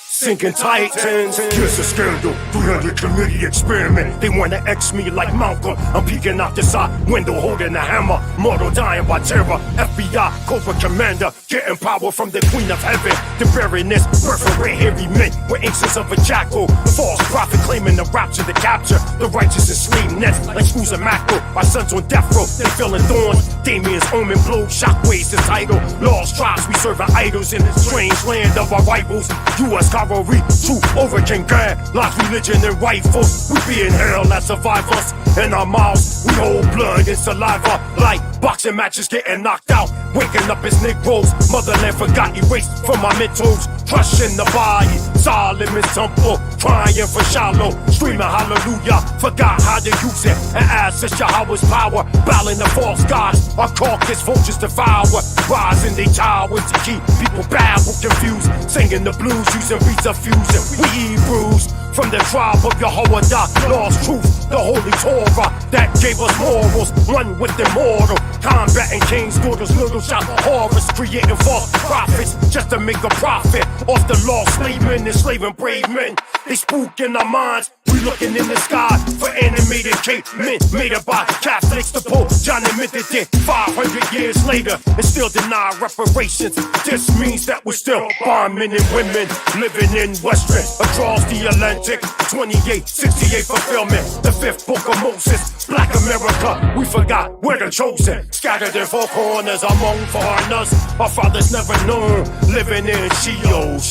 sinking titans. Here's a scandal, 300 committee experiment. They wanna X me like Malcolm. I'm peeking out the side window holding a hammer. Mortal dying by terror. FBI, Cobra Commander, getting power from the Queen of Heaven. The barrenness, perforate heavy men with inches of a jackal. False prophet claiming the rapture, the capture. The righteous enslaved nets like screws of mackerel. My sons on death row, they feeling thorns. Damien's omen blow, shockwaves the title. Lost tribes, we serving idols in the strange land of our rivals. U.S. cavalry, true overcame God, lost religion and rifles. We be in hell that survive us. In our mouths, we hold blood and saliva like boxing matches getting knocked out. Waking up as Negroes, motherland forgot erased from our mentals. Crushing the body, Solomon's temple, crying for Shiloh, screaming hallelujah. Forgot how to use it and ask us Yahweh's power. Battling the false gods, our carcass vultures devour. Rising they towers to keep people baffled, confused. Singing the blues, using beats of fusion. We Hebrews from the tribe of Yehoiada, lost truth, the holy Torah that gave us morals. One with immortal, combating kings, daughters, little shop horrors, creating false prophets just to make a profit off the lost slave men, enslaving brave men. They spook in our minds. We looking in the sky for animated cavemen made up by Catholics to pull John admitted it 500 years later and still deny reparations. This means that we're still bomb men and women living in Western across the Atlantic. 2868 fulfillment, the 5th book of Moses. Black America, we forgot we're the chosen. Scattered in 4 corners among foreigners our fathers never known. Living in Sheol,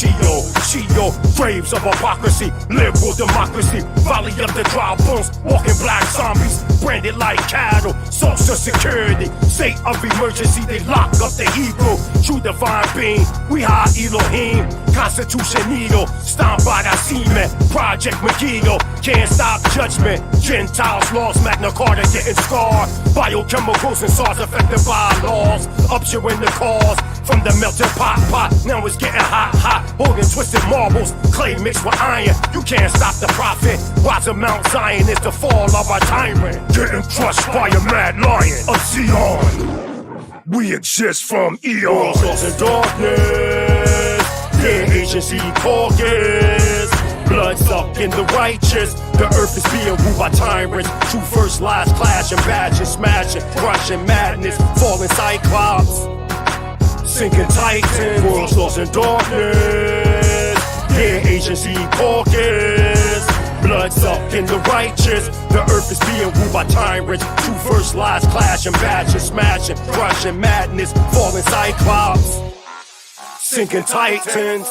graves of hypocrisy, liberal democracy. Valley of the dry bones, walking black zombies, branded like cattle. Social security, state of emergency, they lock up the Hebrew. True divine being, we high Elohim. Constitution needle, stomped by the semen. Project Megiddo, can't stop judgment. Gentiles lost, Magna Carta getting scarred. Biochemicals and SARS affected by laws. Upsuring the cause from the melting pot. Now it's getting hot. Holding twisted marbles, clay mixed with iron. You can't stop the prophet. Watching Mount Zion is the fall of our tyrant. Getting crushed by a mad lion of Zion. We exist from eons. Lost in darkness, their agency caucus. Blood sucking the righteous. The earth is being ruled by tyrants. True first lies clashing, bashing, smashing, crushing madness, falling cyclops, sinking titans. World's lost in darkness, their agency caucus. Blood sucking the righteous. The earth is being ruled by tyrants. True first lies clashing, bashing, smashing, crushing madness, falling cyclops, sinking titans.